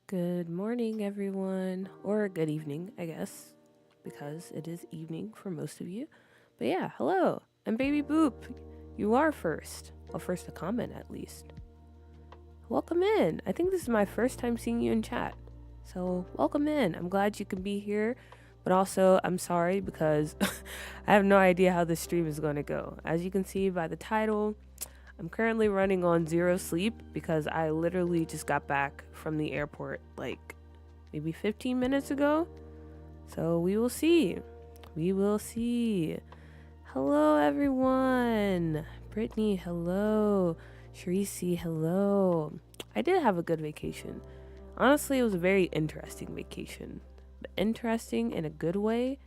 Good morning, everyone, or good evening, I guess, because it is evening for most of you. But yeah, hello, I'm Baby Boop. You are first. Well, first to comment, at least. Welcome in. I think this is my first time seeing you in chat. So, welcome in. I'm glad you can be here, but also, I'm sorry because I have no idea how this stream is going to go. As you can see by the title, I'm currently running on zero sleep because I literally just got back from the airport like maybe 15 minutes ago. So we will see. We will see. Hello, everyone. Brittany, hello. Shreesi, hello. I did have a good vacation. Honestly, it was a very interesting vacation. But interesting in a good way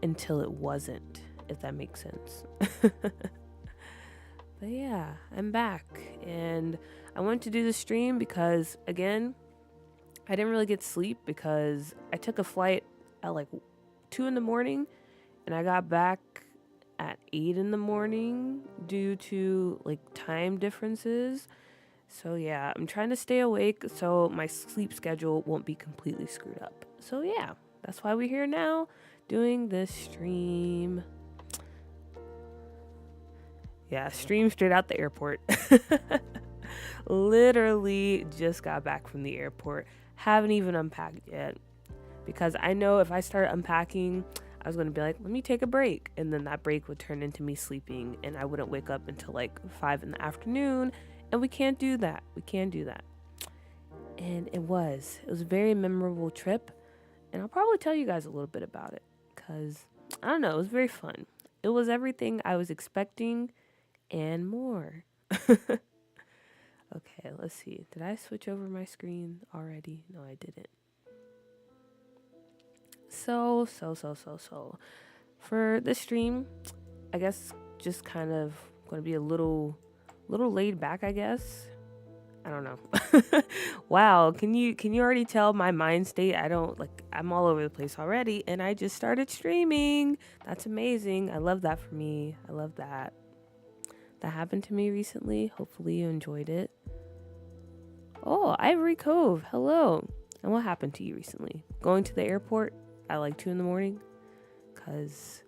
until it wasn't, if that makes sense. But yeah, I'm back and I wanted to do the stream because, again, I didn't really get sleep because I took a flight at like 2 in the morning and I got back at 8 in the morning due to like time differences. So yeah, I'm trying to stay awake so my sleep schedule won't be completely screwed up. So yeah, that's why we're here now doing this stream. Yeah, stream straight out the airport. Literally just got back from the airport. Haven't even unpacked yet. Because I know if I start unpacking, I was going to be like, let me take a break. And then that break would turn into me sleeping. And I wouldn't wake up until like 5 in the afternoon. And we can't do that. We can't do that. And it was a very memorable trip. And I'll probably tell you guys a little bit about it. Because, I don't know, it was very fun. It was everything I was expecting and more. Okay, let's see. Did I switch over my screen already? No, I didn't. So. For this stream, I guess just kind of going to be a little laid back, I guess. I don't know. Wow, can you already tell my mind state? I'm all over the place already and I just started streaming. That's amazing. I love that for me. I love that. That happened to me recently. Hopefully you enjoyed it. Oh, Ivory Cove. Hello. And what happened to you recently? Going to the airport at like 2 in the morning? Because,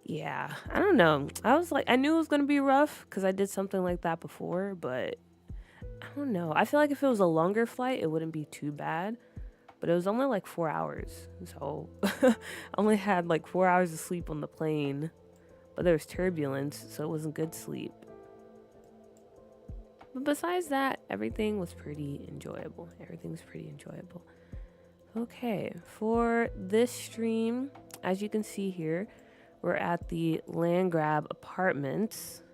yeah, I don't know. I knew it was going to be rough because I did something like that before, but I don't know. I feel like if it was a longer flight, it wouldn't be too bad. But it was only like 4 hours. So I only had like 4 hours of sleep on the plane. But there was turbulence, so it wasn't good sleep. But besides that, everything was pretty enjoyable. Okay, for this stream, as you can see here, we're at the Landgrab Apartments.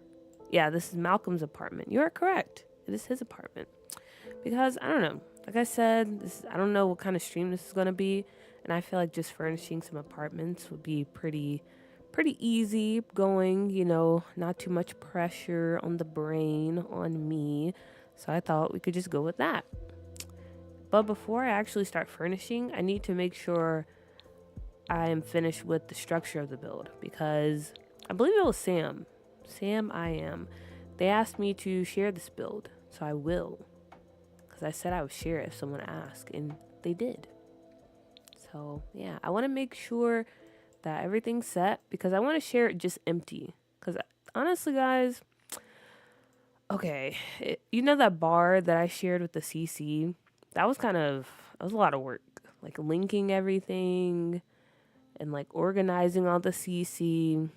Yeah, this is Malcolm's apartment. You are correct. It is his apartment. Because, I don't know. Like I said, I don't know what kind of stream this is going to be. And I feel like just furnishing some apartments would be pretty easy going, not too much pressure on the brain, on me. So I thought we could just go with that. But before I actually start furnishing, I need to make sure I am finished with the structure of the build because I believe it was Sam, I am. They asked me to share this build, so I will. Because I said I would share it if someone asked, and they did. So, yeah, I want to make sure that everything's set because I want to share it just empty. Because honestly, guys, okay, that bar that I shared with the CC, that was a lot of work. Like linking everything and like organizing all the CC.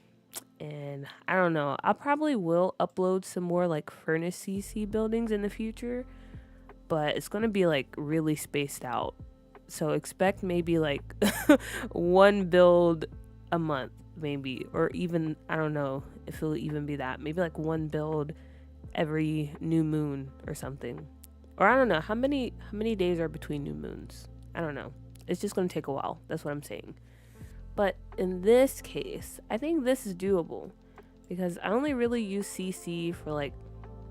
And I don't know, I probably will upload some more like furnace CC buildings in the future, but it's going to be like really spaced out. So expect maybe like one build a month, maybe, or even, I don't know if it'll even be that. Maybe like one build every new moon or something. Or I don't know, how many days are between new moons? I don't know. It's just going to take a while. That's what I'm saying. But in this case, I think this is doable because I only really use CC for like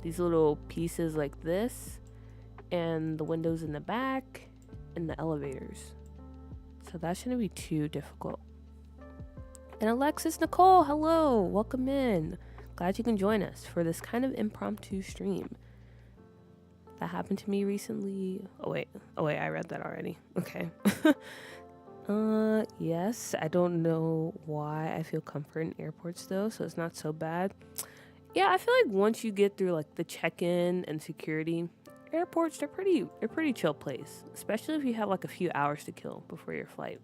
these little pieces like this and the windows in the back and the elevators. So that shouldn't be too difficult. And Alexis Nicole, hello, welcome in. Glad you can join us for this kind of impromptu stream. That happened to me recently. Oh wait, I read that already. Okay. Yes, I don't know why I feel comfort in airports though, so it's not so bad. Yeah, I feel like once you get through like the check-in and security, airports they're pretty chill place, especially if you have like a few hours to kill before your flight.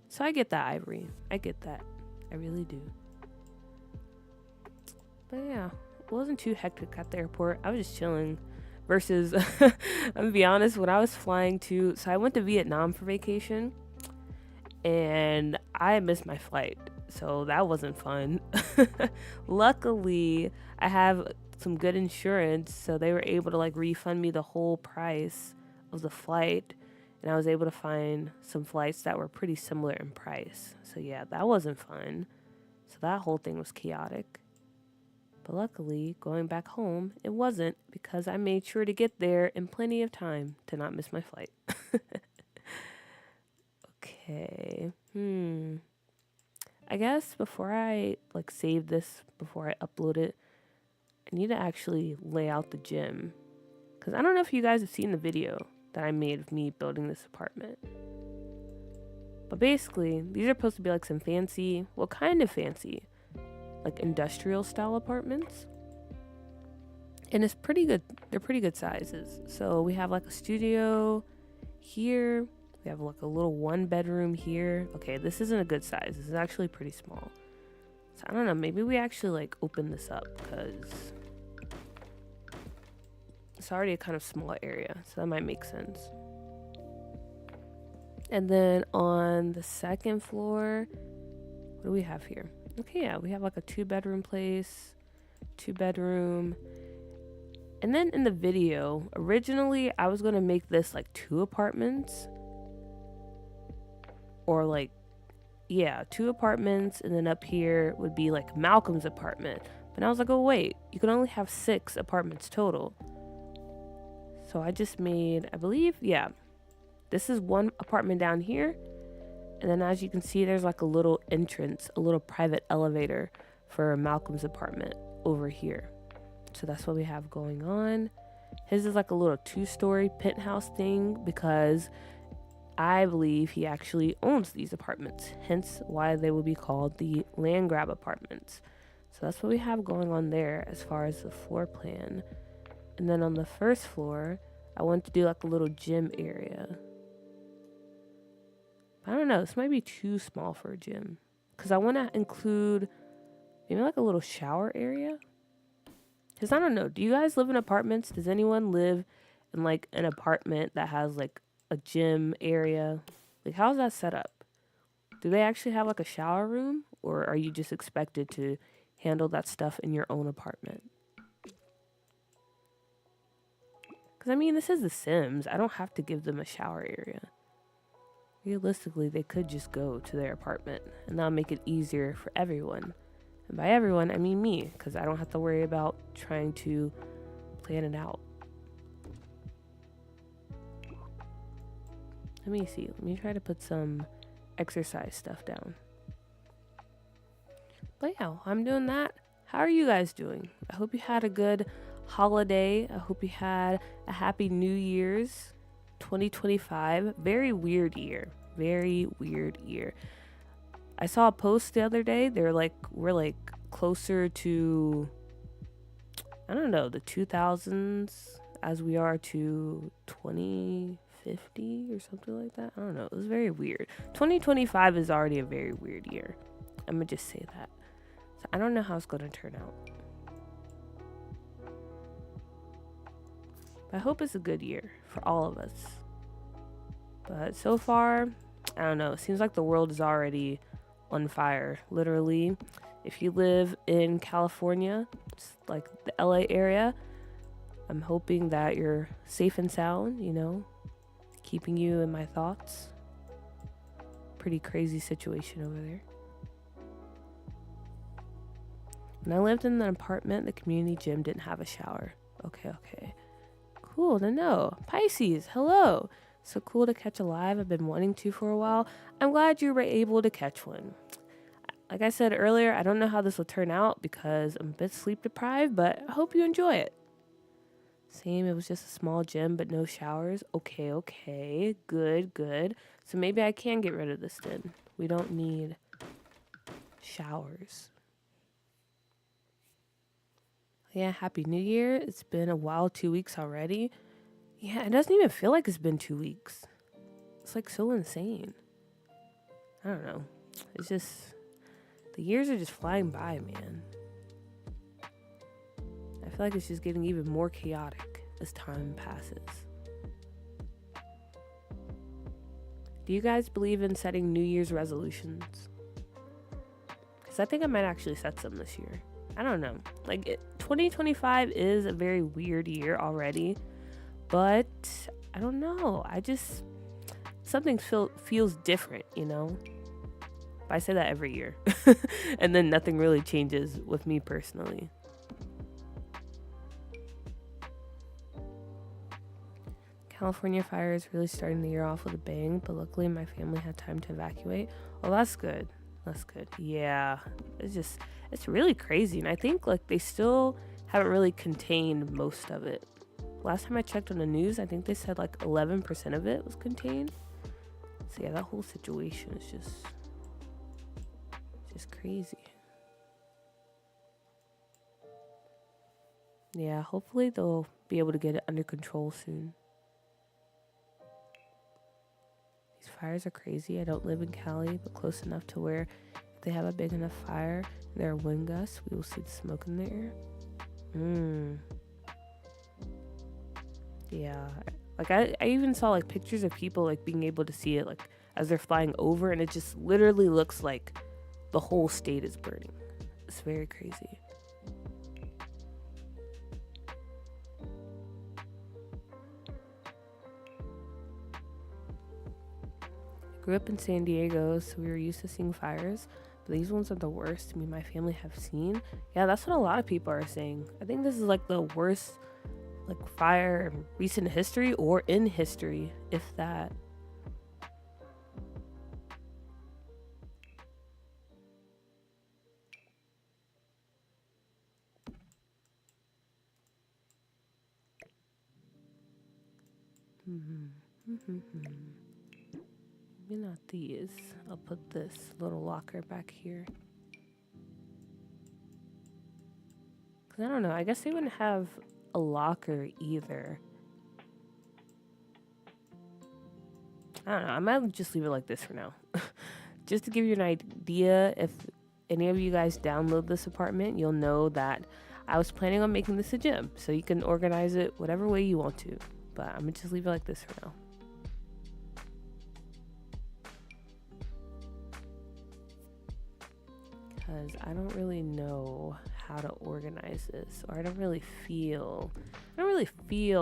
So I get that, Ivory. I get that. I really do. But yeah, it wasn't too hectic at the airport. I was just chilling. Versus, I'm gonna be honest, when I was flying so I went to Vietnam for vacation, and I missed my flight. So that wasn't fun. Luckily, I have some good insurance, so they were able to like refund me the whole price of the flight. And I was able to find some flights that were pretty similar in price. So yeah, that wasn't fun. So that whole thing was chaotic. But luckily, going back home, it wasn't because I made sure to get there in plenty of time to not miss my flight. Okay. I guess before I like save this, before I upload it, I need to actually lay out the gym. Because I don't know if you guys have seen the video that I made of me building this apartment. But basically, these are supposed to be like some fancy, well, kind of fancy, like industrial style apartments. And it's pretty good. They're pretty good sizes. So we have like a studio here. We have like a little 1-bedroom here. Okay, this isn't a good size. This is actually pretty small. So I don't know. Maybe we actually like open this up because it's already a kind of small area. So that might make sense. And then on the second floor, what do we have here? Okay, yeah, we have like a 2-bedroom place, 2-bedroom. And then in the video, originally I was going to make this like 2 apartments. Or like, yeah, 2 apartments. And then up here would be like Malcolm's apartment. But I was like, oh wait, you can only have 6 apartments total. So I just made, I believe, yeah. This is 1 apartment down here. And then as you can see, there's like a little entrance, a little private elevator for Malcolm's apartment over here. So that's what we have going on. His is like a little 2-story penthouse thing because I believe he actually owns these apartments. Hence why they would be called the land grab apartments. So that's what we have going on there as far as the floor plan. And then on the first floor, I want to do like a little gym area. I don't know, this might be too small for a gym. Because I want to include maybe like a little shower area. Because I don't know, do you guys live in apartments? Does anyone live in like an apartment that has like a gym area? Like how's that set up? Do they actually have like a shower room? Or are you just expected to handle that stuff in your own apartment? Because I mean, this is The Sims. I don't have to give them a shower area. Realistically, they could just go to their apartment and that'll make it easier for everyone. And by everyone, I mean me, because I don't have to worry about trying to plan it out. Let me see. Let me try to put some exercise stuff down. But yeah, I'm doing that. How are you guys doing? I hope you had a good holiday. I hope you had a happy New Year's 2025. Very weird year. Very weird year. I saw a post the other day. They're like, we're like closer to, I don't know, the 2000s as we are to 2050 or something like that. I don't know. It was very weird. 2025 is already a very weird year. I'm going to just say that. So I don't know how it's going to turn out. But I hope it's a good year for all of us. But so far, I don't know. It seems like the world is already on fire. Literally, if you live in California, it's like the LA area, I'm hoping that you're safe and sound, you know, keeping you in my thoughts. Pretty crazy situation over there. When I lived in an apartment, the community gym didn't have a shower. Okay. Cool to know. Pisces, hello. So cool to catch a live. I've been wanting to for a while. I'm glad you were able to catch one. Like I said earlier, I don't know how this will turn out because I'm a bit sleep deprived, but I hope you enjoy it. Same, it was just a small gym, but no showers. Okay. Good. So maybe I can get rid of this then. We don't need showers. Yeah, Happy New Year. It's been a while, 2 weeks already. Yeah, it doesn't even feel like it's been 2 weeks. It's like so insane. I don't know. It's just, the years are just flying by, man. I feel like it's just getting even more chaotic as time passes. Do you guys believe in setting New Year's resolutions? Because I think I might actually set some this year. I don't know. 2025 is a very weird year already. But I don't know. Something feels different, you know? I say that every year. And then nothing really changes with me personally. California fire is really starting the year off with a bang, but luckily my family had time to evacuate. Oh, that's good. Yeah, it's really crazy. And I think they still haven't really contained most of it. Last time I checked on the news, I think they said 11% of it was contained. So yeah, that whole situation is just crazy. Yeah, hopefully they'll be able to get it under control soon. These fires are crazy. I don't live in Cali, but close enough to where if they have a big enough fire and there are wind gusts, we will see the smoke in the air. Yeah, I even saw pictures of people being able to see it as they're flying over, and it just literally looks like the whole state is burning. It's very crazy. I grew up in San Diego, so we were used to seeing fires, but these ones are the worst me and my family have seen. Yeah, that's what a lot of people are saying. I think this is the worst fire in recent history or in history, if that. Maybe not these. I'll put this little locker back here. Cause I don't know. I guess they wouldn't have a locker either. I don't know. I might just leave it like this for now. Just to give you an idea, if any of you guys download this apartment, you'll know that I was planning on making this a gym. So you can organize it whatever way you want to. But I'm going to just leave it like this for now. Because I don't really know how to organize this, or I don't really feel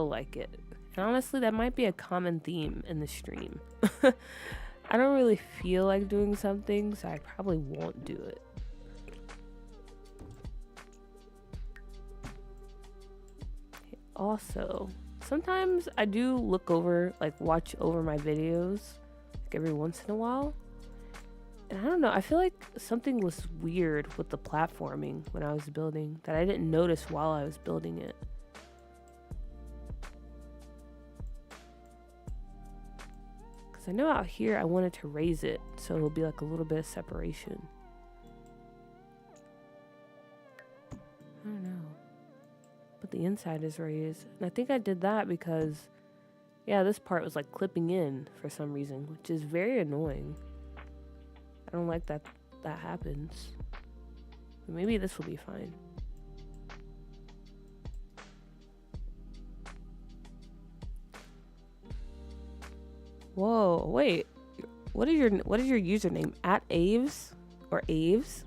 like it. And honestly, that might be a common theme in the stream. I don't really feel like doing something, so I probably won't do it. Also, sometimes I do look over, watch over my videos, every once in a while. And I don't know, I feel like something was weird with the platforming when I was building that I didn't notice while I was building it. Because I know out here I wanted to raise it so it'll be a little bit of separation. I don't know. But the inside is raised. And I think I did that because, yeah, this part was clipping in for some reason, which is very annoying. I don't like that happens. But maybe this will be fine. Whoa, wait. What is your username? @Aves or Aves?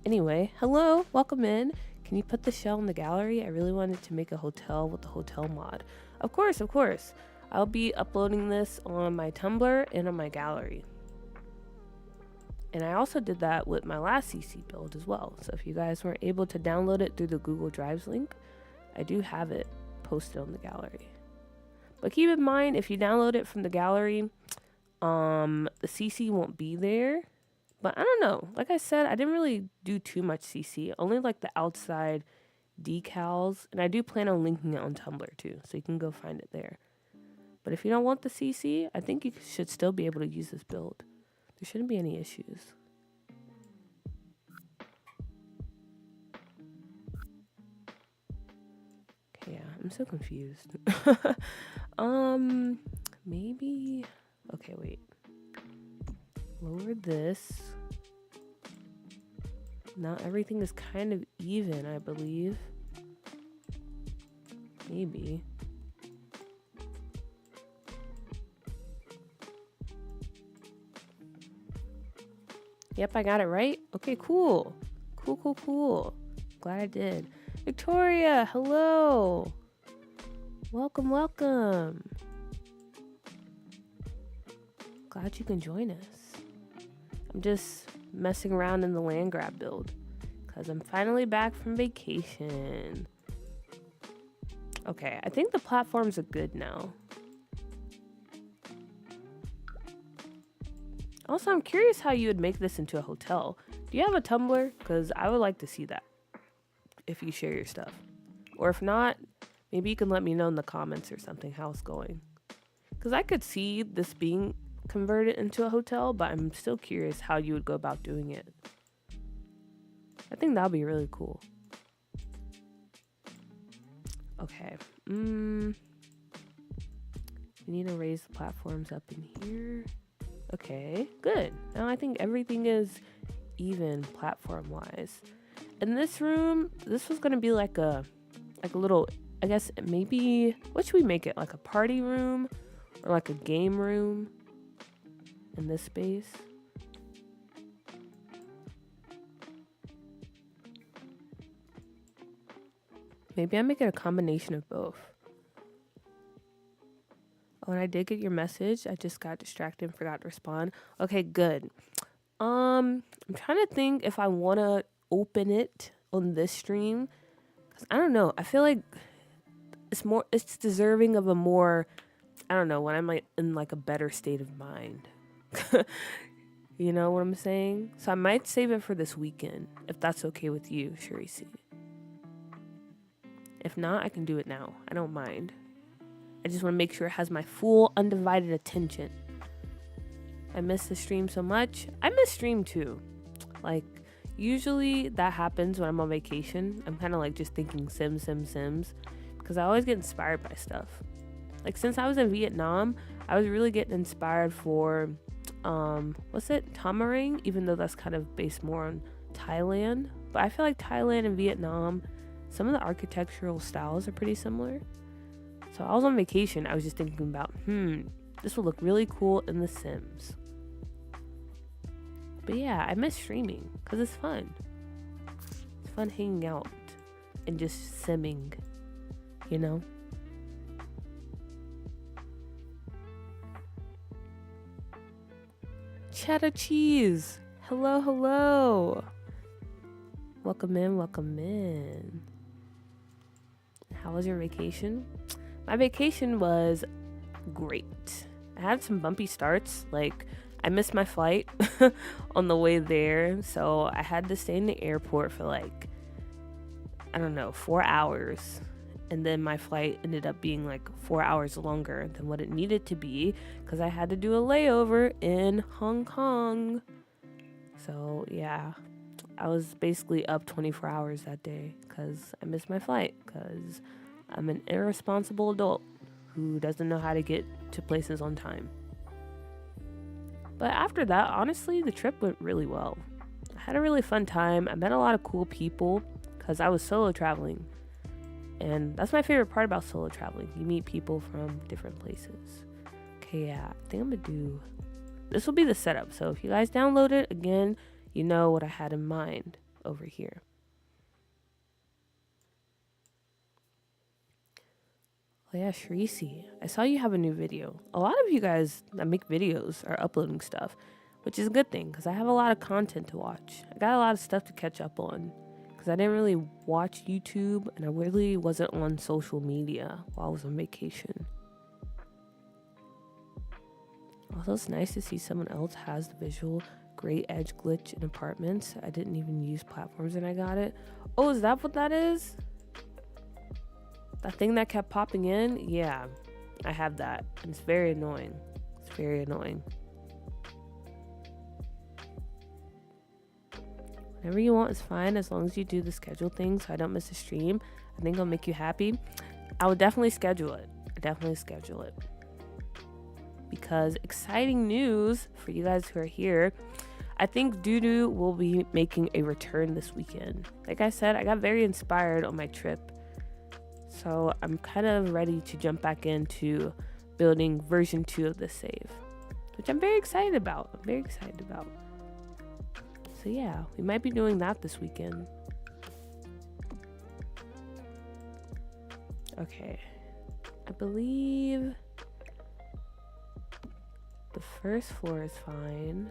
Anyway, hello, welcome in. can you put the shell in the gallery? I really wanted to make a hotel with the hotel mod. Of course, of course. I'll be uploading this on my Tumblr and on my gallery. And I also did that with my last CC build as well. So if you guys weren't able to download it through the Google Drives link, I do have it posted on the gallery. But keep in mind, if you download it from the gallery, the CC won't be there. But I don't know. Like I said, I didn't really do too much CC. Only like the outside decals. And I do plan on linking it on Tumblr too. So you can go find it there. But if you don't want the CC, I think you should still be able to use this build. There shouldn't be any issues. Okay, yeah, I'm so confused. Maybe... Okay, wait. Lower this. Now everything is kind of even, I believe. Maybe. Yep, I got it right. Okay, cool. Cool. Glad I did. Victoria, hello. Welcome. Glad you can join us. I'm just messing around in the land grab build because I'm finally back from vacation. Okay, I think the platforms are good now. Also, I'm curious how you would make this into a hotel. Do you have a Tumblr? Because I would like to see that if you share your stuff. Or if not, maybe you can let me know in the comments or something how it's going. Because I could see this being converted into a hotel, but I'm still curious how you would go about doing it. I think that would be really cool. Okay. We need to raise the platforms up in here. Okay, good. Now I think everything is even platform-wise. In this room, this was gonna be like a little, I guess maybe, what should we make it? Like a party room or like a game room in this space? Maybe I make it a combination of both. Oh, and I did get your message. I just got distracted and forgot to respond. Okay, good. I'm trying to think if I want to open it on this stream. Cause I don't know. I feel like it's deserving of a more, I don't know, when I'm like in like a better state of mind. You know what I'm saying? So I might save it for this weekend, if that's okay with you, Sharisi. If not, I can do it now. I don't mind. I just want to make sure it has my full undivided attention. I miss the stream so much. I miss stream too. Like, usually that happens when I'm on vacation. I'm kind of like just thinking Sims. Because I always get inspired by stuff. Like, since I was in Vietnam, I was really getting inspired for, what's it? Tamarang, even though that's kind of based more on Thailand. But I feel like Thailand and Vietnam, some of the architectural styles are pretty similar. So I was on vacation. I was just thinking about, this will look really cool in The Sims. But yeah, I miss streaming because it's fun. It's fun hanging out and just simming, you know? Cheddar cheese. Hello. Welcome in. How was your vacation? My vacation was great. I had some bumpy starts. Like, I missed my flight on the way there. So I had to stay in the airport for like, I don't know, 4 hours. And then my flight ended up being like 4 hours longer than what it needed to be because I had to do a layover in Hong Kong. So yeah, I was basically up 24 hours that day because I missed my flight because I'm an irresponsible adult who doesn't know how to get to places on time. But after that, honestly, the trip went really well. I had a really fun time. I met a lot of cool people because I was solo traveling. And that's my favorite part about solo traveling. You meet people from different places. Okay, yeah, I think I'm gonna do... This will be the setup. So if you guys download it, again, you know what I had in mind over here. Oh yeah, Shrisi. I saw you have a new video. A lot of you guys that make videos are uploading stuff, which is a good thing because I have a lot of content to watch. I got a lot of stuff to catch up on because I didn't really watch YouTube and I really wasn't on social media while I was on vacation. Also, it's nice to see someone else has the visual great edge glitch in apartments. I didn't even use platforms and I got it. Oh, is that what that is? That thing that kept popping in? Yeah, I have that. And it's very annoying. It's very annoying. Whatever you want is fine as long as you do the schedule thing so I don't miss a stream. I think it'll make you happy. I would definitely schedule it. Because exciting news for you guys who are here. I think Doodoo will be making a return this weekend. Like I said, I got very inspired on my trip. So I'm kind of ready to jump back into building version 2 of this save, which I'm very excited about. So yeah, we might be doing that this weekend. Okay, I believe the first floor is fine.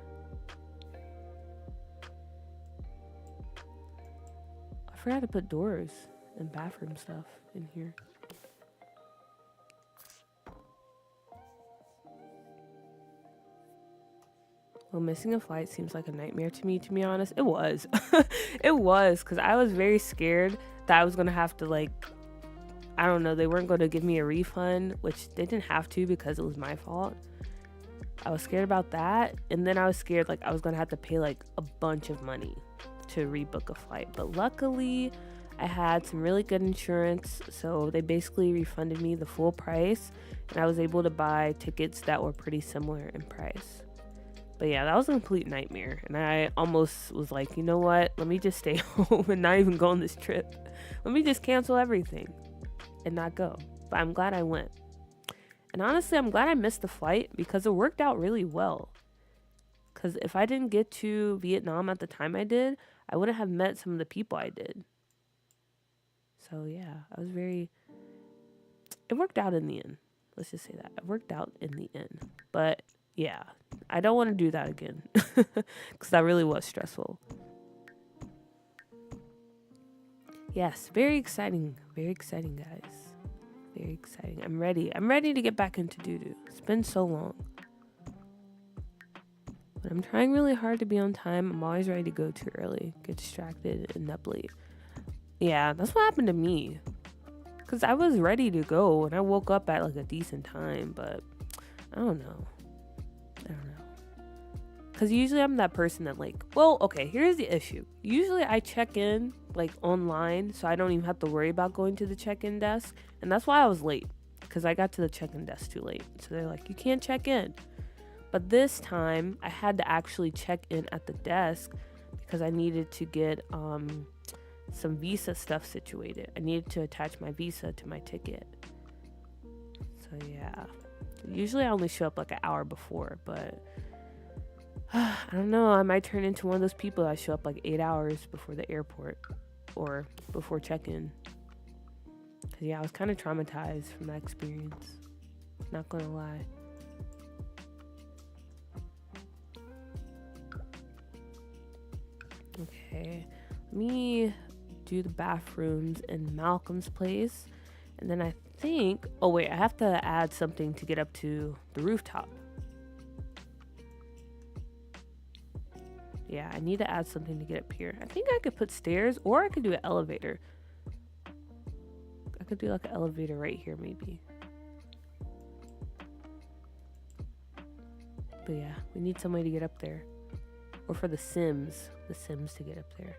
I forgot to put doors and bathroom stuff in here. Well, missing a flight seems like a nightmare to me, to be honest. It was. It was, because I was very scared that I was going to have to, like, I don't know, they weren't going to give me a refund, which they didn't have to because it was my fault. I was scared about that. And then I was scared, like, I was going to have to pay, like, a bunch of money to rebook a flight. But luckily, I had some really good insurance, so they basically refunded me the full price, and I was able to buy tickets that were pretty similar in price. But yeah, that was a complete nightmare, and I almost was like, you know what, let me just stay home and not even go on this trip. Let me just cancel everything and not go. But I'm glad I went. And honestly, I'm glad I missed the flight because it worked out really well. Because if I didn't get to Vietnam at the time I did, I wouldn't have met some of the people I did. So yeah, it worked out in the end. Let's just say that. It worked out in the end. But yeah, I don't want to do that again because that really was stressful. Yes, very exciting. Very exciting, guys. Very exciting. I'm ready. I'm ready to get back into Doodoo. It's been so long. But I'm trying really hard to be on time. I'm always ready to go too early, get distracted, and up late. Yeah, that's what happened to me. Because I was ready to go and I woke up at like a decent time, but I don't know. Because usually I'm that person that like, well, okay, here's the issue. Usually I check in like online, so I don't even have to worry about going to the check-in desk. And that's why I was late, because I got to the check-in desk too late. So they're like, you can't check in. But this time I had to actually check in at the desk because I needed to get some visa stuff situated. I needed to attach my visa to my ticket. So yeah, usually I only show up like an hour before, but I don't know, I might turn into one of those people that show up like 8 hours before the airport or before check-in. Because yeah, I was kind of traumatized from that experience, not gonna lie. Okay, let me do the bathrooms in Malcolm's place, and then I think, oh wait, I have to add something to get up to the rooftop. Yeah, I need to add something to get up here. I think I could put stairs, or I could do an elevator. I could do like an elevator right here maybe. But yeah, we need some way to get up there. Or for the Sims to get up there.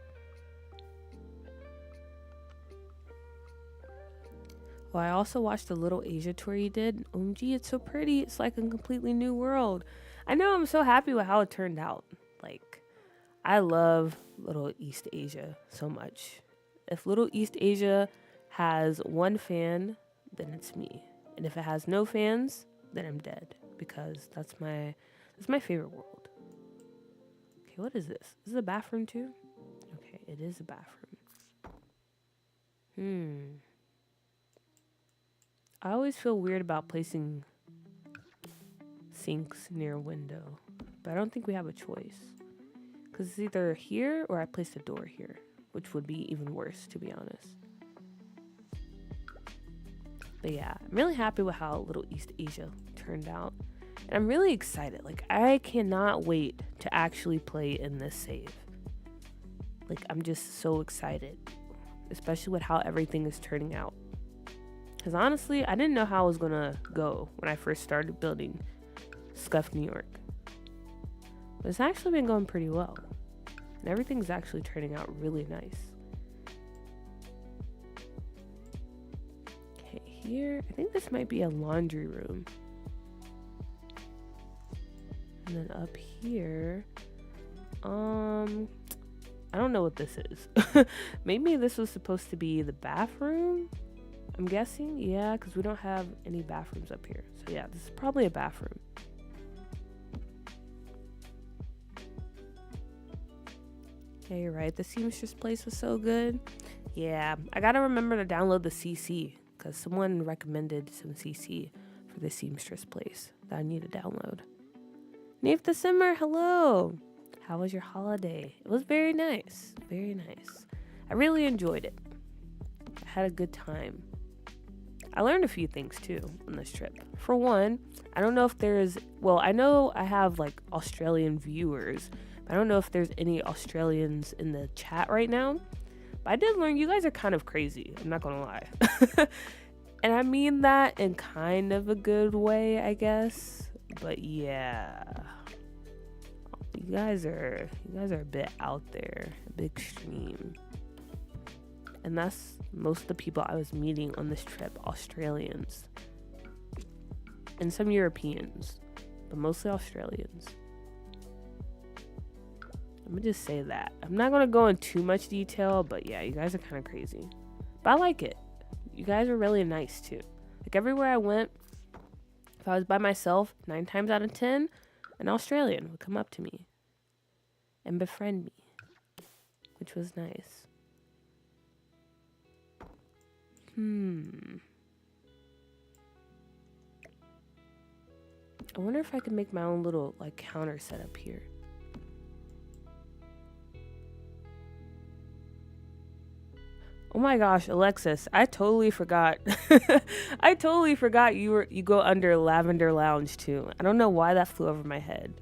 Well, I also watched the Little Asia tour you did. OMG, it's so pretty. It's like a completely new world. I know, I'm so happy with how it turned out. Like, I love Little East Asia so much. If Little East Asia has one fan, then it's me. And if it has no fans, then I'm dead. Because that's my favorite world. Okay, what is this? Is this a bathroom too? Okay, it is a bathroom. I always feel weird about placing sinks near a window, but I don't think we have a choice. Because it's either here or I place a door here, which would be even worse, to be honest. But yeah, I'm really happy with how Little East Asia turned out. And I'm really excited. Like, I cannot wait to actually play in this save. Like, I'm just so excited, especially with how everything is turning out. Because honestly, I didn't know how it was going to go when I first started building Scuff New York. But it's actually been going pretty well. And everything's actually turning out really nice. Okay, here, I think this might be a laundry room. And then up here, I don't know what this is. Maybe this was supposed to be the bathroom, I'm guessing. Yeah, because we don't have any bathrooms up here. So yeah, this is probably a bathroom. Yeah, you're right. The seamstress place was so good. Yeah, I gotta remember to download the CC because someone recommended some CC for the seamstress place that I need to download. Nave the Simmer, hello. How was your holiday? It was very nice. Very nice. I really enjoyed it. I had a good time. I learned a few things too on this trip. For one, I don't know if there's, well, I know I have like Australian viewers, but I don't know if there's any Australians in the chat right now. But I did learn you guys are kind of crazy. I'm not gonna lie. And I mean that in kind of a good way, I guess. But yeah. You guys are a bit out there, a bit extreme. And that's most of the people I was meeting on this trip, Australians. And some Europeans, but mostly Australians. I'm gonna just say that. I'm not gonna go in too much detail, but yeah, you guys are kind of crazy. But I like it. You guys are really nice too. Like everywhere I went, if I was by myself, 9 times out of 10, an Australian would come up to me and befriend me, which was nice. I wonder if I could make my own little like counter setup here. Oh my gosh, Alexis, I totally forgot. I totally forgot you go under Lavender Lounge too. I don't know why that flew over my head.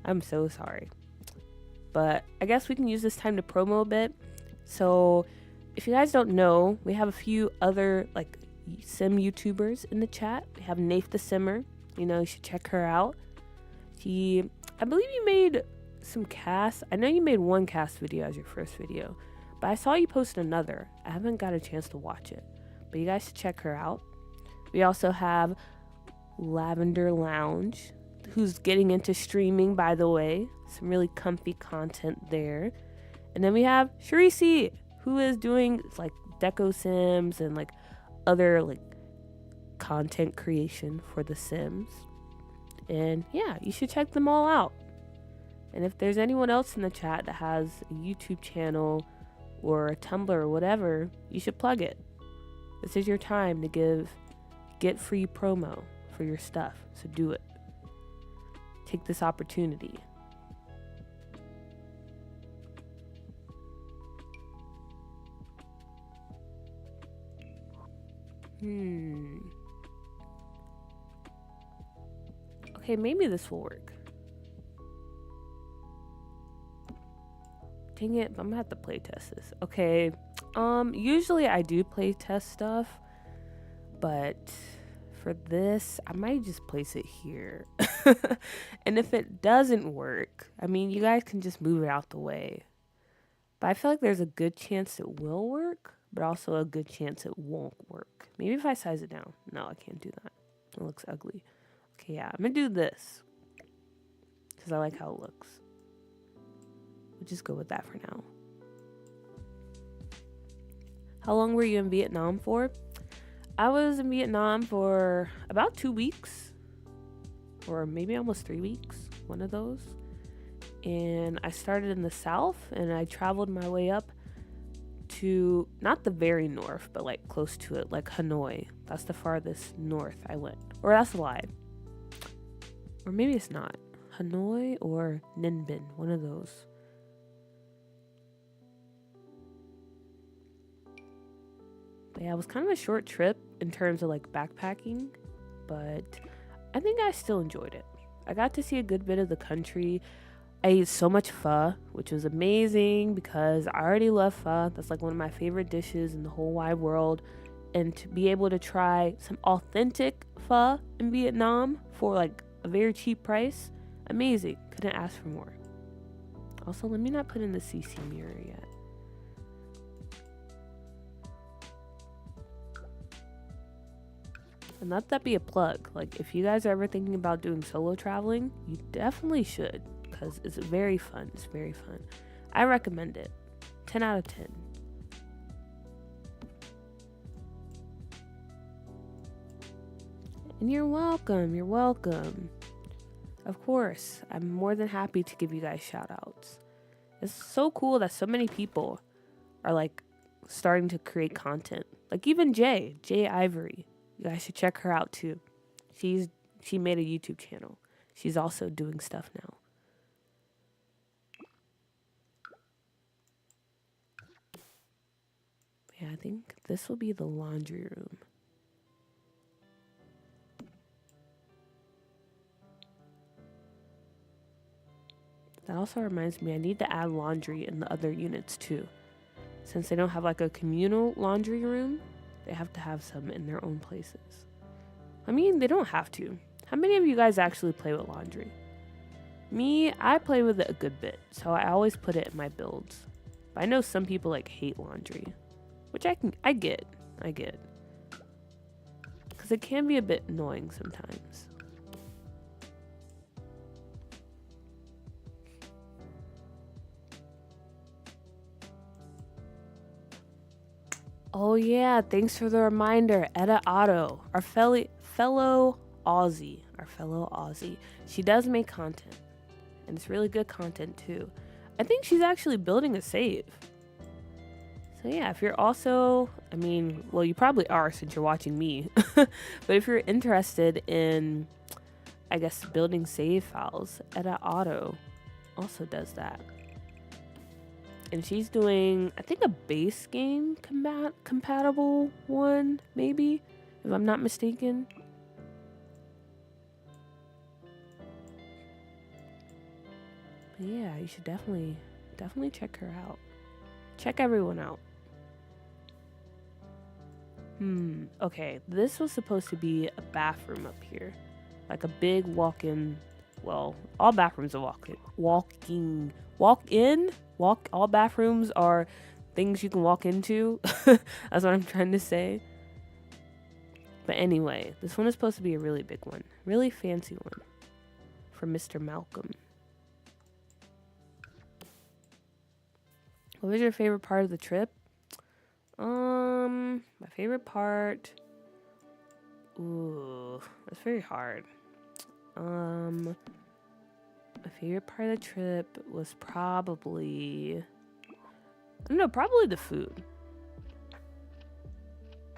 I'm so sorry. But I guess we can use this time to promo a bit. So if you guys don't know, we have a few other like sim YouTubers in the chat. We have Nave the Simmer. You know, you should check her out. I believe you made some casts. I know you made one cast video as your first video, but I saw you post another. I haven't got a chance to watch it, but you guys should check her out. We also have Lavender Lounge, who's getting into streaming, by the way. Some really comfy content there. And then we have Sharisi, who is doing like deco sims and like other like content creation for the Sims. And yeah, you should check them all out. And if there's anyone else in the chat that has a YouTube channel or a Tumblr or whatever, you should plug it. This is your time to get free promo for your stuff. So do it. Take this opportunity. Okay, maybe this will work. Dang it, I'm gonna have to play test this. Okay, usually I do play test stuff, but for this, I might just place it here. And if it doesn't work, I mean, you guys can just move it out the way. But I feel like there's a good chance it will work, but also a good chance it won't work. Maybe if I size it down. No, I can't do that. It looks ugly. Okay, yeah, I'm gonna do this because I like how it looks. We'll just go with that for now. How long were you in Vietnam for? I was in Vietnam for about 2 weeks, or maybe almost 3 weeks, one of those. And I started in the south, and I traveled my way up to, not the very north, but like close to it, like Hanoi. That's the farthest north I went. Or that's a lie. Or maybe it's not. Hanoi or Ninh Bình, one of those. But yeah, it was kind of a short trip in terms of like backpacking, but I think I still enjoyed it. I got to see a good bit of the country. I ate so much pho, which was amazing because I already love pho. That's like one of my favorite dishes in the whole wide world. And to be able to try some authentic pho in Vietnam for like a very cheap price, amazing. Couldn't ask for more. Also, let me not put in the CC mirror yet. And let that be a plug. Like, if you guys are ever thinking about doing solo traveling, you definitely should, because it's very fun. It's very fun. I recommend it. 10 out of 10. And you're welcome. You're welcome. Of course, I'm more than happy to give you guys shout outs. It's so cool that so many people are like starting to create content. Like even Jay Ivory. You guys should check her out too. She made a YouTube channel. She's also doing stuff now. Yeah, I think this will be the laundry room. That also reminds me, I need to add laundry in the other units too. Since they don't have like a communal laundry room, they have to have some in their own places. I mean, they don't have to. How many of you guys actually play with laundry? Me, I play with it a good bit, so I always put it in my builds. But I know some people like hate laundry, which I get. Because it can be a bit annoying sometimes. Oh yeah, thanks for the reminder. Etta Otto, our fellow Aussie. She does make content, and it's really good content too. I think she's actually building a save. So yeah, if you're also, I mean, well, you probably are since you're watching me, but if you're interested in, I guess, building save files, Etta Otto also does that. And she's doing, I think, a base game compatible one, maybe, if I'm not mistaken. But yeah, you should definitely check her out. Check everyone out. Okay, this was supposed to be a bathroom up here. Like a big walk-in, well, all bathrooms are all bathrooms are things you can walk into. That's what I'm trying to say. But anyway, this one is supposed to be a really big one. Really fancy one. For Mr. Malcolm. What was your favorite part of the trip? My favorite part... Ooh, that's very hard. My favorite part of the trip was probably... I don't know, probably the food.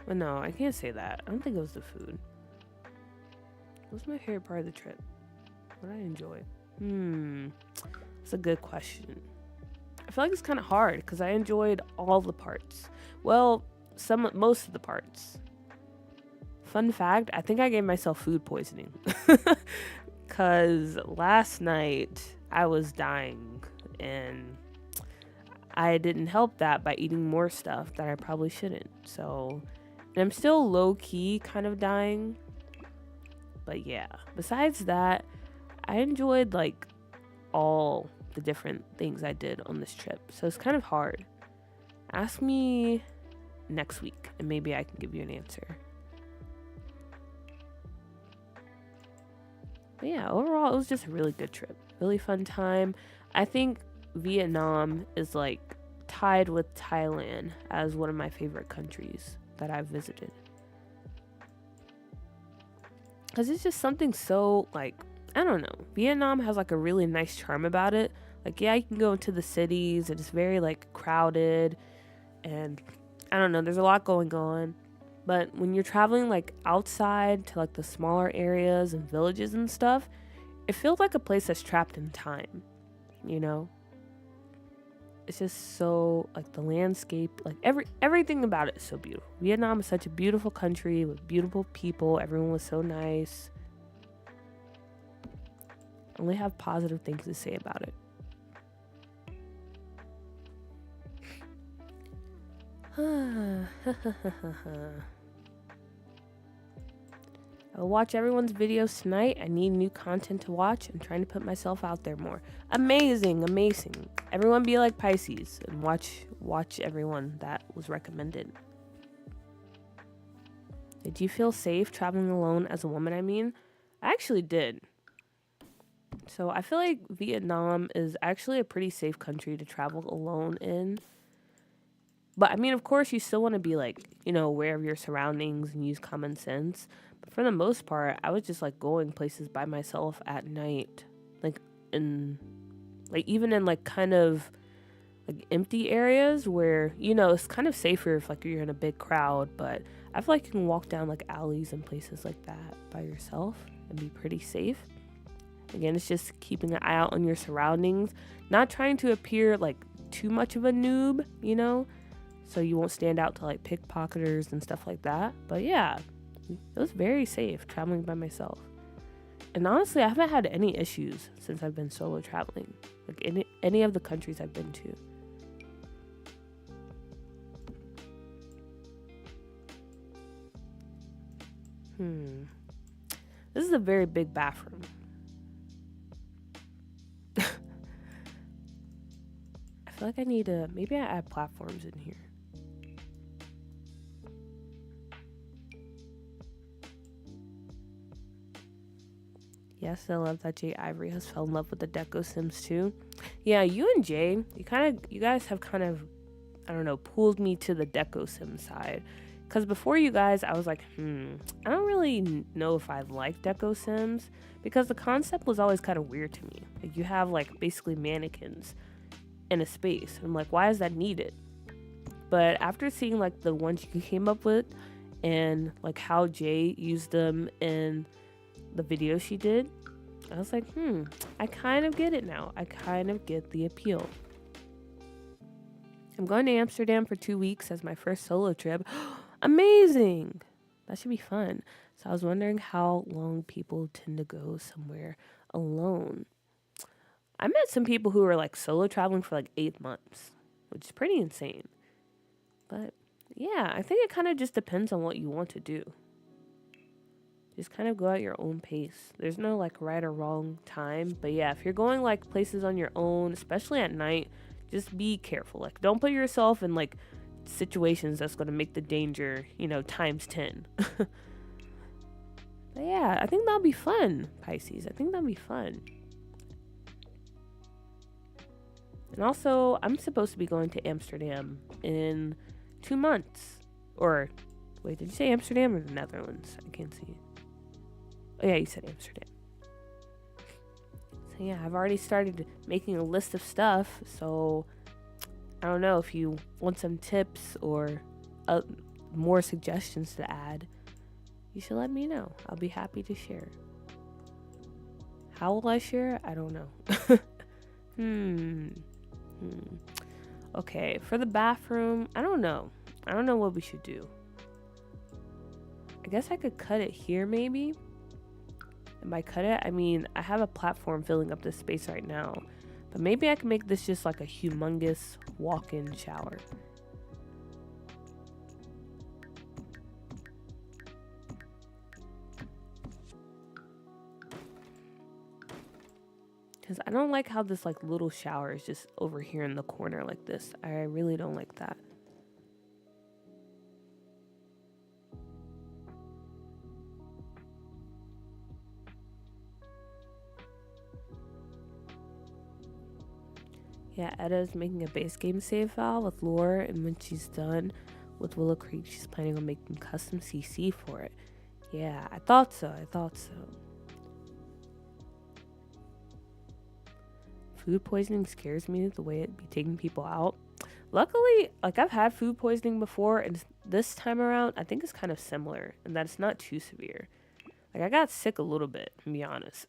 But no, I can't say that. I don't think it was the food. What was my favorite part of the trip? What did I enjoy? That's a good question. I feel like it's kind of hard because I enjoyed all the parts. Well, most of the parts. Fun fact, I think I gave myself food poisoning. Because last night I was dying and I didn't help that by eating more stuff that I probably shouldn't. So, and I'm still low-key kind of dying. But yeah, besides that, I enjoyed like all the different things I did on this trip. So it's kind of hard. Ask me next week and maybe I can give you an answer. But yeah, overall, it was just a really good trip. Really fun time. I think Vietnam is like tied with Thailand as one of my favorite countries that I've visited. Because it's just something so, like, I don't know. Vietnam has like a really nice charm about it. Like, yeah, you can go into the cities and it's very like crowded and I don't know, there's a lot going on. But when you're traveling like outside to like the smaller areas and villages and stuff, it feels like a place that's trapped in time, you know? It's just so like the landscape, like everything about it is so beautiful. Vietnam is such a beautiful country with beautiful people. Everyone was so nice. I only have positive things to say about it. I'll watch everyone's videos tonight. I need new content to watch. I'm trying to put myself out there more. Amazing. Everyone be like Pisces and watch everyone that was recommended. Did you feel safe traveling alone as a woman? I actually did. So I feel like Vietnam is actually a pretty safe country to travel alone in. But of course, you still want to be like, aware of your surroundings and use common sense. But for the most part, I was just like going places by myself at night, even in like kind of like empty areas where it's kind of safer if like you're in a big crowd. But I feel like you can walk down like alleys and places like that by yourself and be pretty safe. Again, it's just keeping an eye out on your surroundings, not trying to appear like too much of a noob, so you won't stand out to like pickpocketers and stuff like that. But yeah, it was very safe traveling by myself. And honestly, I haven't had any issues since I've been solo traveling, like in any of the countries I've been to. This is a very big bathroom. I feel like I need to, maybe I add platforms in here. Yes, I love that Jay Ivory has fell in love with the Deco Sims too. Yeah, you and Jay, you guys have kind of, I don't know, pulled me to the Deco Sim side. Because before you guys, I was like, I don't really know if I like Deco Sims. Because the concept was always kind of weird to me. Like, you have, like, basically mannequins in a space. I'm like, why is that needed? But after seeing, like, the ones you came up with and, like, how Jay used them in the video she did, I was like, I kind of get it now. I kind of get the appeal. I'm going to Amsterdam for 2 weeks as my first solo trip. Amazing! That should be fun. So I was wondering how long people tend to go somewhere alone. I met some people who were like solo traveling for like 8 months, which is pretty insane. But yeah, I think it kind of just depends on what you want to do. Just kind of go at your own pace. There's no like right or wrong time. But yeah, if you're going like places on your own, especially at night, just be careful. Like, don't put yourself in like situations that's going to make the danger, times 10. But yeah, I think that'll be fun, Pisces. I think that'll be fun. And also, I'm supposed to be going to Amsterdam in 2 months. Or, wait, did you say Amsterdam or the Netherlands? I can't see. Oh yeah, you said Amsterdam. So yeah, I've already started making a list of stuff. So I don't know if you want some tips or more suggestions to add. You should let me know. I'll be happy to share. How will I share? I don't know. Okay, for the bathroom, I don't know. I don't know what we should do. I guess I could cut it here maybe. And by cut it, I mean I have a platform filling up this space right now. But maybe I can make this just like a humongous walk-in shower. Because I don't like how this like little shower is just over here in the corner like this. I really don't like that. Yeah, Edda's making a base game save file with lore, and when she's done with Willow Creek, she's planning on making custom CC for it. Yeah, I thought so. Food poisoning scares me, the way it'd be taking people out. Luckily, like I've had food poisoning before, and this time around, I think it's kind of similar in that it's not too severe. Like I got sick a little bit, to be honest,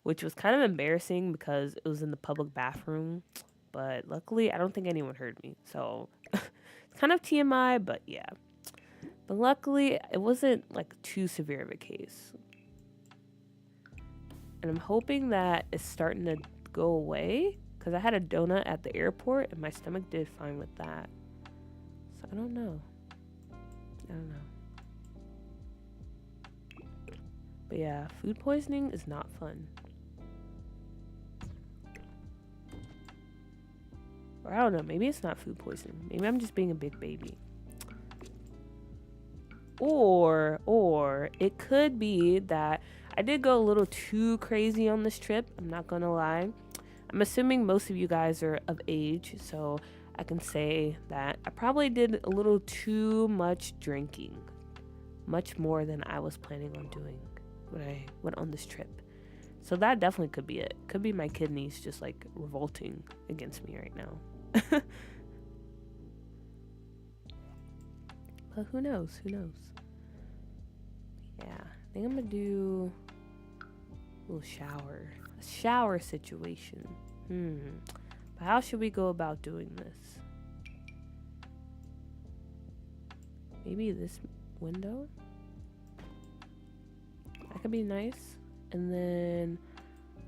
which was kind of embarrassing because it was in the public bathroom. But luckily, I don't think anyone heard me. So it's kind of TMI, but yeah. But luckily, it wasn't like too severe of a case. And I'm hoping that it's starting to go away because I had a donut at the airport and my stomach did fine with that. So I don't know. But yeah, food poisoning is not fun. Or I don't know, maybe it's not food poisoning. Maybe I'm just being a big baby. Or it could be that I did go a little too crazy on this trip. I'm not gonna lie. I'm assuming most of you guys are of age, so I can say that I probably did a little too much drinking. Much more than I was planning on doing when I went on this trip. So that definitely could be it. Could be my kidneys just like revolting against me right now. But who knows? Who knows? Yeah, I think I'm gonna do a little shower. A shower situation. But how should we go about doing this? Maybe this window? That could be nice. And then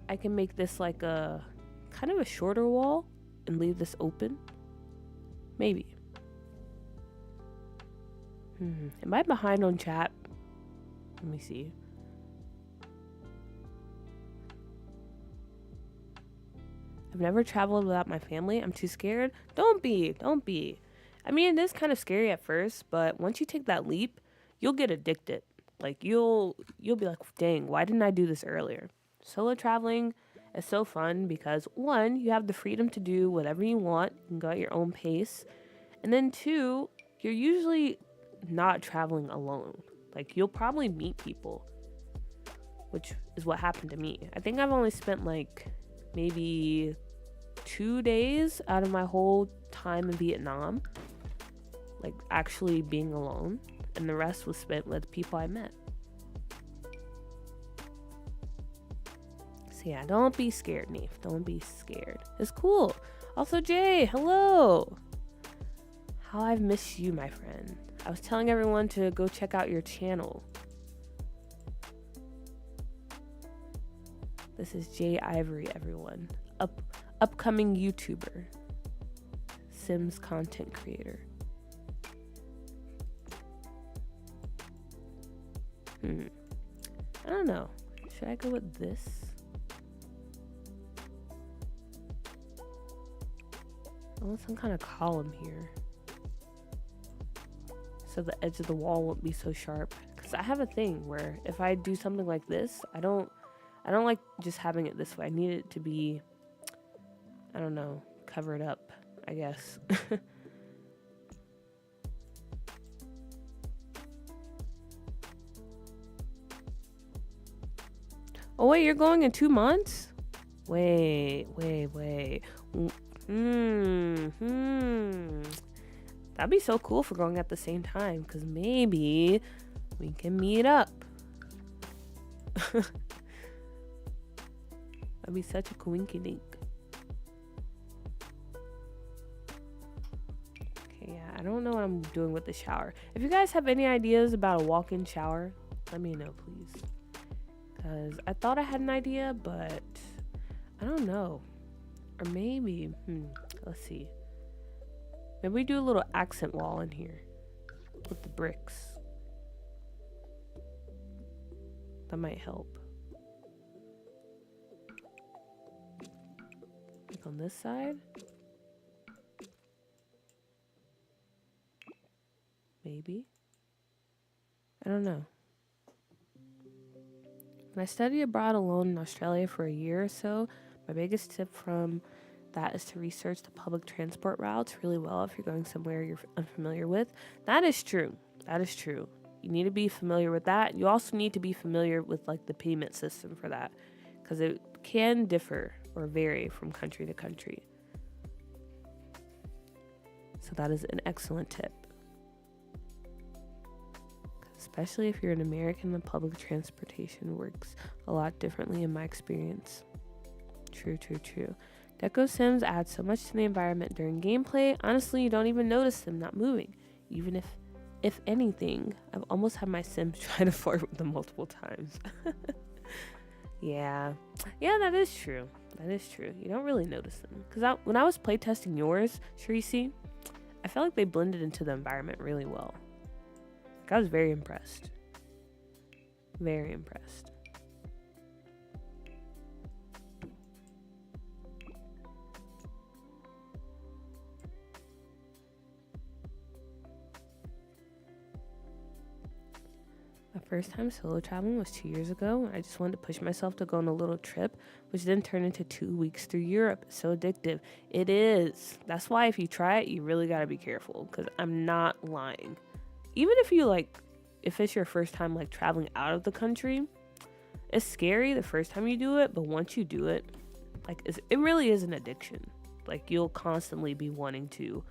I can make this like a kind of a shorter wall and leave this open. Maybe. Am I behind on chat? Let me see. I've never traveled without my family. I'm too scared. Don't be. I mean, it is kind of scary at first, but once you take that leap, you'll get addicted. Like you'll be like, dang, why didn't I do this earlier? Solo traveling is so fun because one, you have the freedom to do whatever you want. You can go at your own pace. And then two, you're usually not traveling alone. Like you'll probably meet people, which is what happened to me. I think I've only spent like maybe 2 days out of my whole time in Vietnam, like actually being alone, and the rest was spent with people I met. So yeah, don't be scared, Neve. Don't be scared. It's cool. Also, Jay, hello. How I've missed you, my friend. I was telling everyone to go check out your channel. This is Jay Ivory, everyone. Upcoming YouTuber. Sims content creator. I don't know. Should I go with this? I want some kind of column here, so the edge of the wall won't be so sharp. Because I have a thing where if I do something like this, I don't like just having it this way. I need it to be, I don't know, covered up, I guess. Oh wait, you're going in 2 months? Wait. That'd be so cool for going at the same time, because maybe we can meet up. That'd be such a coinky dink. Okay, yeah, I don't know what I'm doing with the shower. If you guys have any ideas about a walk-in shower, let me know, please. Because I thought I had an idea, but I don't know. Or maybe, let's see. Maybe we do a little accent wall in here with the bricks. That might help. Like on this side. Maybe. I don't know. When I studied abroad alone in Australia for a year or so, my biggest tip from that is to research the public transport routes really well if you're going somewhere you're unfamiliar with. That is true. You need to be familiar with that. You also need to be familiar with like the payment system for that, because it can differ or vary from country to country. So that is an excellent tip. Especially if you're an American, the public transportation works a lot differently in my experience. True. Deco Sims add so much to the environment during gameplay. Honestly, you don't even notice them not moving. Even if anything, I've almost had my Sims try to flirt with them multiple times. Yeah, that is true. You don't really notice them. Because when I was playtesting yours, Shreesi, I felt like they blended into the environment really well. Like, I was very impressed. Very impressed. My first time solo traveling was 2 years ago. I just wanted to push myself to go on a little trip, which then turned into 2 weeks through Europe. It's so addictive. It is. That's why if you try it, you really got to be careful, because I'm not lying. Even if it's your first time like traveling out of the country, it's scary the first time you do it, but once you do it, like it really is an addiction. Like, you'll constantly be wanting to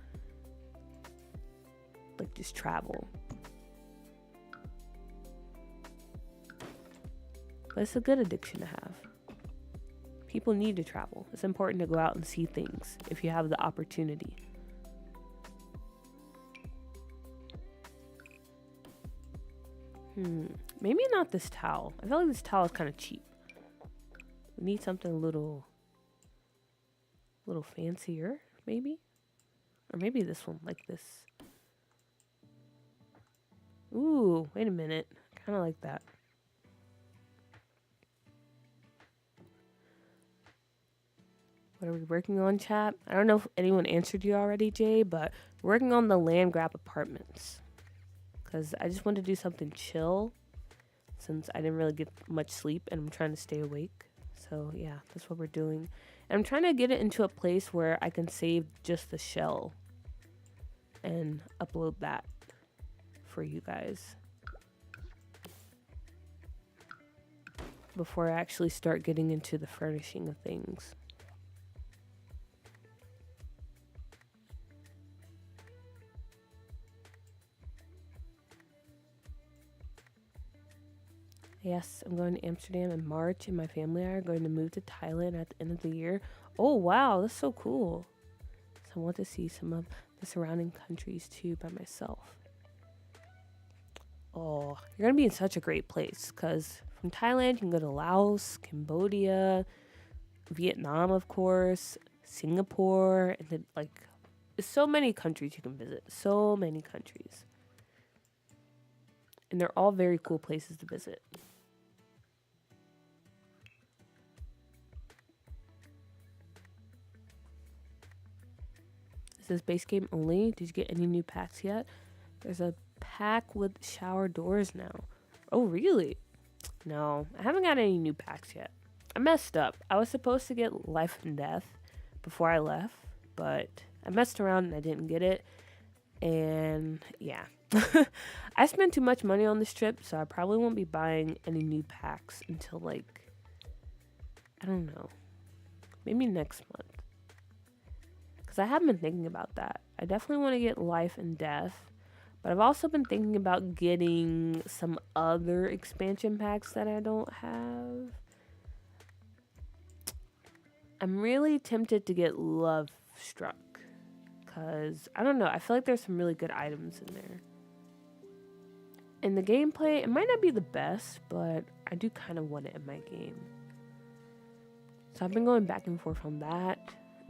like just travel. But it's a good addiction to have. People need to travel. It's important to go out and see things if you have the opportunity. Maybe not this towel. I feel like this towel is kind of cheap. We need something a little fancier, maybe? Or maybe this one, like this. Ooh, wait a minute. I kind of like that. What are we working on, chat? I don't know if anyone answered you already, Jay, but we're working on the land grab apartments. Because I just wanted to do something chill, since I didn't really get much sleep and I'm trying to stay awake. So yeah, that's what we're doing. And I'm trying to get it into a place where I can save just the shell and upload that for you guys before I actually start getting into the furnishing of things. Yes, I'm going to Amsterdam in March, and my family are going to move to Thailand at the end of the year. Oh, wow, that's so cool. So I want to see some of the surrounding countries, too, by myself. Oh, you're going to be in such a great place, because from Thailand, you can go to Laos, Cambodia, Vietnam, of course, Singapore, and then, like, there's so many countries you can visit. So many countries. And they're all very cool places to visit. It says base game only. Did you get any new packs yet? There's a pack with shower doors now. Oh, really? No, I haven't got any new packs yet. I messed up. I was supposed to get Life and Death before I left, but I messed around and I didn't get it. And yeah, I spent too much money on this trip, so I probably won't be buying any new packs until, like, I don't know, maybe next month. Because I have been thinking about that. I definitely want to get Life and Death, but I've also been thinking about getting some other expansion packs that I don't have. I'm really tempted to get Love Struck, because I don't know, I feel like there's some really good items in there. And the gameplay, it might not be the best, but I do kind of want it in my game. So I've been going back and forth on that.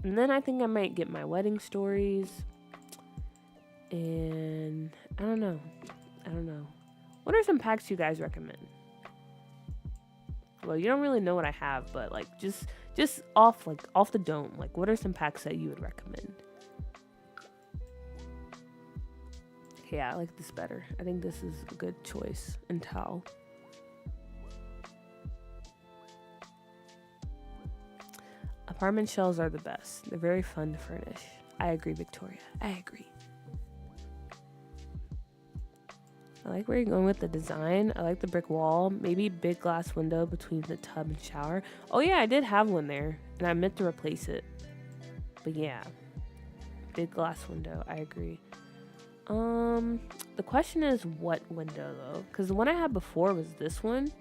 And then I think I might get my wedding stories. And I don't know. What are some packs you guys recommend? Well, you don't really know what I have, but like just off the dome, like what are some packs that you would recommend? Yeah, I like this better. I think this is a good choice in towel. Apartment shells are the best. They're very fun to furnish. I agree, Victoria. I agree. I like where you're going with the design. I like the brick wall. Maybe big glass window between the tub and shower. Oh yeah, I did have one there, and I meant to replace it. But yeah, Big glass window. I agree. The question is what window though? Because the one I had before was this one.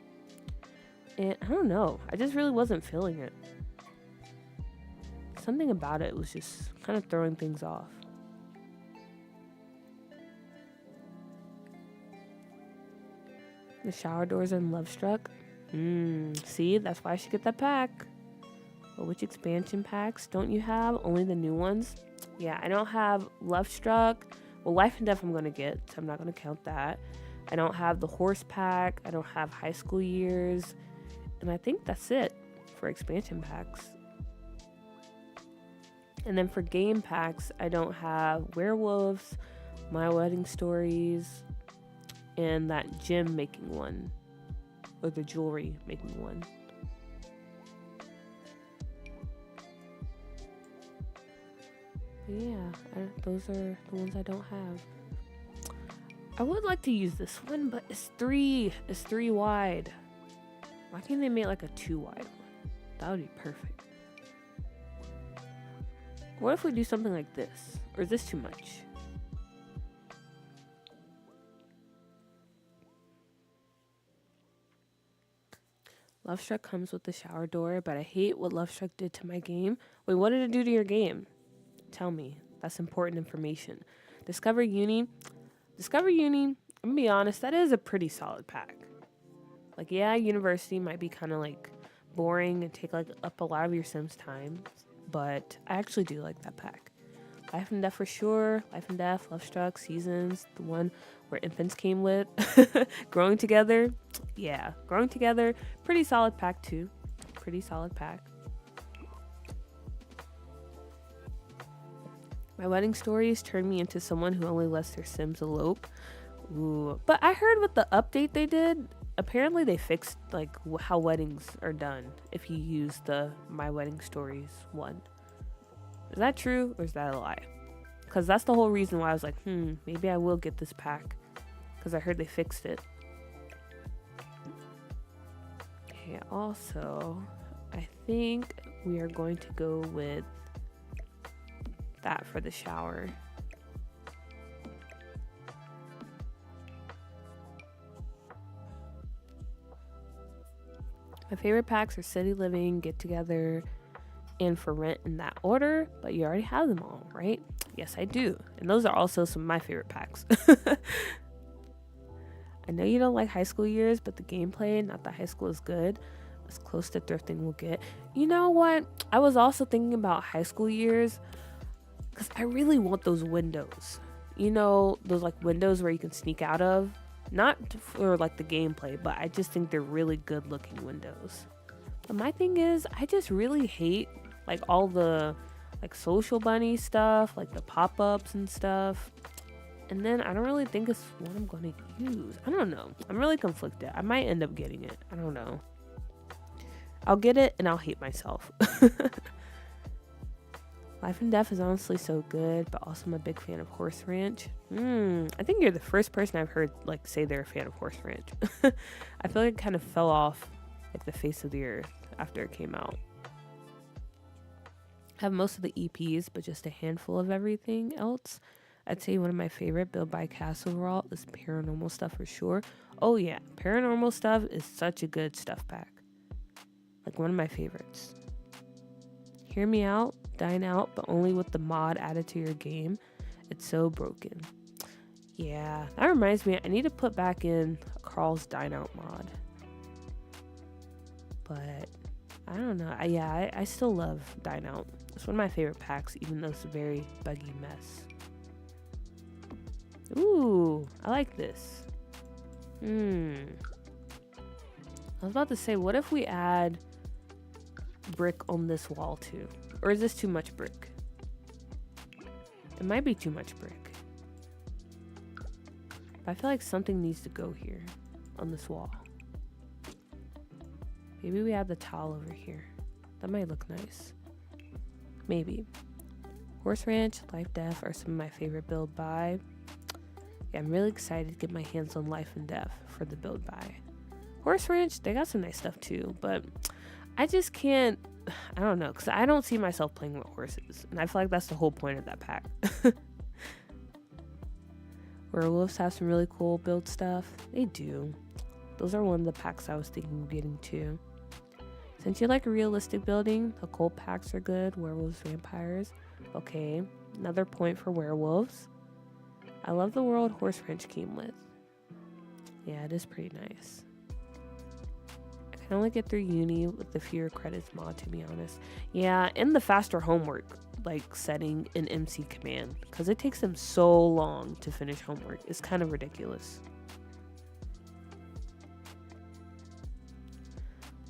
And I don't know. I just really wasn't feeling it. Something about it was just kind of throwing things off. The shower doors in Lovestruck. See, that's why I should get that pack. But which expansion packs don't you have? Only the new ones? Yeah, I don't have Lovestruck. Well, Life and Death I'm going to get, so I'm not going to count that. I don't have the horse pack. I don't have high school years. And I think that's it for expansion packs. And then for game packs, I don't have werewolves, My Wedding Stories, and that gem making one. Or the jewelry making one. But yeah, those are the ones I don't have. I would like to use this one, but it's 3 wide. Why can't they make like a 2 wide one? That would be perfect. What if we do something like this? Or is this too much? Lovestruck comes with the shower door, but I hate what Lovestruck did to my game. Wait, what did it do to your game? Tell me. That's important information. Discover Uni, I'm gonna be honest, that is a pretty solid pack. Like, yeah, University might be kind of like boring and take like up a lot of your Sims time, but I actually do like that pack. Life and Death for sure. Life and Death, Lovestruck, Seasons, the one where infants came with. Growing Together. Yeah, Growing Together. Pretty solid pack too. Pretty solid pack. My Wedding Stories turned me into someone who only lets their Sims elope. Ooh. But I heard with the update they did, apparently they fixed like how weddings are done if you use the My Wedding Stories one. Is that true or is that a lie? Because that's the whole reason why I was like, maybe I will get this pack. Because I heard they fixed it. Okay, also, I think we are going to go with that for the shower. My favorite packs are City Living, Get Together, and For Rent in that order, but you already have them all, right? Yes, I do. And those are also some of my favorite packs. I know you don't like High School Years, but the gameplay, not that high school is good, as close to thrifting we'll get. You know what? I was also thinking about High School Years because I really want those windows. You know, those like windows where you can sneak out of. Not for like the gameplay, but I just think they're really good looking windows. But my thing is, I just really hate like all the like Social Bunny stuff, like the pop-ups and stuff. And then I don't really think it's what I'm going to use. I don't know. I'm really conflicted. I might end up getting it. I don't know. I'll get it and I'll hate myself. Life and Death is honestly so good, but also I'm a big fan of Horse Ranch. I think you're the first person I've heard like say they're a fan of Horse Ranch. I feel like it kind of fell off like the face of the earth after it came out. I have most of the EPs, but just a handful of everything else. I'd say one of my favorite Build by Cass overall is Paranormal Stuff for sure. Oh yeah, Paranormal Stuff is such a good stuff pack. Like one of my favorites. Hear Me Out, Dine Out, but only with the mod added to your game. It's so broken. Yeah, that reminds me, I need to put back in Carl's Dine Out mod. But I don't know. I still love Dine Out. It's one of my favorite packs, even though it's a very buggy mess. Ooh, I like this. I was about to say, what if we add brick on this wall too? Or is this too much brick? It might be too much brick. But I feel like something needs to go here on this wall. Maybe we add the towel over here. That might look nice. Maybe. Horse Ranch, Life Death are some of my favorite build by. Yeah, I'm really excited to get my hands on Life and Death for the build by. Horse Ranch, they got some nice stuff too, but I just can't. I don't know, because I don't see myself playing with horses. And I feel like that's the whole point of that pack. Werewolves have some really cool build stuff. They do. Those are one of the packs I was thinking of getting too. Since you like realistic building, the cold packs are good. Werewolves, vampires. Okay, another point for werewolves. I love the world Horse Ranch came with. Yeah, it is pretty nice. I can only get through uni with the fewer credits mod, to be honest. Yeah, and the faster homework like setting in MC Command, because it takes them so long to finish homework. It's kind of ridiculous.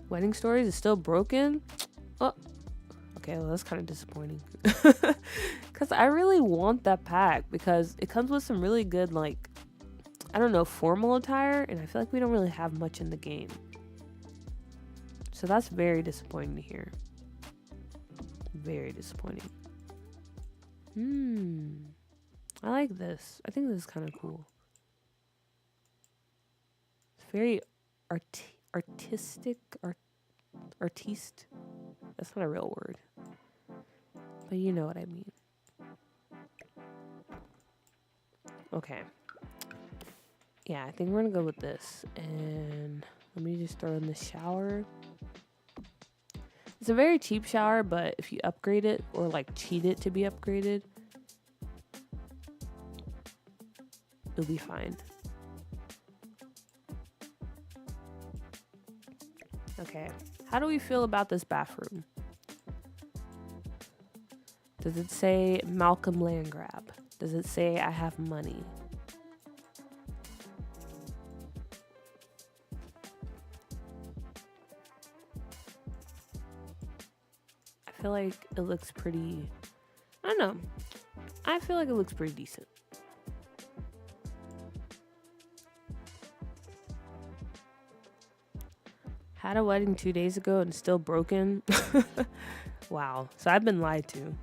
Wedding Stories is still broken? Oh, okay, well that's kind of disappointing. Because I really want that pack, because it comes with some really good, like, I don't know, formal attire, and I feel like we don't really have much in the game. So that's very disappointing to hear. Very disappointing. I like this. I think this is kind of cool. It's very artistic. Artiste. That's not a real word. But you know what I mean. Okay. Yeah, I think we're gonna go with this. And let me just throw in the shower. It's a very cheap shower, but if you upgrade it or like cheat it to be upgraded, it'll be fine. Okay, how do we feel about this bathroom? Does it say Malcolm Landgrab? Does it say I have money? I feel like it looks pretty, I don't know. I feel like it looks pretty decent. Had a wedding 2 days ago and still broken. Wow. So I've been lied to.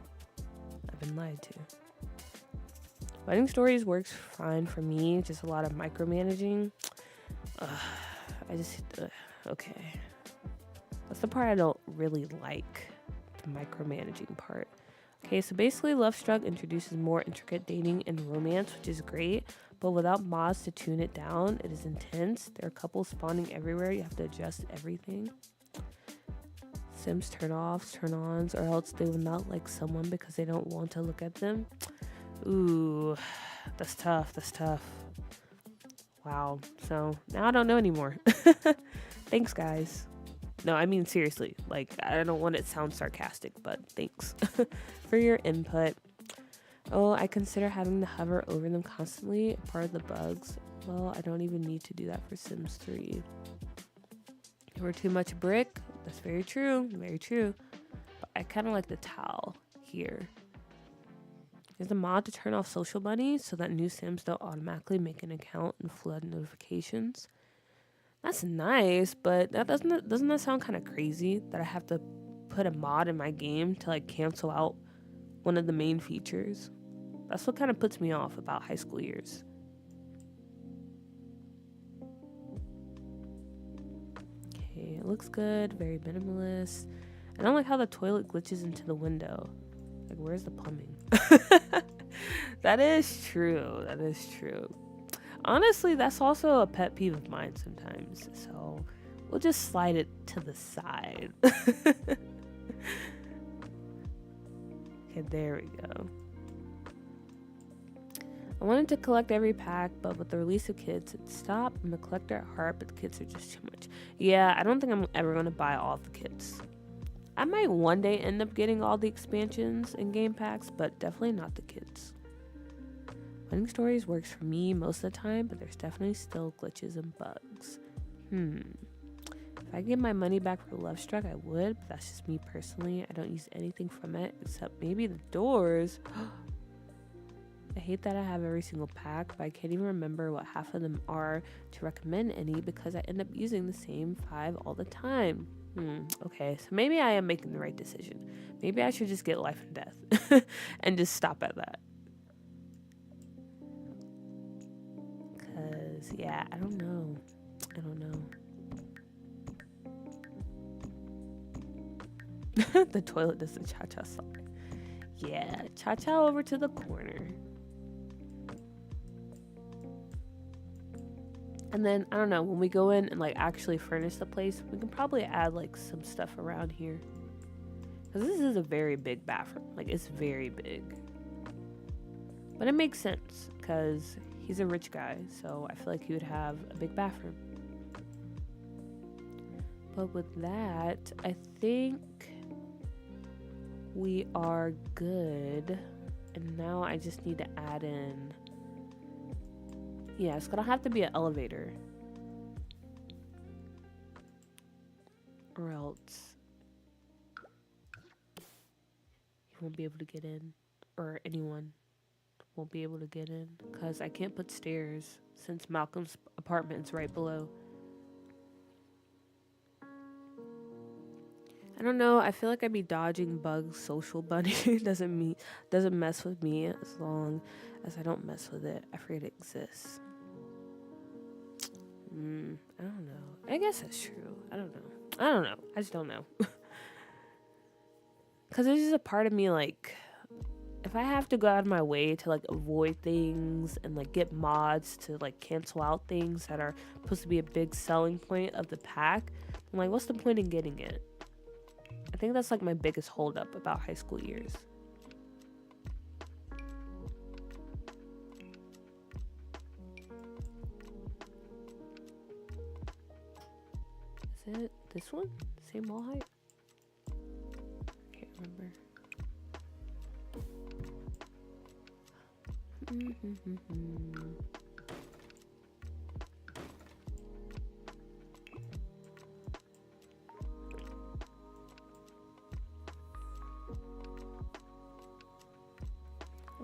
Wedding Stories works fine for me. Just a lot of micromanaging. Okay. That's the part I don't really like. The micromanaging part. Okay, so basically Lovestruck introduces more intricate dating and romance, which is great. But without mods to tune it down, it is intense. There are couples spawning everywhere. You have to adjust everything. Sims turn-offs, turn-ons, or else they will not like someone because they don't want to look at them. Ooh, that's tough. Wow. So now I don't know anymore. Thanks, guys. No, I mean seriously. Like, I don't want it to sound sarcastic, but thanks for your input. Oh, I consider having to hover over them constantly a part of the bugs. Well, I don't even need to do that for Sims 3. We're too much brick. That's very true. Very true. But I kind of like the towel here. There's a mod to turn off social bunnies so that new Sims don't automatically make an account and flood notifications. That's nice, but doesn't that sound kind of crazy that I have to put a mod in my game to like cancel out one of the main features? That's what kind of puts me off about high school years. Okay, it looks good, very minimalist. I don't like how the toilet glitches into the window. Like, where's the plumbing? That is true. Honestly, that's also a pet peeve of mine sometimes. So we'll just slide it to the side. Okay, there we go. I wanted to collect every pack, but with the release of kids, it stopped. I'm a collector at heart, but the kits are just too much. Yeah, I don't think I'm ever going to buy all the kits. I might one day end up getting all the expansions and game packs, but definitely not the kits. Wedding Stories works for me most of the time, but there's definitely still glitches and bugs. If I get my money back for Lovestruck, I would, but that's just me personally. I don't use anything from it except maybe the doors. I hate that I have every single pack, but I can't even remember what half of them are to recommend any because I end up using the same 5 all the time. Okay, so maybe I am making the right decision. Maybe I should just get Life and Death and just stop at that. Because, yeah, I don't know. The toilet does the cha-cha song. Yeah, cha-cha over to the corner. And then, I don't know, when we go in and like actually furnish the place, we can probably add like some stuff around here. Because this is a very big bathroom. Like, it's very big. But it makes sense because he's a rich guy, so I feel like he would have a big bathroom. But with that, I think we are good. And now I just need to add in... Yeah, it's gonna have to be an elevator. Or else he won't be able to get in. Or anyone won't be able to get in. Because I can't put stairs since Malcolm's apartment is right below. I don't know. I feel like I'd be dodging bugs. Social bunny doesn't mess with me as long as I don't mess with it. I forget it exists. I don't know. I guess that's true. I don't know. I just don't know. Because there's just a part of me like, if I have to go out of my way to like avoid things and like get mods to like cancel out things that are supposed to be a big selling point of the pack, I'm like, what's the point in getting it? I think that's like my biggest holdup about high school years. Is it this one? Same wall height? Can't remember.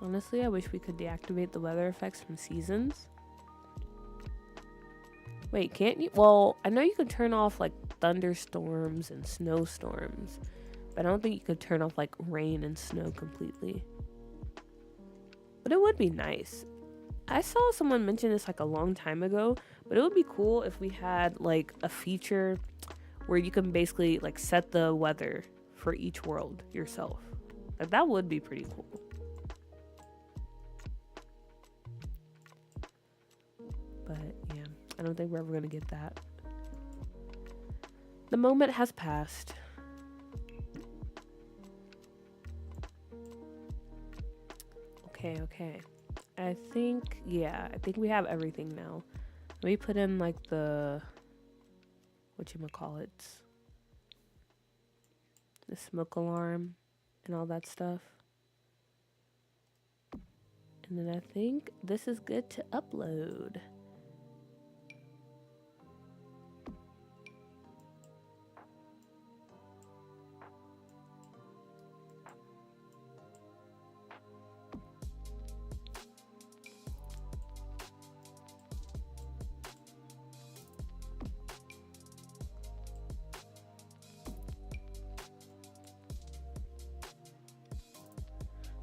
Honestly, I wish we could deactivate the weather effects from seasons. Wait, can't you? Well, I know you can turn off like thunderstorms and snowstorms, but I don't think you could turn off like rain and snow completely. But it would be nice. I saw someone mention this like a long time ago, but it would be cool if we had like a feature where you can basically like set the weather for each world yourself. Like, that would be pretty cool. But yeah, I don't think we're ever gonna get that. The moment has passed. Okay. I think we have everything now. Let me put in like the whatchamacallits, the smoke alarm and all that stuff. And then I think this is good to upload.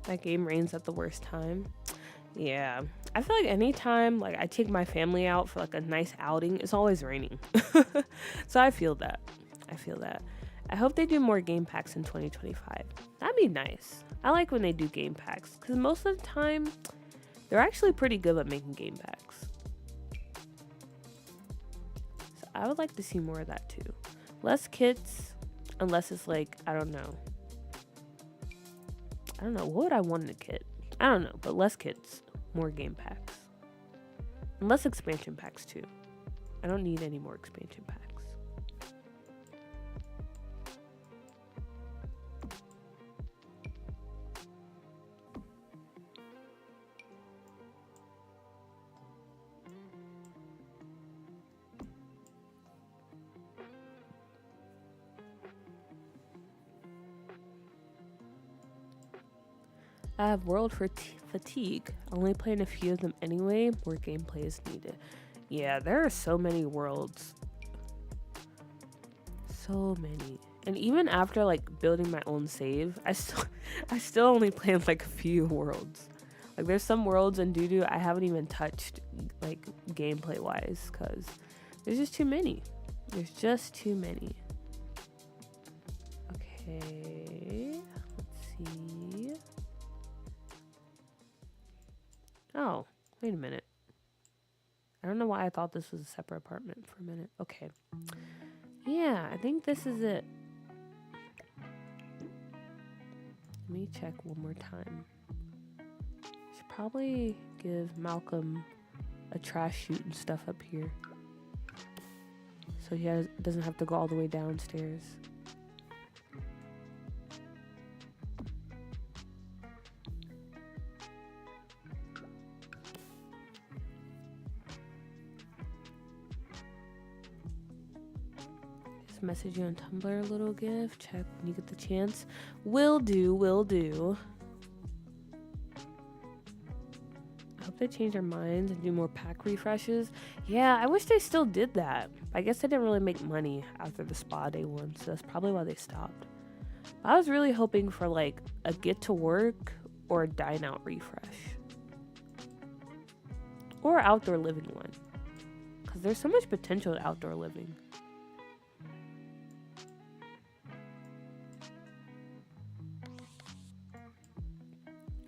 That game rains at the worst time. Yeah, I feel like anytime like I take my family out for like a nice outing, it's always raining. So I feel that. I hope they do more game packs in 2025. That'd be nice. I like when they do game packs because most of the time they're actually pretty good at making game packs. So I would like to see more of that too. Less kits, unless it's like, I don't know. What would I want in a kit? I don't know, but less kits, more game packs. And less expansion packs too. I don't need any more expansion packs. I have world fatigue. Only playing a few of them anyway. More gameplay is needed. Yeah, there are so many worlds. So many. And even after like building my own save, I still only played like a few worlds. Like there's some worlds in Doo I haven't even touched like gameplay wise because there's just too many. Okay. Okay, let's see. Oh, wait a minute. I don't know why I thought this was a separate apartment for a minute. Okay. Yeah, I think this is it. Let me check one more time. Should probably give Malcolm a trash chute and stuff up here, so he doesn't have to go all the way downstairs. Just message you on Tumblr a little gift. Check when you get the chance. Will do, will do. I hope they change their minds and do more pack refreshes. Yeah, I wish they still did that. I guess they didn't really make money after the spa day one, so that's probably why they stopped. But I was really hoping for like a get to work or a dine out refresh. Or outdoor living one. Because there's so much potential to outdoor living.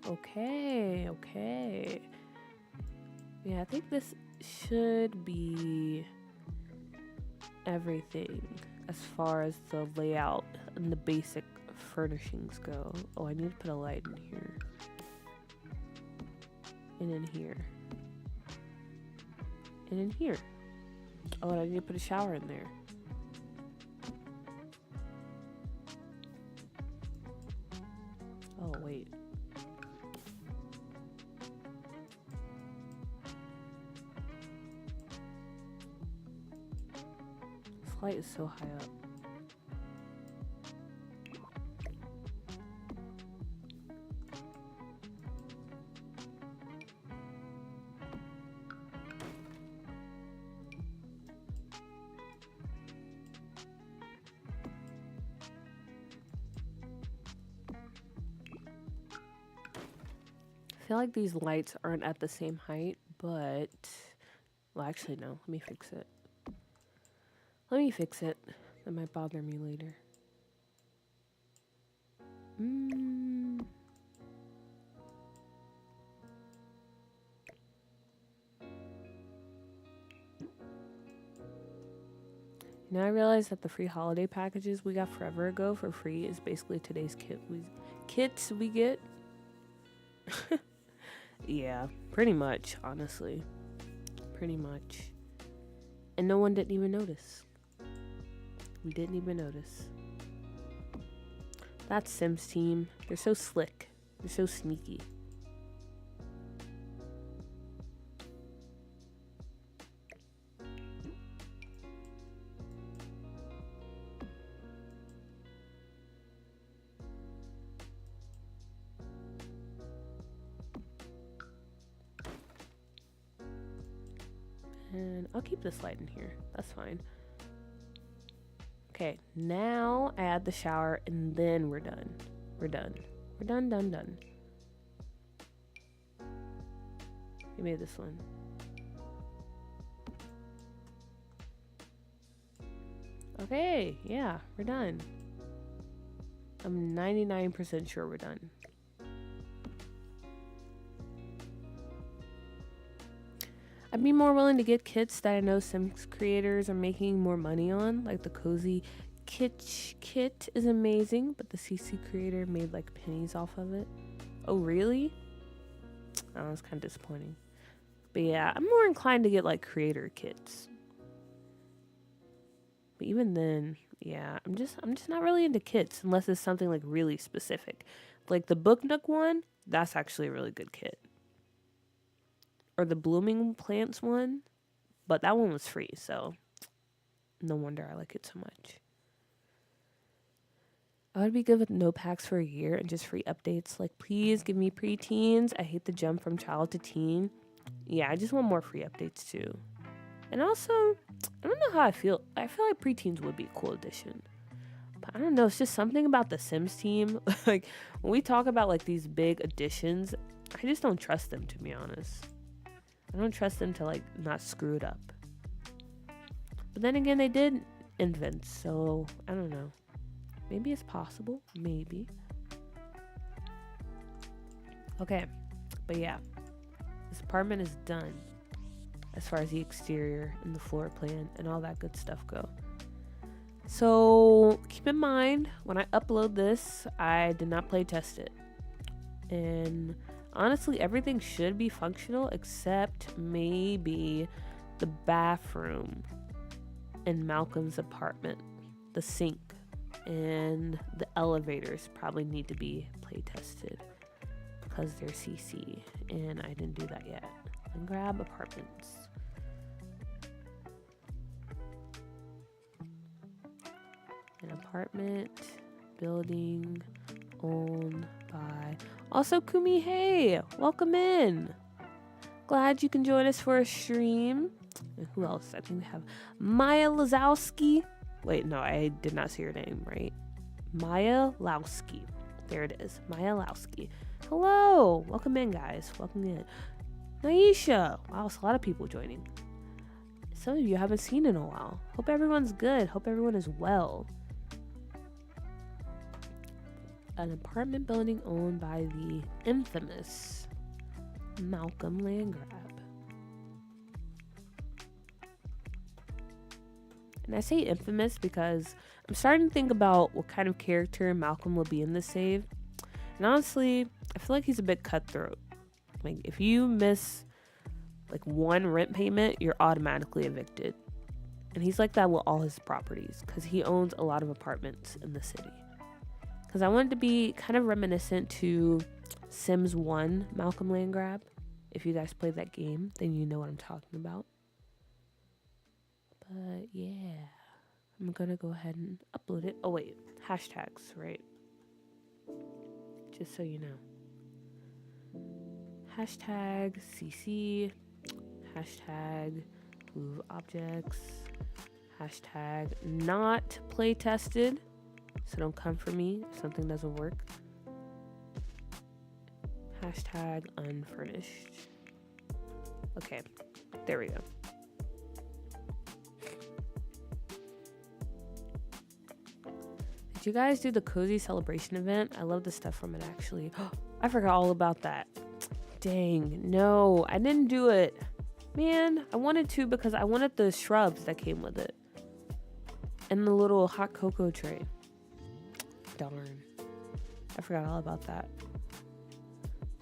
Okay, okay. Yeah, I think this should be everything as far as the layout and the basic furnishings go. Oh, I need to put a light in here. And in here. And in here. Oh, and I need to put a shower in there. Oh, wait. This light is so high up. I feel like these lights aren't at the same height, but... Well, actually, no. Let me fix it. Let me fix it. That might bother me later. Now I realize that the free holiday packages we got forever ago for free is basically today's kits we get. Yeah, pretty much, honestly. Pretty much. And no one didn't even notice. We didn't even notice. That's Sims team. They're so slick. They're so sneaky. And I'll keep this light in here. That's fine. Okay, now add the shower and then we're done. We're done. We're done, done, done. You made this one. Okay, yeah, we're done. I'm 99% sure we're done. I'd be more willing to get kits that I know Sims creators are making more money on, like the Cozy kit is amazing, but the CC creator made like pennies off of it. Oh, really? Oh, that's kind of disappointing. But yeah, I'm more inclined to get like creator kits. But even then, yeah, I'm just not really into kits unless it's something like really specific. Like the Book Nook one, that's actually a really good kit. Or the Blooming Plants one, but that one was free, so no wonder I like it so much. I would be good with no packs for a year and just free updates. Like, please give me preteens. I hate the jump from child to teen. Yeah, I just want more free updates too. And also, I don't know how I feel. I feel like preteens would be a cool addition. But I don't know, it's just something about the Sims team. Like, when we talk about like these big additions, I just don't trust them, to be honest. I don't trust them to like not screw it up. But then again, they did invent, so I don't know. Maybe it's possible. Maybe. Okay. But yeah. This apartment is done. As far as the exterior and the floor plan and all that good stuff go. So keep in mind, when I upload this, I did not play test it. And honestly, everything should be functional except maybe the bathroom in Malcolm's apartment, the sink, and the elevators probably need to be play tested because they're CC, and I didn't do that yet. And grab apartments. An apartment building owned by. Also, Kumi, hey, welcome in. Glad you can join us for a stream. And who else? I think we have Maya Lazowski. Wait, no, I did not say your name right. Maya Lowski. There it is. Maya Lowski. Hello. Welcome in, guys. Welcome in. Naisha. Wow, it's a lot of people joining. Some of you I haven't seen in a while. Hope everyone's good. Hope everyone is well. An apartment building owned by the infamous Malcolm Landgrab. And I say infamous because I'm starting to think about what kind of character Malcolm will be in this save. And honestly, I feel like he's a bit cutthroat. Like, if you miss like one rent payment, you're automatically evicted. And he's like that with all his properties because he owns a lot of apartments in the city. Because I wanted to be kind of reminiscent to Sims 1 Malcolm Landgrab. If you guys played that game, then you know what I'm talking about. But yeah, I'm going to go ahead and upload it. Oh wait, hashtags, right? Just so you know. Hashtag CC, hashtag move objects, hashtag not play tested. So don't come for me if something doesn't work. Hashtag unfurnished. Okay, there we go. Did you guys do the cozy celebration event? I love the stuff from it, actually. I forgot all about that. Dang, no, I didn't do it. Man, I wanted to because I wanted the shrubs that came with it. And the little hot cocoa tray. Darn. I forgot all about that.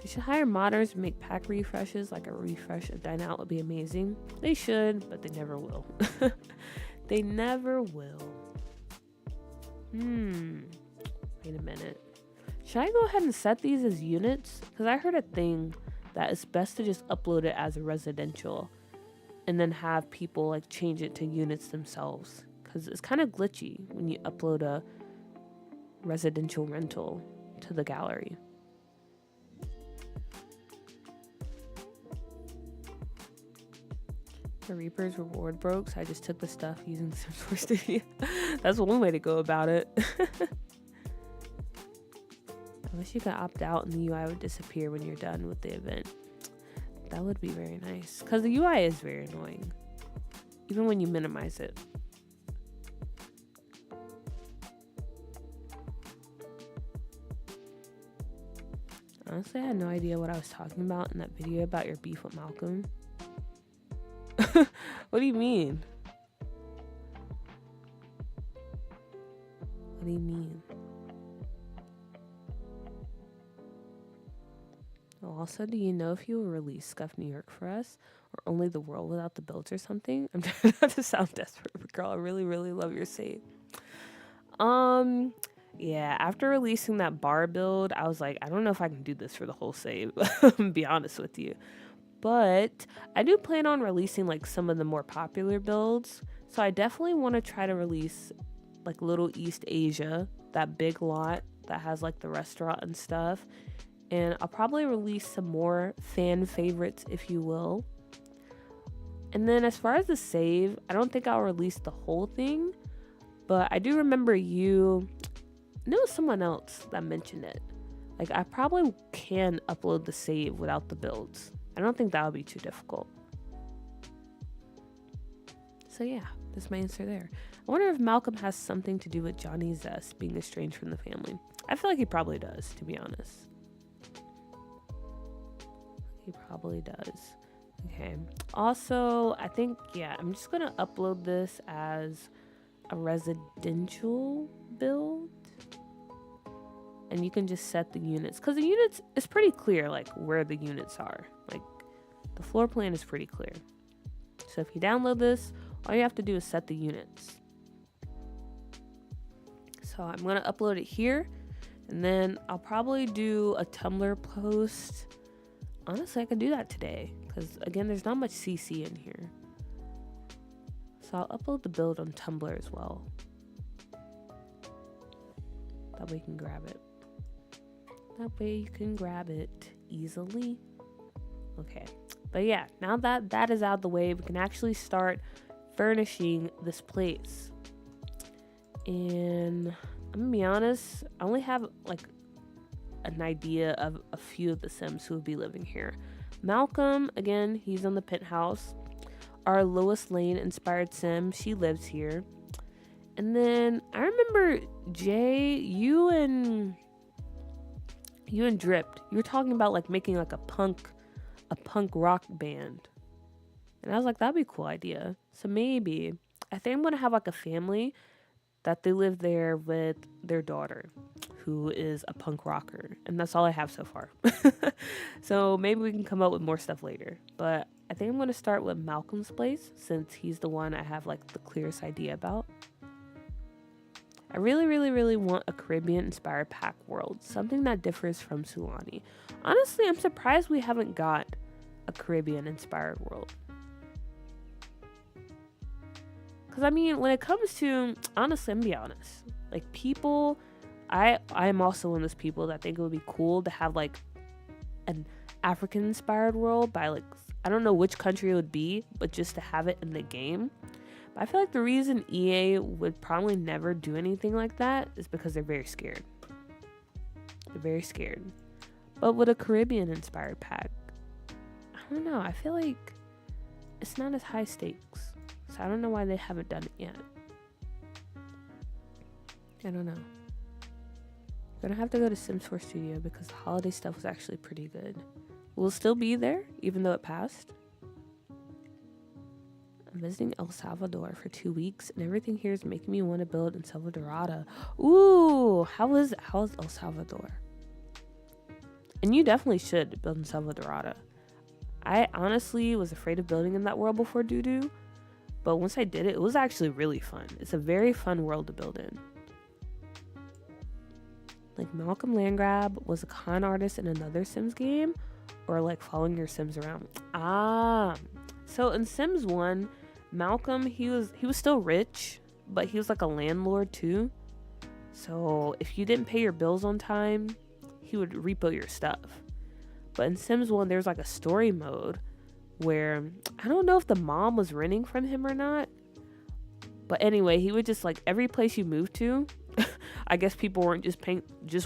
They should hire modders to make pack refreshes, like a refresh of Dine Out would be amazing. They should, but they never will. They never will. Wait a minute. Should I go ahead and set these as units? Because I heard a thing that it's best to just upload it as a residential and then have people like change it to units themselves. Because it's kind of glitchy when you upload a residential rental to the gallery. The Reaper's reward broke, so I just took the stuff using SimSource Studio. That's one way to go about it. I wish you could opt out and the UI would disappear when you're done with the event. That would be very nice, because the UI is very annoying, even when you minimize it. Honestly, I had no idea what I was talking about in that video about your beef with Malcolm. What do you mean? What do you mean? Also, do you know if you will release Scuff New York for us, or only the world without the builds or something? I'm trying not to sound desperate, but girl, I really, really love your save. Yeah, after releasing that bar build, I was like, I don't know if I can do this for the whole save, be honest with you. But I do plan on releasing like some of the more popular builds. So I definitely want to try to release like Little East Asia, that big lot that has like the restaurant and stuff. And I'll probably release some more fan favorites, if you will. And then as far as the save, I don't think I'll release the whole thing. But I do remember you, I know someone else that mentioned it. Like, I probably can upload the save without the builds. I don't think that would be too difficult. So yeah, That's my answer there. I wonder if Malcolm has something to do with Johnny Zest being estranged from the family. I feel like he probably does, to be honest. He probably does. Okay. Also, I think, yeah, I'm just going to upload this as a residential build. And you can just set the units. Because the units, it's pretty clear, like, where the units are. Like, the floor plan is pretty clear. So if you download this, all you have to do is set the units. So I'm going to upload it here. And then I'll probably do a Tumblr post. Honestly, I could do that today. Because, again, there's not much CC in here. So I'll upload the build on Tumblr as well. That way you can grab it. That way you can grab it easily. Okay. But yeah, now that that is out of the way, we can actually start furnishing this place. And I'm gonna be honest, I only have like an idea of a few of the Sims who will be living here. Malcolm, again, he's on the penthouse. Our Lois Lane inspired Sim, she lives here. And then I remember Jay, you and Dripped, you were talking about like making like a punk rock band. And I was like, that'd be a cool idea. So maybe I think I'm gonna have like a family that they live there with their daughter, who is a punk rocker. And that's all I have so far. So maybe we can come up with more stuff later. But I think I'm gonna start with Malcolm's place, since he's the one I have like the clearest idea about. I really, really, really want a Caribbean-inspired pack world, something that differs from Sulani. Honestly, I'm surprised we haven't got a Caribbean-inspired world. Because, I mean, when it comes to, honestly, I'm gonna be honest, like, people, I am also one of those people that think it would be cool to have, like, an African-inspired world by, like, I don't know which country it would be, but just to have it in the game. I feel like the reason EA would probably never do anything like that is because they're very scared. They're very scared. But with a Caribbean-inspired pack, I don't know. I feel like it's not as high stakes. So I don't know why they haven't done it yet. I don't know. I'm gonna have to go to Sims 4 Studio because the holiday stuff was actually pretty good. We'll still be there, even though it passed. I'm visiting El Salvador for 2 weeks, and everything here is making me want to build in Salvadorada. Ooh, how's El Salvador? And you definitely should build in Salvadorada. I honestly was afraid of building in that world before Doo-Doo, but once I did it, it was actually really fun. It's a very fun world to build in. Like, Malcolm Landgrab was a con artist in another Sims game, or like following your Sims around. So in Sims 1, Malcolm, he was still rich, but he was like a landlord too. So if you didn't pay your bills on time, he would repo your stuff. But in Sims 1, there's like a story mode where I don't know if the mom was renting from him or not. But anyway, he would just like every place you moved to, I guess people weren't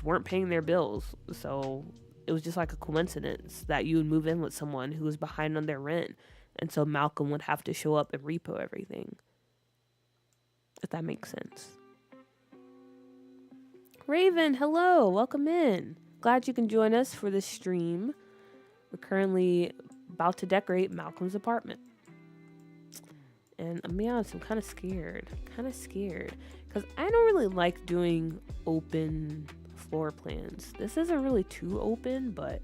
weren't paying their bills. So it was just like a coincidence that you would move in with someone who was behind on their rent. And so Malcolm would have to show up and repo everything. If that makes sense. Raven, hello. Welcome in. Glad you can join us for this stream. We're currently about to decorate Malcolm's apartment. And I'm being honest, I'm kind of scared. Because I don't really like doing open floor plans. This isn't really too open, but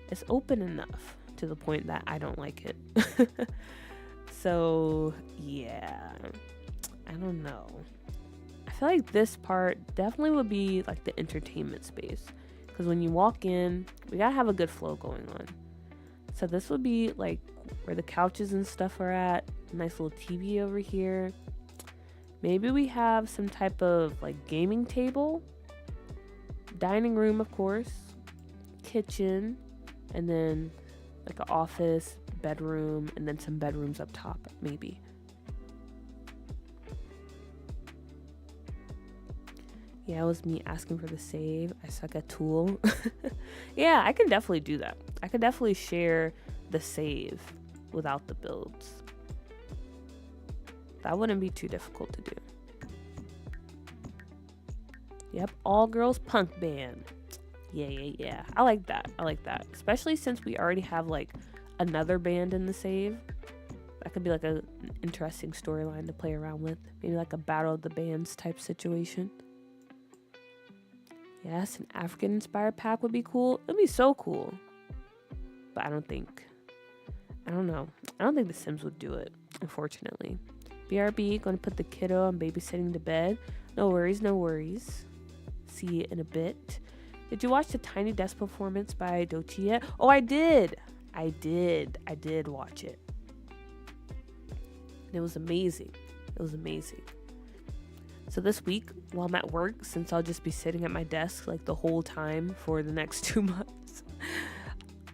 it's open enough to the point that I don't like it. So yeah, I don't know. I feel like this part definitely would be like the entertainment space, because when you walk in, we gotta have a good flow going on. So this would be like where the couches and stuff are at. Nice little TV over here. Maybe we have some type of like gaming table, dining room, of course, kitchen, and then like an office, bedroom, and then some bedrooms up top, maybe. Yeah, it was me asking for the save. I suck at Tool. Yeah, I can definitely do that. I could definitely share the save without the builds. That wouldn't be too difficult to do. Yep, all girls punk band. Yeah. I like that. Especially since we already have like another band in the save. That could be like an interesting storyline to play around with. Maybe like a battle of the bands type situation. Yes, an African inspired pack would be cool. It'd be so cool. But I don't know. I don't think The Sims would do it, unfortunately. BRB, gonna put the kiddo on babysitting to bed. No worries. See you in a bit. Did you watch the Tiny Desk performance by Doechii yet? Oh, I did watch it. And it was amazing. So this week, while I'm at work, since I'll just be sitting at my desk like the whole time for the next 2 months,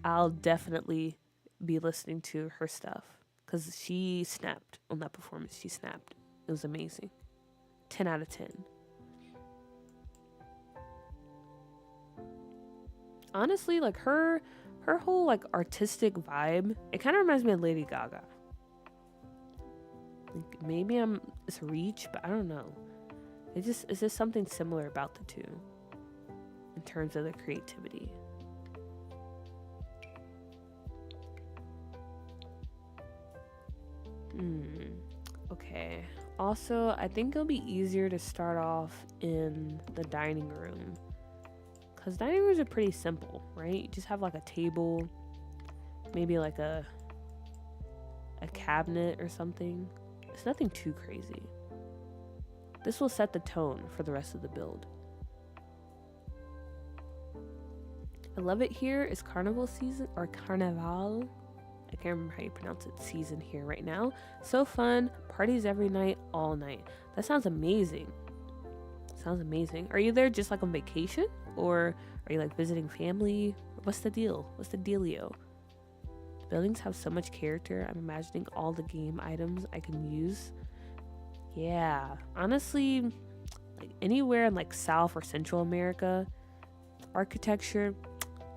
I'll definitely be listening to her stuff. Because she snapped on that performance. She snapped. It was amazing. 10 out of 10. Honestly, like her whole like artistic vibe, it kind of reminds me of Lady Gaga. Like, maybe it's a reach, but I don't know. It's just something similar about the two in terms of the creativity. Okay. Also, I think it'll be easier to start off in the dining room. Because dining rooms are pretty simple, right? You just have like a table, maybe like a cabinet or something. It's nothing too crazy. This will set the tone for the rest of the build. I love it here. It's carnival season or carnival. I can't remember how you pronounce it. Season here right now. So fun. Parties every night, all night. That sounds amazing. Are you there just like on vacation? Or are you like visiting family? What's the deal? What's the dealio? The buildings have so much character. I'm imagining all the game items I can use. Yeah, honestly, like anywhere in like South or Central America, architecture,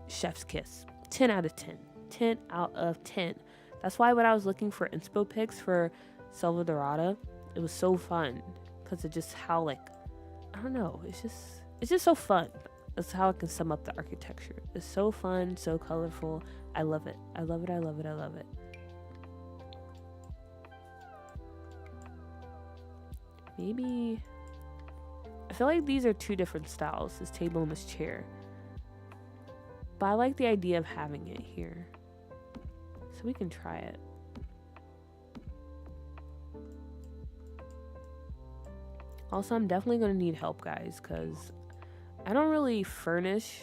chef's kiss. 10 out of 10. 10 out of 10. That's why when I was looking for inspo pics for Selva Dorada, it was so fun because of just how like, I don't know, it's just so fun. That's how I can sum up the architecture. It's so fun, so colorful. I love it. Maybe I feel like these are two different styles, this table and this chair. But I like the idea of having it here. So we can try it. Also, I'm definitely going to need help, guys, because I don't really furnish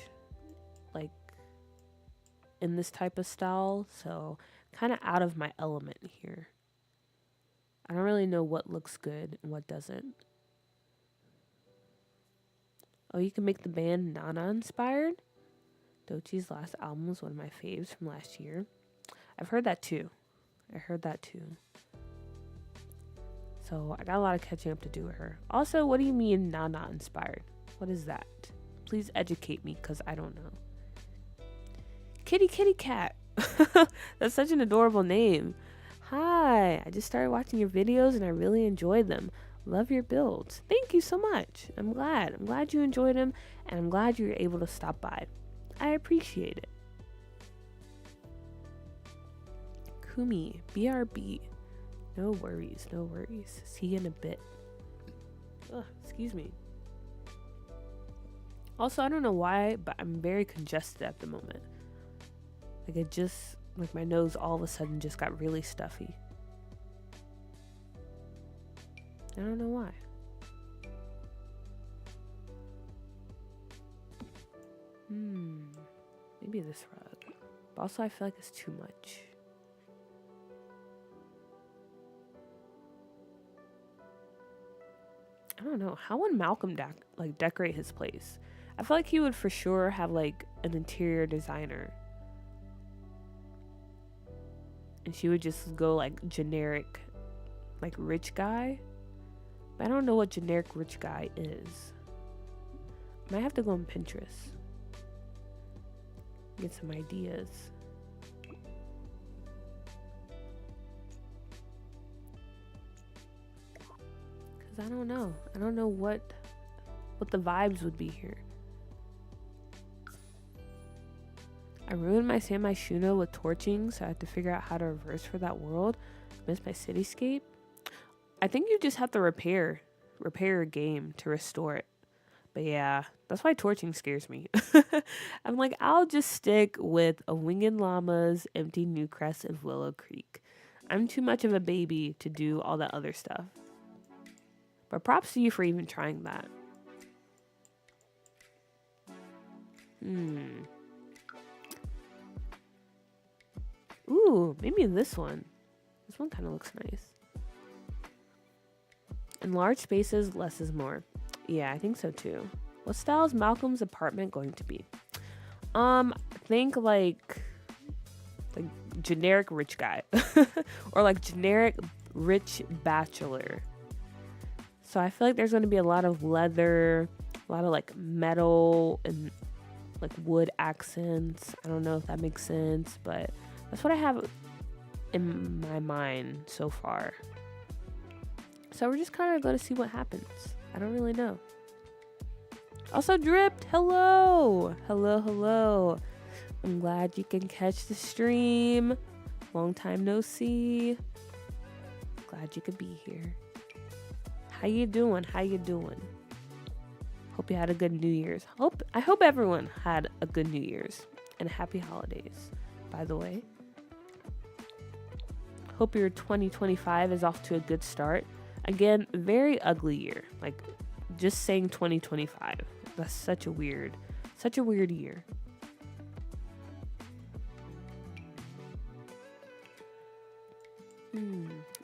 like in this type of style, so kind of out of my element here. I don't really know what looks good and what doesn't. Oh, you can make the band Nana inspired? Doechii's last album was one of my faves from last year. I've heard that too. So I got a lot of catching up to do with her. Also, what do you mean Nana inspired? What is that? Please educate me, because I don't know. Kitty Cat. That's such an adorable name. Hi, I just started watching your videos and I really enjoyed them. Love your builds. Thank you so much. I'm glad you enjoyed them, and I'm glad you were able to stop by. I appreciate it. Kumi, BRB. No worries. See you in a bit. Ugh, excuse me. Also, I don't know why, but I'm very congested at the moment. Like my nose all of a sudden just got really stuffy. I don't know why. Maybe this rug. But also I feel like it's too much. I don't know. How would Malcolm decorate his place? I feel like he would for sure have like an interior designer. And she would just go like generic, like rich guy. But I don't know what generic rich guy is. Might have to go on Pinterest. Get some ideas. Because I don't know. I don't know what the vibes would be here. I ruined my San Myshuno with torching, so I had to figure out how to reverse for that world. Missed my cityscape. I think you just have to repair your game to restore it. But yeah, that's why torching scares me. I'm like, I'll just stick with a Winged Llamas, Empty Newcrest, and Willow Creek. I'm too much of a baby to do all that other stuff. But props to you for even trying that. Ooh, maybe this one. This one kind of looks nice. In large spaces, less is more. Yeah, I think so too. What style is Malcolm's apartment going to be? Think like generic rich guy. Or like generic rich bachelor. So I feel like there's going to be a lot of leather, a lot of like metal and like wood accents. I don't know if that makes sense, but that's what I have in my mind so far. So we're just kind of going to see what happens. I don't really know. Also, Dripped, hello. Hello. I'm glad you can catch the stream. Long time no see. Glad you could be here. How you doing? Hope you had a good New Year's. I hope everyone had a good New Year's and happy holidays, by the way. Hope your 2025 is off to a good start. Again, very ugly year. Like, just saying 2025. That's such a weird year.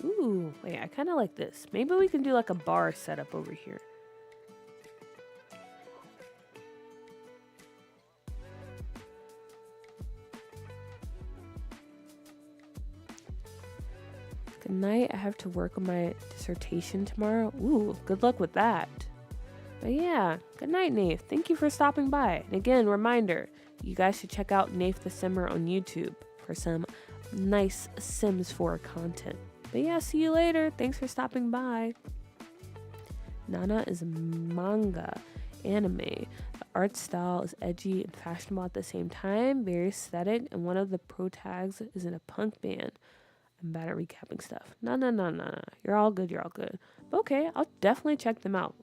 Ooh, wait, I kind of like this. Maybe we can do like a bar setup over here. Good night. I have to work on my dissertation tomorrow. Ooh, good luck with that. But yeah, good night, Nath. Thank you for stopping by. And again, reminder, you guys should check out Nath the Simmer on YouTube for some nice Sims 4 content. But yeah, see you later. Thanks for stopping by. Nana is manga, anime. The art style is edgy and fashionable at the same time, very aesthetic, and one of the pro tags is in a punk band. I'm bad at recapping stuff. No. You're all good. But okay, I'll definitely check them out.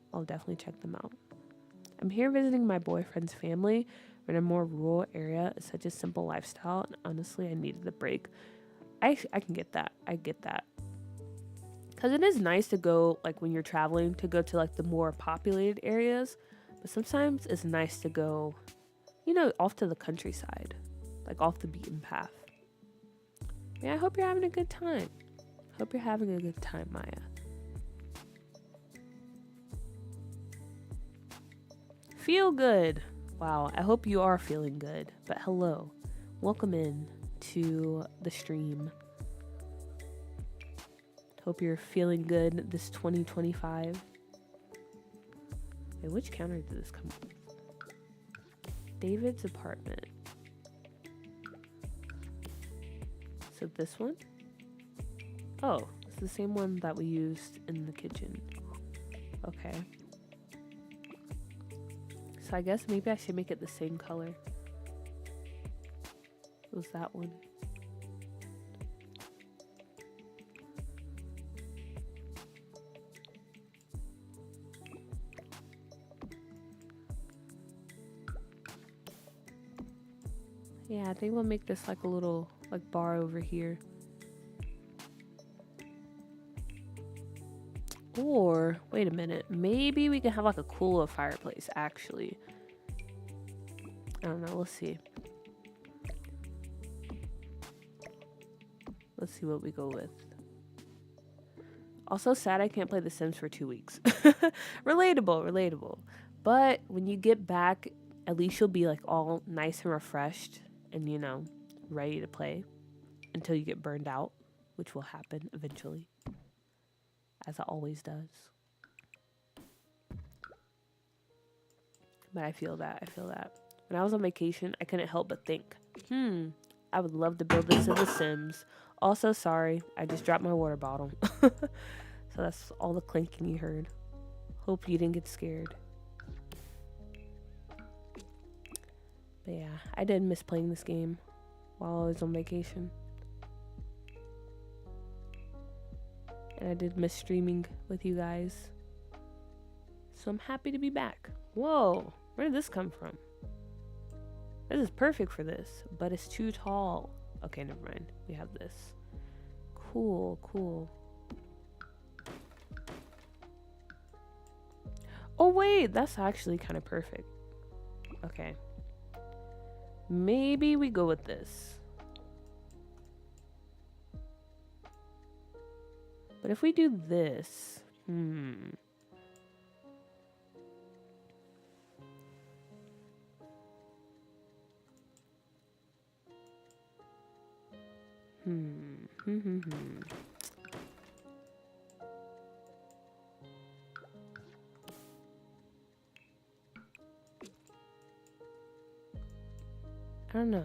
I'm here visiting my boyfriend's family. We're in a more rural area. It's such a simple lifestyle, and honestly, I needed the break. I can get that. I get that. Because it is nice to go, like, when you're traveling, to go to, like, the more populated areas. But sometimes it's nice to go, off to the countryside. Like, off the beaten path. Yeah, I hope you're having a good time. Maya. Feel good. Wow, I hope you are feeling good. But hello. Welcome in to the stream. Hope you're feeling good this 2025. Wait, which counter did this come with? David's apartment. So this one? Oh, it's the same one that we used in the kitchen. Okay. So I guess maybe I should make it the same color. It was that one. Yeah, I think we'll make this like a little bar over here. Or, wait a minute, maybe we can have like a cooler fireplace, actually. I don't know, we'll see. Let's see what we go with. Also sad I can't play The Sims for 2 weeks. Relatable. But when you get back, at least you'll be like all nice and refreshed and, ready to play until you get burned out, which will happen eventually. As it always does. But I feel that. When I was on vacation, I couldn't help but think, I would love to build this in The Sims. Also, sorry, I just dropped my water bottle. So that's all the clinking you heard. Hope you didn't get scared. But yeah, I did miss playing this game while I was on vacation. And I did miss streaming with you guys. So I'm happy to be back. Whoa, where did this come from? This is perfect for this, but it's too tall. Okay, never mind. We have this. Cool, cool. Oh wait, that's actually kind of perfect. Okay. Maybe we go with this. But if we do this, I don't know.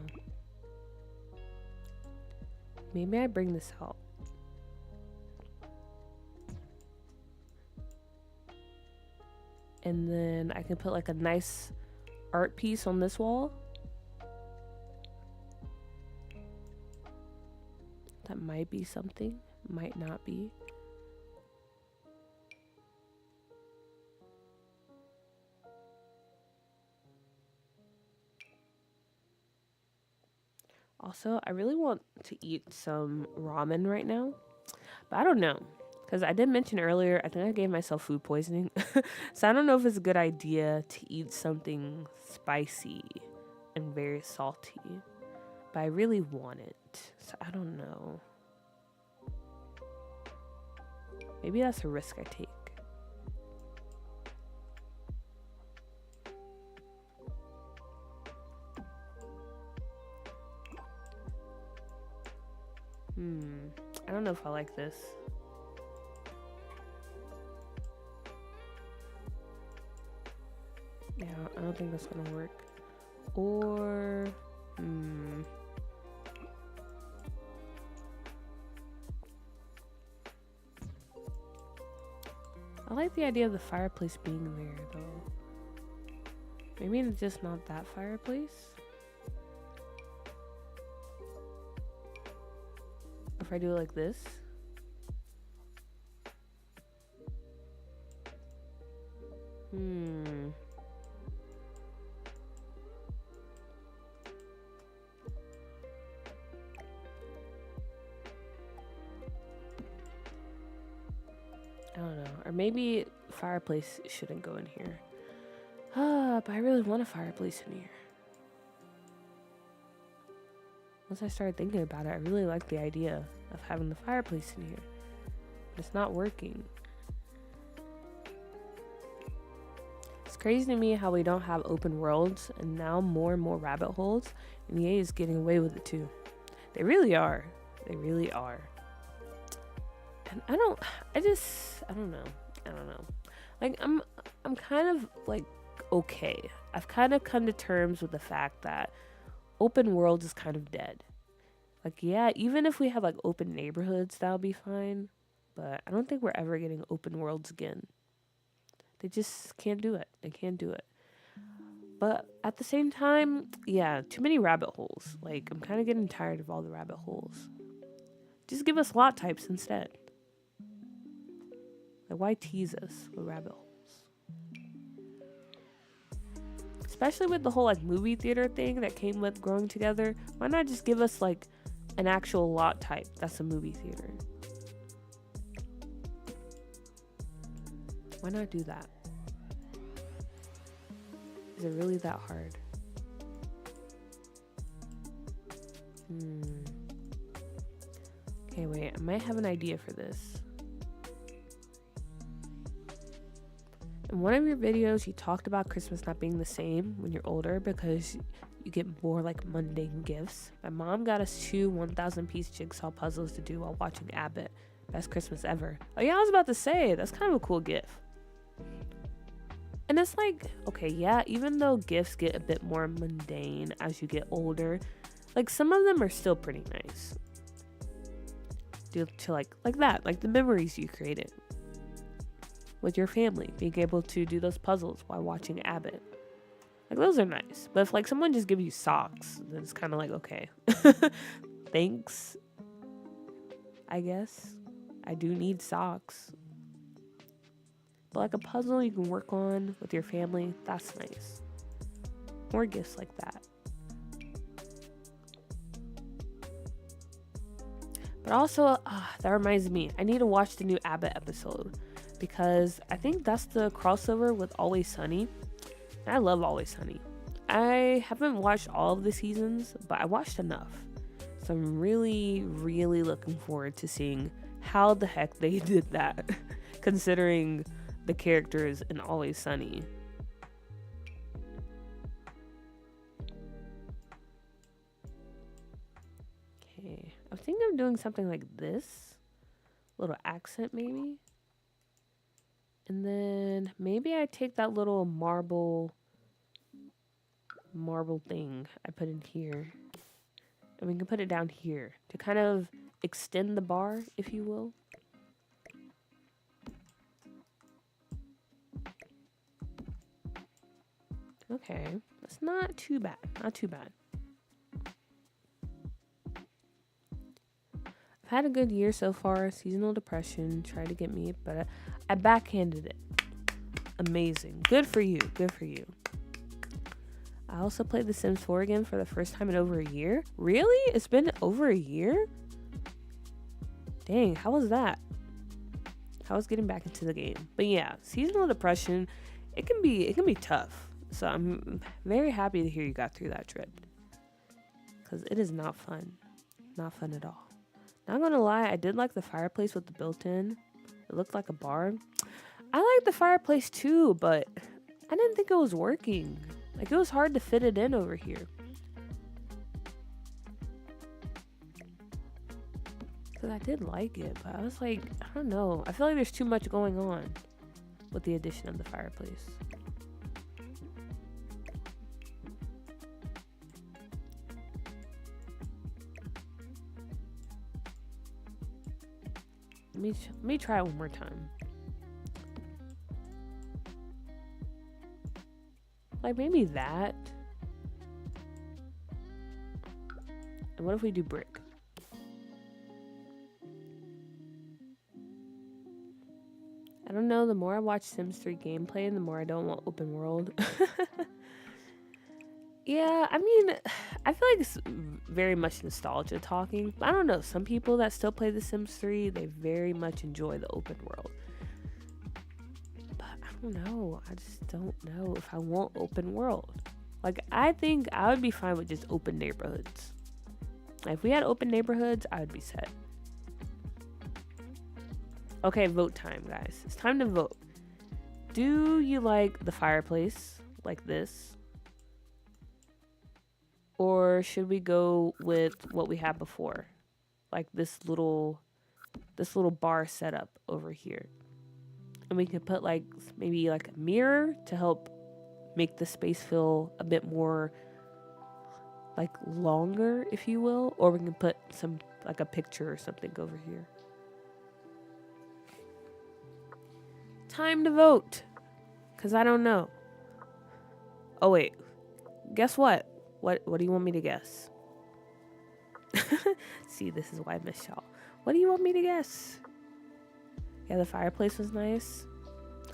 Maybe I bring this out. And then I can put like a nice art piece on this wall. That might be something, might not be. Also, I really want to eat some ramen right now, but I don't know. Because I did mention earlier, I think I gave myself food poisoning. So I don't know if it's a good idea to eat something spicy and very salty. But I really want it. So I don't know. Maybe that's a risk I take. I don't know if I like this. Yeah, I don't think that's gonna work. Or, I like the idea of the fireplace being there, though. Maybe it's just not that fireplace. If I do it like this. I don't know. Or maybe fireplace shouldn't go in here. But I really want a fireplace in here. Once I started thinking about it, I really like the idea of having the fireplace in here. But it's not working. It's crazy to me how we don't have open worlds, and now more and more rabbit holes, and EA is getting away with it too. They really are. They really are. And I don't know. Like I'm kind of like okay. I've kind of come to terms with the fact that open worlds is kind of dead. Like, yeah, even if we have like open neighborhoods, that'll be fine. But I don't think we're ever getting open worlds again. They just can't do it. They can't do it. But at the same time, yeah, too many rabbit holes. Like, I'm kind of getting tired of all the rabbit holes. Just give us lot types instead. Like, why tease us with rabbit holes? Especially with the whole like movie theater thing that came with growing together. Why not just give us like an actual lot type that's a movie theater? Why not do that? Is it really that hard? Okay, wait. I might have an idea for this. In one of your videos, you talked about Christmas not being the same when you're older because you get more like mundane gifts. My mom got us 2 1,000-piece jigsaw puzzles to do while watching Abbott. Best Christmas ever. Oh yeah, I was about to say, that's kind of a cool gift. And it's like, okay, yeah, even though gifts get a bit more mundane as you get older, like some of them are still pretty nice. Due to like that, like the memories you created. with your family, being able to do those puzzles while watching Abbott. Like, those are nice. But if, like, someone just gives you socks, then it's kind of like, okay. Thanks, I guess. I do need socks. But, like, a puzzle you can work on with your family, that's nice. More gifts like that. But also, that reminds me, I need to watch the new Abbott episode. Because I think that's the crossover with Always Sunny. I love Always Sunny. I haven't watched all of the seasons, but I watched enough. So I'm really, really looking forward to seeing how the heck they did that, considering the characters in Always Sunny. Okay, I think I'm doing something like this. A little accent maybe. And then maybe I take that little marble thing I put in here. And we can put it down here to kind of extend the bar, if you will. Okay, that's not too bad. Not too bad. I've had a good year so far. Seasonal depression tried to get me, but I backhanded it. Amazing. Good for you. Good for you. I also played The Sims 4 again for the first time in over a year. Really? It's been over a year? Dang, how was that? How was getting back into the game? But yeah, seasonal depression, it can be tough. So I'm very happy to hear you got through that trip. Because it is not fun. Not fun at all. Not gonna lie, I did like the fireplace with the built-in. It looked like a bar. I liked the fireplace too, but I didn't think it was working. Like, it was hard to fit it in over here. Because I did like it, but I was like, I don't know. I feel like there's too much going on with the addition of the fireplace. Let me try it one more time. Like, maybe that. And what if we do brick? I don't know. The more I watch Sims 3 gameplay, the more I don't want open world. Yeah, I mean, I feel like it's very much nostalgia talking. I don't know. Some people that still play The Sims 3, they very much enjoy the open world. I don't know. I just don't know if I want open world. Like, I think I would be fine with just open neighborhoods. Like, if we had open neighborhoods, I would be set. Okay, vote time, guys. It's time to vote. Do you like the fireplace like this? Or should we go with what we had before? Like this little bar setup over here. And we could put like maybe like a mirror to help make the space feel a bit more like longer, if you will. Or we can put some like a picture or something over here. Time to vote. Because I don't know. Oh wait. Guess what? What do you want me to guess? See, this is why I miss y'all. What do you want me to guess? Yeah, the fireplace was nice.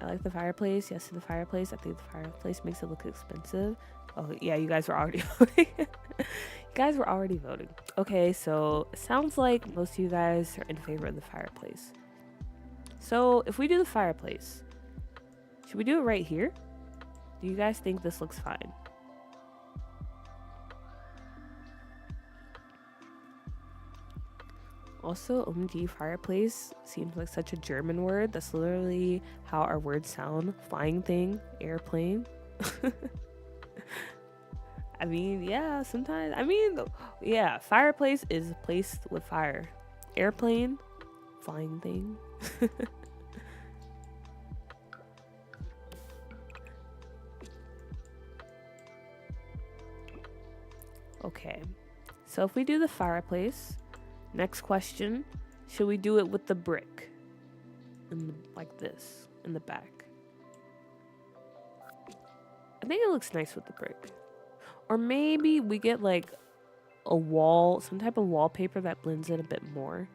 I like the fireplace. Yes, to the fireplace. I think the fireplace makes it look expensive. Oh, yeah, you guys were already voting. Okay, so it sounds like most of you guys are in favor of the fireplace. So if we do the fireplace, should we do it right here? Do you guys think this looks fine? Also, OMG, fireplace seems like such a German word. That's literally how our words sound. Flying thing, airplane. I mean, yeah, sometimes. I mean, yeah, fireplace is a place with fire. Airplane, flying thing. Okay, so if we do the fireplace, next question, should we do it with the brick? And like this. in the back. I think it looks nice with the brick. Or maybe we get like a wall, some type of wallpaper that blends in a bit more.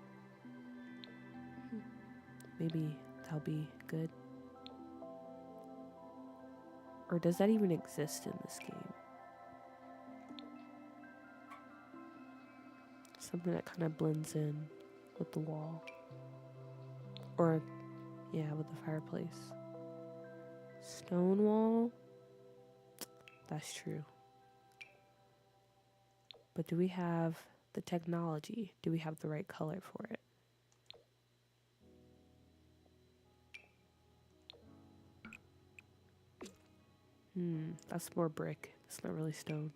Maybe that'll be good. Or does that even exist in this game? Something that kind of blends in with the wall. Or, yeah, with the fireplace. Stone wall. That's true. But do we have the technology? Do we have the right color for it? That's more brick. It's not really stone.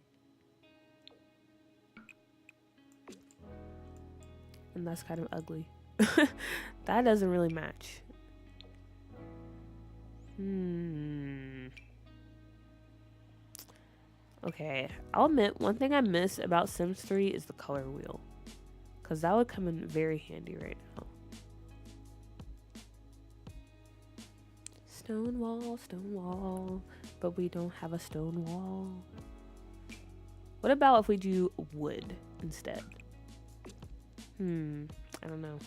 And that's kind of ugly. That doesn't really match. Okay, I'll admit one thing I miss about Sims 3 is the color wheel. Because that would come in very handy right now. Stone wall, but we don't have a stone wall. What about if we do wood instead? I don't know.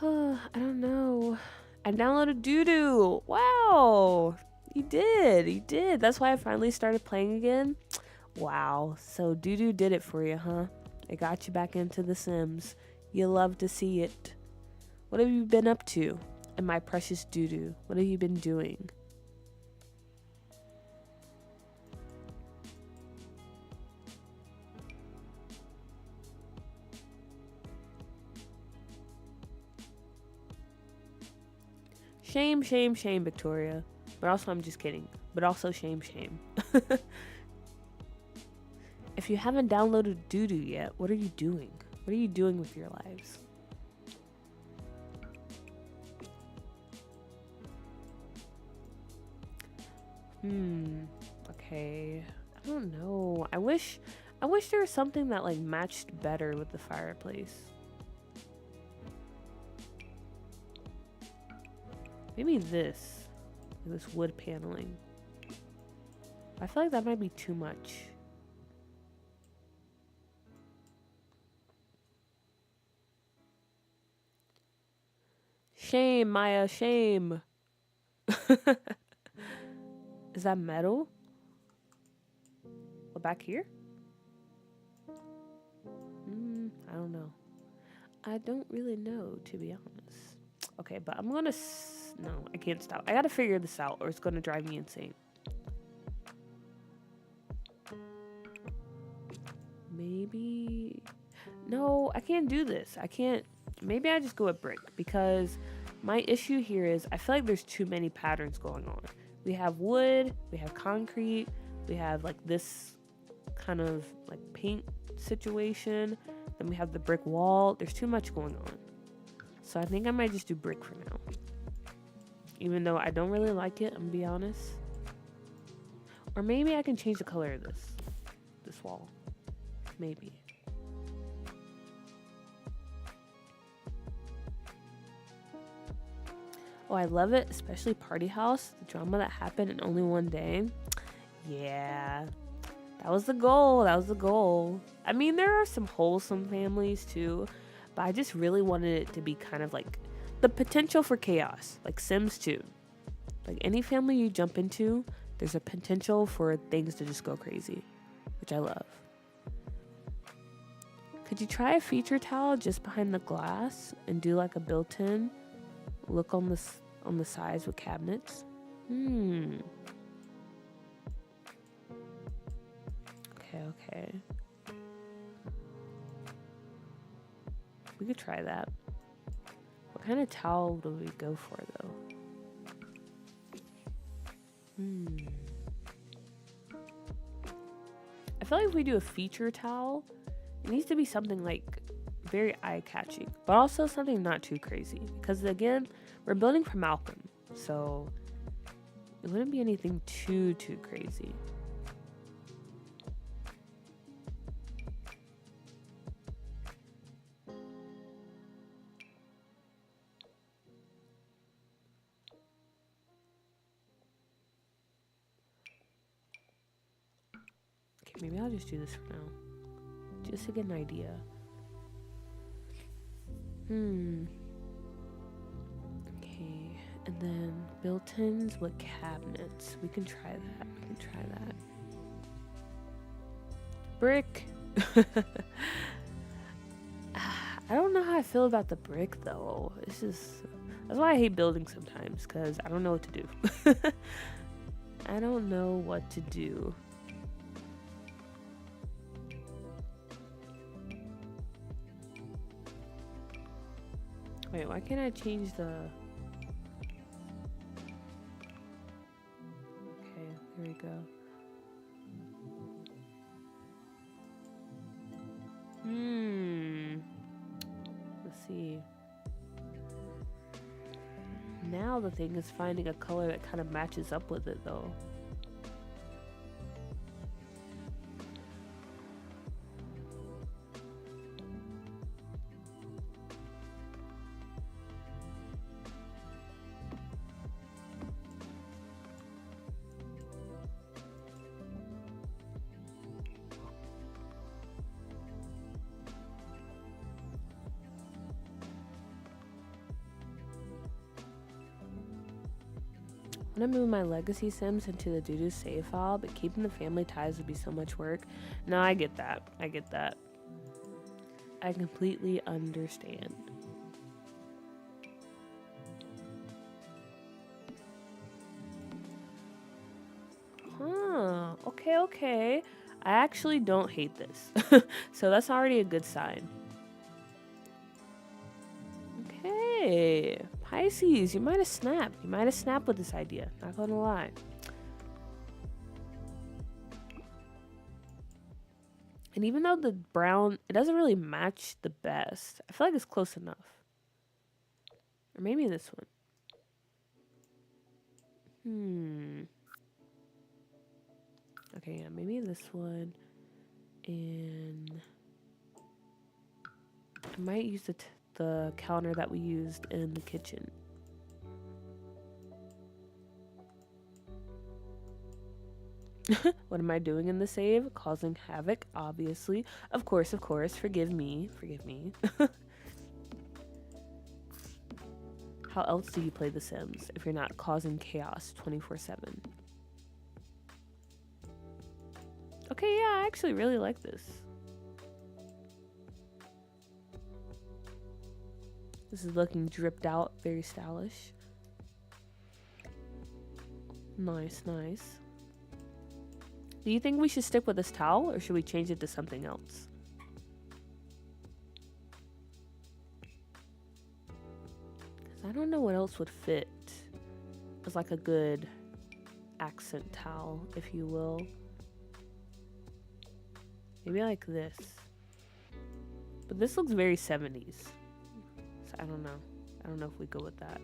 I don't know. I downloaded Doodoo. Wow. You did. That's why I finally started playing again. Wow. So Doodoo did it for you, huh? It got you back into The Sims. You love to see it. What have you been up to? And my precious Doodoo, what have you been doing? Shame, Victoria. But also, I'm just kidding. But also, shame. If you haven't downloaded Doodoo yet, what are you doing? What are you doing with your lives? Okay. I don't know. I wish there was something that like matched better with the fireplace. Maybe this wood paneling. I feel like that might be too much. Shame, Maya, shame. Is that metal? Oh, back here? I don't know. I don't really know, to be honest. Okay, but I'm gonna... No, I can't stop. I gotta figure this out or it's gonna drive me insane. Maybe... No, I can't do this. I can't... Maybe I just go with brick because my issue here is I feel like there's too many patterns going on. We have wood, we have concrete, we have like this kind of like paint situation, then we have the brick wall. There's too much going on. So I think I might just do brick for now. Even though I don't really like it, I'm gonna be honest. Or maybe I can change the color of this wall. Maybe. Oh, I love it, especially Party House. The drama that happened in only one day. Yeah, that was the goal. I mean, there are some wholesome families too, but I just really wanted it to be kind of like the potential for chaos, like Sims 2. Like any family you jump into, there's a potential for things to just go crazy, which I love. Could you try a feature towel just behind the glass and do like a built-in look on the sides with cabinets? Okay. We could try that. What kind of towel do we go for though? I feel like if we do a feature towel, it needs to be something like very eye-catching, but also something not too crazy. Because again, we're building for Malcolm, so it wouldn't be anything too crazy. Maybe I'll just do this for now. Just to get an idea. Okay, and then built-ins with cabinets. We can try that. Brick. I don't know how I feel about the brick though. That's why I hate building sometimes, because I don't know what to do. I don't know what to do. Wait, why can't I change the... Okay, here we go. Let's see. Now the thing is finding a color that kind of matches up with it though. I want to move my legacy sims into the doo-doo save file, but keeping the family ties would be so much work. No, I get that. I completely understand. Huh. Okay. I actually don't hate this. So that's already a good sign. Okay. Pisces, you might have snapped. With this idea. Not gonna lie. And even though the brown, it doesn't really match the best, I feel like it's close enough. Or maybe this one. Okay, yeah, maybe this one. And I might use the counter that we used in the kitchen. What am I doing in the save? Causing havoc, obviously. Of course. Forgive me. How else do you play The Sims if you're not causing chaos 24/7? Okay, yeah, I actually really like this. This is looking dripped out, very stylish. Nice. Do you think we should stick with this towel, or should we change it to something else? Because I don't know what else would fit as like a good accent towel, if you will. Maybe like this. But this looks very 70s. So I don't know if we go with that.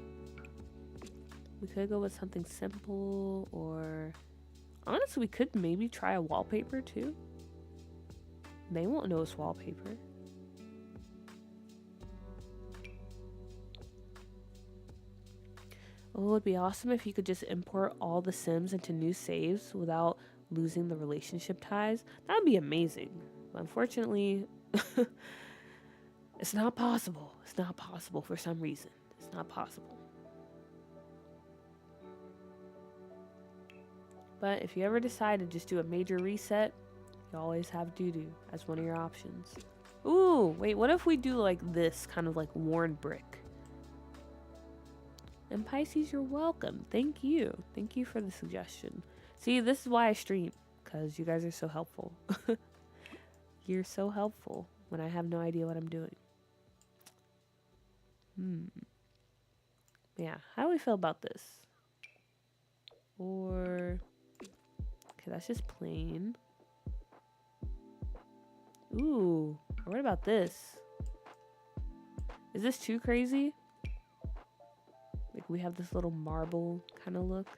We could go with something simple, or honestly, we could maybe try a wallpaper too. They won't know it's wallpaper. Oh, it would be awesome if you could just import all the Sims into new saves without losing the relationship ties. That would be amazing. But unfortunately, it's not possible. It's not possible for some reason. It's not possible. But if you ever decide to just do a major reset, you always have doo-doo as one of your options. Ooh, wait, what if we do like this, kind of like worn brick? And Pisces, you're welcome. Thank you. Thank you for the suggestion. See, this is why I stream, because you guys are so helpful. You're so helpful when I have no idea what I'm doing. Yeah, how do we feel about this? Or... okay, that's just plain. Ooh, what about this? Is this too crazy? Like we have this little marble kind of look.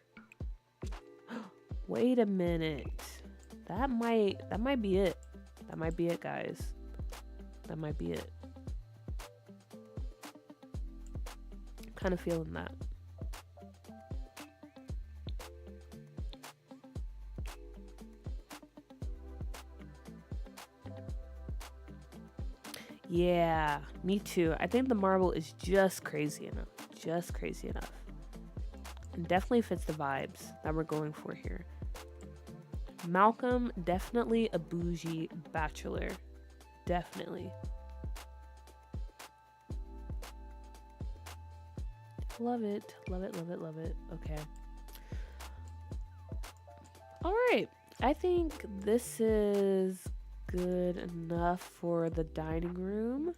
Wait a minute. That might be it. That might be it, guys. That might be it. I'm kind of feeling that. Yeah, me too. I think the marble is just crazy enough. Just crazy enough. And definitely fits the vibes that we're going for here. Malcolm, definitely a bougie bachelor. Definitely. Love it. Love it, love it, love it. Okay. All right. I think this is good enough for the dining room.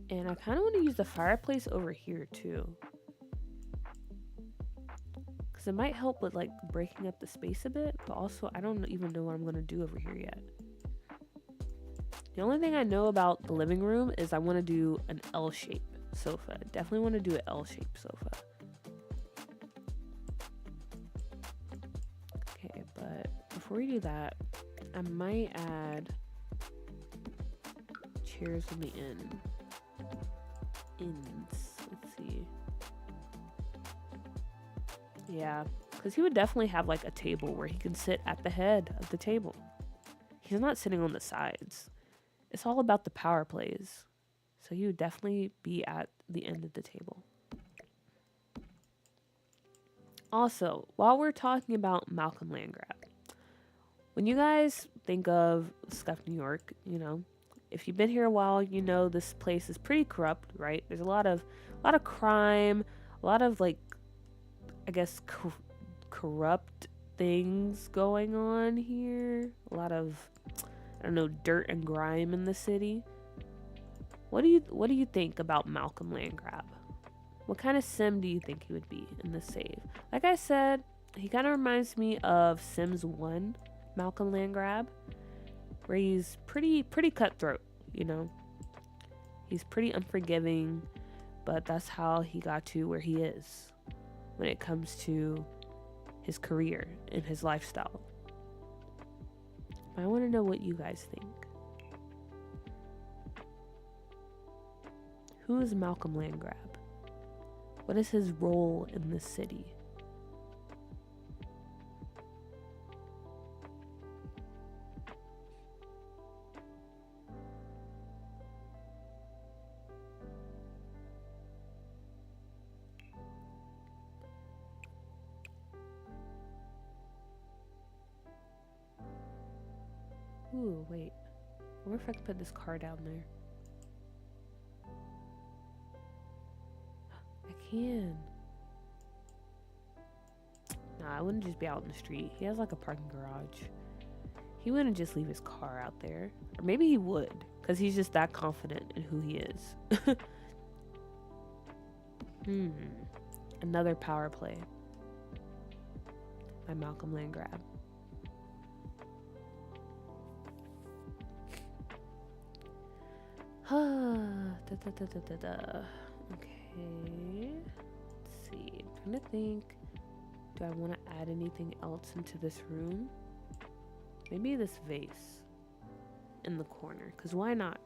And I kind of want to use the fireplace over here too. Because it might help with like breaking up the space a bit. But also, I don't even know what I'm going to do over here yet. The only thing I know about the living room is I want to do an L-shape sofa. Definitely want to do an L-shape sofa. Okay, but before we do that, I might add chairs on the ends. Let's see. Yeah, because he would definitely have like a table where he can sit at the head of the table. He's not sitting on the sides. It's all about the power plays. So he would definitely be at the end of the table. Also, while we're talking about Malcolm Landgrab, when you guys think of Scuff, New York, you know, if you've been here a while, you know this place is pretty corrupt, right? There's a lot of crime, a lot of like, I guess, corrupt things going on here. A lot of, I don't know, dirt and grime in the city. What do you think about Malcolm Landgrab? What kind of sim do you think he would be in this save? Like I said, he kind of reminds me of Sims 1 Malcolm Landgrab, where he's pretty cutthroat, you know? He's pretty unforgiving, but that's how he got to where he is when it comes to his career and his lifestyle. I want to know what you guys think. Who is Malcolm Landgrab? What is his role in this city? Ooh, wait. I wonder if I can put this car down there. I can. Nah, I wouldn't just be out in the street. He has like a parking garage. He wouldn't just leave his car out there. Or maybe he would, because he's just that confident in who he is. Another power play by Malcolm Landgrab. Okay. Let's see. I'm trying to think. Do I want to add anything else into this room? Maybe this vase in the corner, because why not?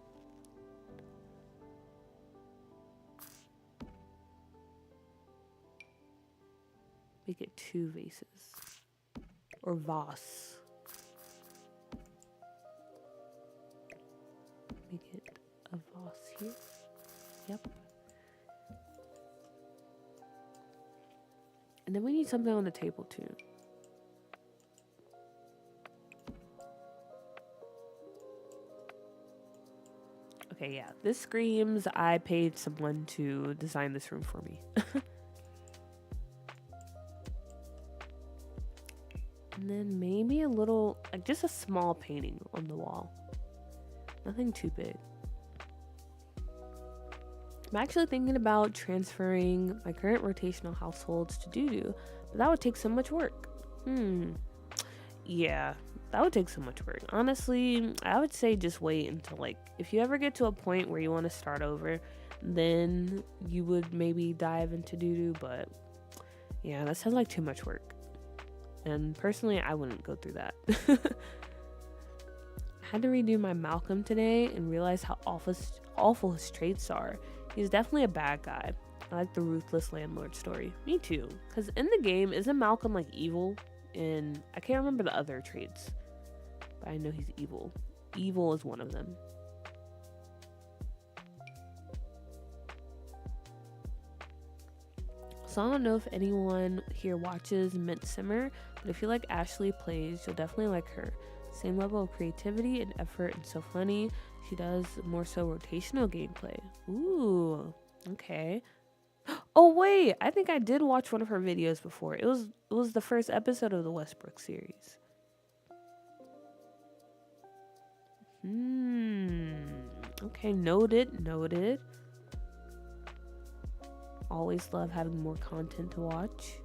Make it 2 vases. Or vase. Make it a vase here. Yep. And then we need something on the table too. Okay, yeah. This screams I paid someone to design this room for me. And then maybe a little, like just a small painting on the wall. Nothing too big. I'm actually thinking about transferring my current rotational households to Doodoo, but that would take so much work. Yeah, that would take so much work. Honestly, I would say just wait until, like, if you ever get to a point where you want to start over, then you would maybe dive into Doodoo, but yeah, that sounds like too much work. And personally, I wouldn't go through that. I had to redo my Malcolm today and realize how awful his traits are. He's definitely a bad guy. I like the ruthless landlord story. Me too. Because in the game, isn't Malcolm like evil? And I can't remember the other traits, but I know he's evil. evil is one of them. So I don't know if anyone here watches Mint Simmer, but if you like Ashley Plays, you'll definitely like her. Same level of creativity and effort, and so funny. She does more so rotational gameplay. Ooh, okay. Oh wait, I think I did watch one of her videos before. It was the first episode of the Westbrook series. Okay, noted. Always love having more content to watch.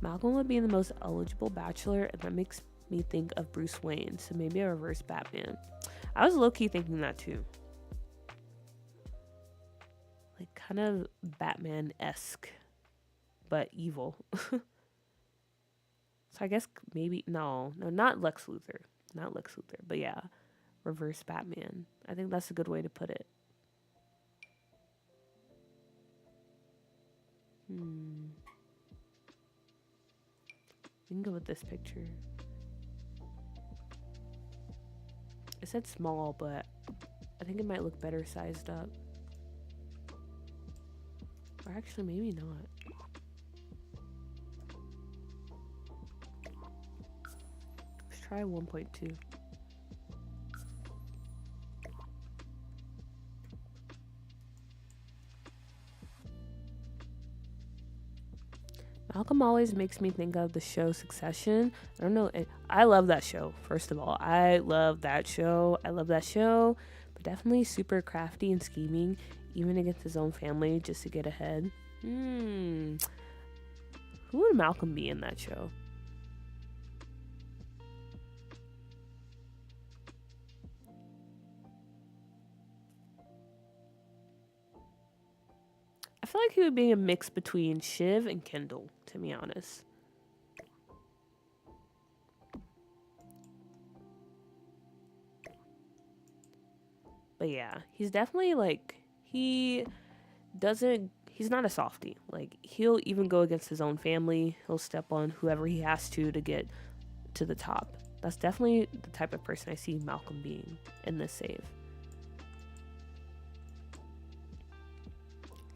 Malcolm would be the most eligible bachelor, and that makes me think of Bruce Wayne, so maybe a reverse Batman. I was low-key thinking that too. Like kind of Batman-esque, but evil. So I guess maybe, no, not Lex Luthor. Not Lex Luthor, but yeah, reverse Batman. I think that's a good way to put it. We can go with this picture. It said small, but I think it might look better sized up. Or actually, maybe not. Let's try 1.2. Malcolm always makes me think of the show Succession. I don't know. I love that show, first of all. I love that show. But definitely super crafty and scheming, even against his own family, just to get ahead. Who would Malcolm be in that show? I feel like he would be a mix between Shiv and Kendall, to be honest. But yeah, he's definitely like, he's not a softie. Like, he'll even go against his own family. He'll step on whoever he has to get to the top. That's definitely the type of person I see Malcolm being in this save.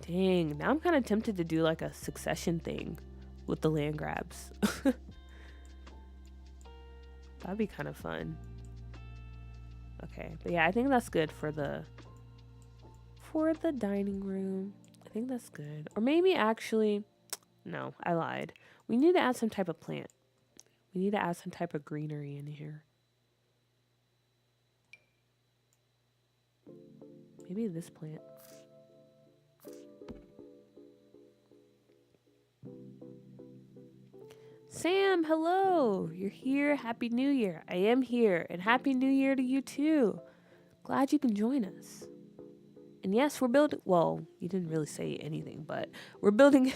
Dang, now I'm kind of tempted to do like a Succession thing with the land grabs. That'd be kind of fun. Okay, but yeah, I think that's good for the dining room. I think that's good. Or maybe actually, no, I lied. We need to add some type of plant. We need to add some type of greenery in here. Maybe this plant. Sam, hello. You're here. Happy New Year. I am here. And Happy New Year to you too. Glad you can join us. And yes, we're building, well, you didn't really say anything, but we're building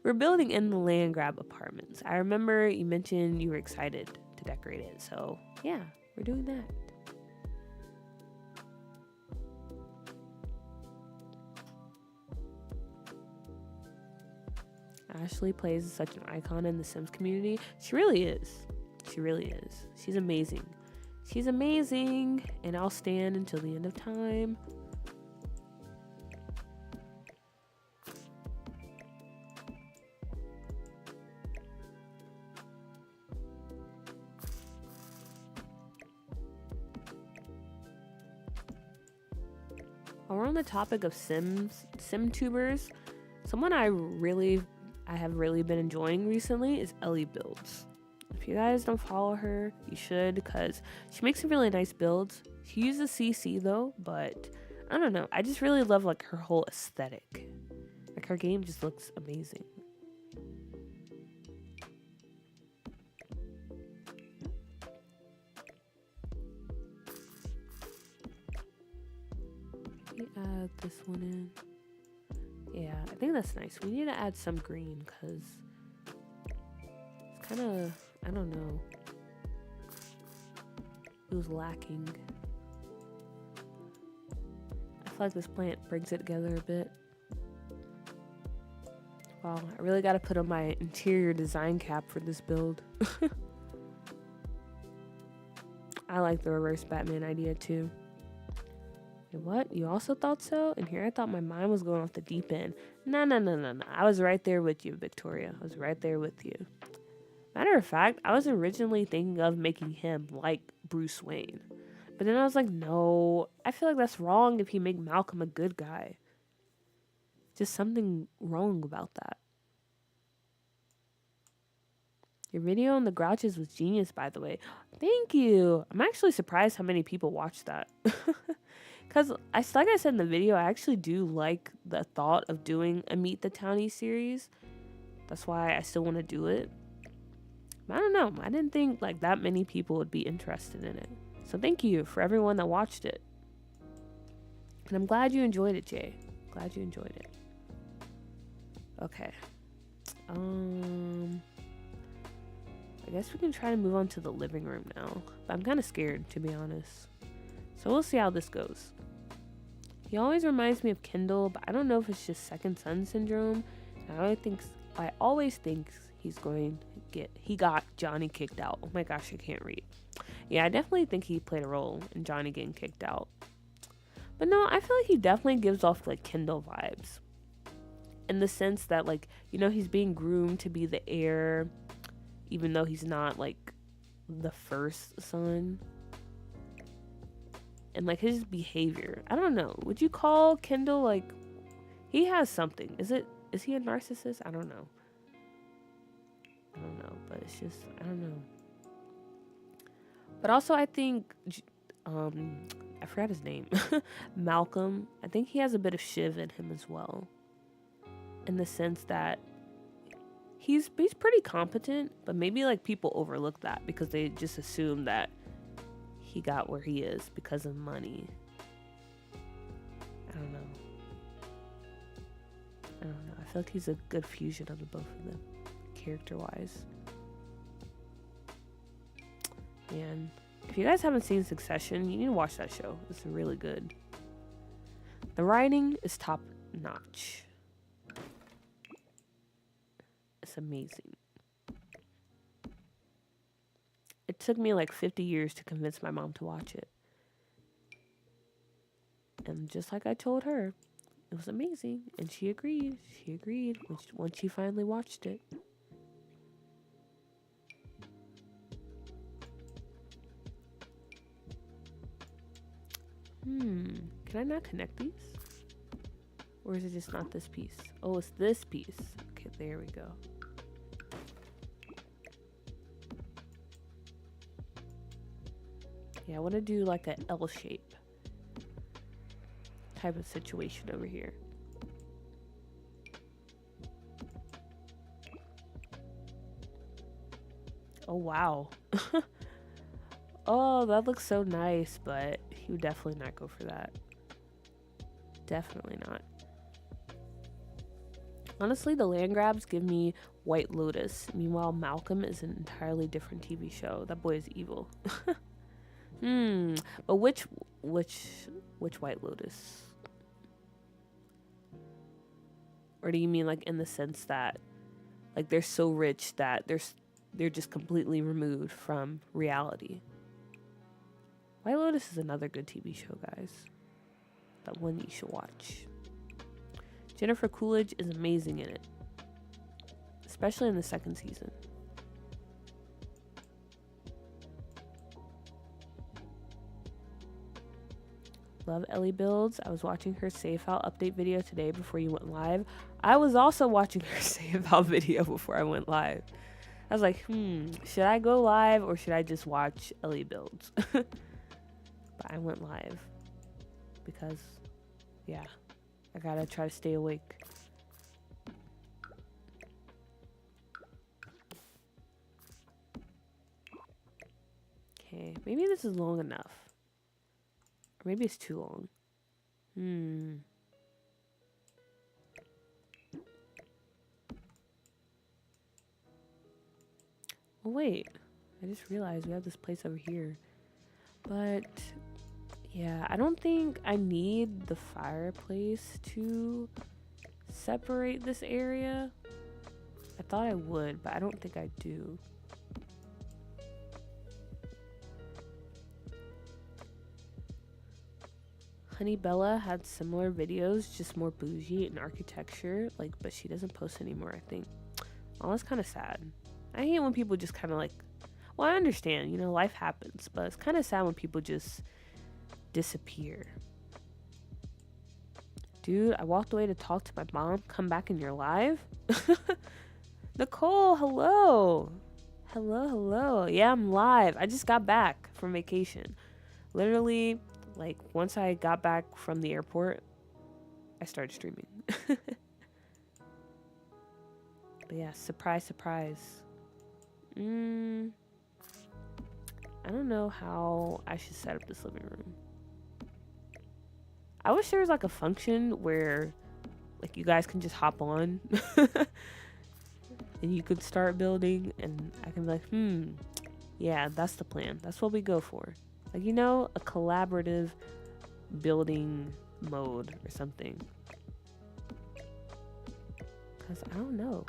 we're building in the land grab apartments. I remember you mentioned you were excited to decorate it. So, yeah, we're doing that. Ashley Plays is such an icon in the Sims community. She really is. She's amazing. She's amazing, and I'll stand until the end of time. While we're on the topic of SimTubers, someone I have really been enjoying recently is Ellie Builds. If you guys don't follow her, you should, because she makes some really nice builds. She uses CC though, but I don't know. I just really love like her whole aesthetic. Like her game just looks amazing. Add this one in. Yeah, I think that's nice. We need to add some green because it's kind of, I don't know, it was lacking. I feel like this plant brings it together a bit. Wow, I really got to put on my interior design cap for this build. I like the reverse Batman idea too. Wait, what? You also thought so? And here I thought my mind was going off the deep end. No. I was right there with you, Victoria. I was right there with you. Matter of fact, I was originally thinking of making him like Bruce Wayne. But then I was like, no, I feel like that's wrong if you make Malcolm a good guy. Just something wrong about that. Your video on the Grouches was genius, by the way. Thank you. I'm actually surprised how many people watched that. Because, like I said in the video, I actually do like the thought of doing a Meet the Townies series. That's why I still want to do it. I don't know. I didn't think like that many people would be interested in it. So thank you for everyone that watched it. And I'm glad you enjoyed it, Jay. Glad you enjoyed it. Okay. I guess we can try to move on to the living room now. But I'm kind of scared, to be honest. So we'll see how this goes. He always reminds me of Kendall, but I don't know if it's just second son syndrome. I always think he got Johnny kicked out. Oh my gosh, I can't read. Yeah, I definitely think he played a role in Johnny getting kicked out. But no, I feel like he definitely gives off like Kendall vibes. In the sense that like, you know, he's being groomed to be the heir, even though he's not like the first son. And like his behavior, I don't know. Would you call Kendall like, he has something? Is he a narcissist? I don't know, but it's just, I don't know. But also I think, I forgot his name, Malcolm, I think he has a bit of Shiv in him as well. In the sense that he's pretty competent, but maybe like people overlook that because they just assume that he got where he is because of money. I don't know. I feel like he's a good fusion of the both of them, character-wise. And if you guys haven't seen Succession, you need to watch that show. It's really good. The writing is top-notch. It's amazing. It took me like 50 years to convince my mom to watch it. And just like I told her, it was amazing. And she agreed. She agreed once she finally watched it. Can I not connect these? Or is it just not this piece? Oh, it's this piece. Okay, there we go. Yeah, I want to do like an L shape type of situation over here. Oh, wow. Oh, that looks so nice, but he would definitely not go for that. Definitely not. Honestly, the land grabs give me White Lotus. Meanwhile, Malcolm is an entirely different TV show. That boy is evil. But which White Lotus? Or do you mean like in the sense that like they're so rich that they're just completely removed from reality? White Lotus is another good TV show, guys. That one you should watch. Jennifer Coolidge is amazing in it, especially in the second season. Love Ellie Builds. I was watching her save file update video today before you went live. I was also watching her save file video before I went live. I was like, should I go live or should I just watch Ellie Builds? But I went live because, yeah, I gotta try to stay awake. Okay, maybe this is long enough. Or maybe it's too long. Oh, wait. I just realized we have this place over here. But, yeah, I don't think I need the fireplace to separate this area. I thought I would, but I don't think I do. Honey Bella had similar videos, just more bougie in architecture, like, but she doesn't post anymore, I think. Oh, that's kind of sad. I hate when people just kind of like, well, I understand, you know, life happens, but it's kind of sad when people just disappear. Dude, I walked away to talk to my mom. Come back and you're live? Nicole, hello. Hello. Yeah, I'm live. I just got back from vacation. Literally, like, once I got back from the airport, I started streaming. But yeah, surprise. I don't know how I should set up this living room. I wish there was like a function where like you guys can just hop on and you could start building and I can be like, yeah, that's the plan. That's what we go for. Like, you know, a collaborative building mode or something. Because I don't know.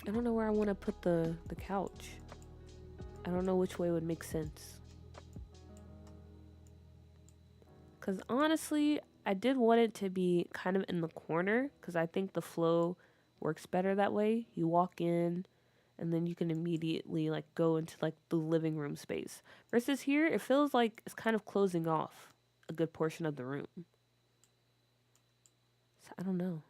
I don't know where I want to put the couch. I don't know which way would make sense. Because honestly, I did want it to be kind of in the corner because I think the flow works better that way. You walk in and then you can immediately like go into like the living room space. Versus here, it feels like it's kind of closing off a good portion of the room. So I don't know.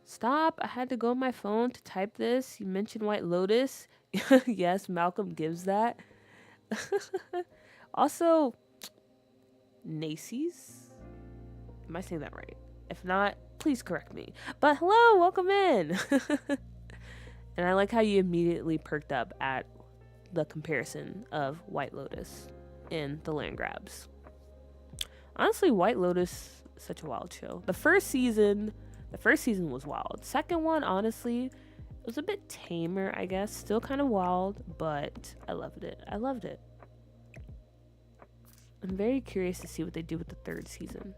Stop. I had to go on my phone to type this. You mentioned White Lotus. Yes, Malcolm gives that. Also, Nacy's? Am I saying that right? If not, please correct me. But hello, welcome in. And I like how you immediately perked up at the comparison of White Lotus in the land grabs. Honestly, White Lotus, such a wild show. The first season was wild. Second one, honestly, it was a bit tamer, I guess. Still kind of wild, but I loved it. I'm very curious to see what they do with the third season.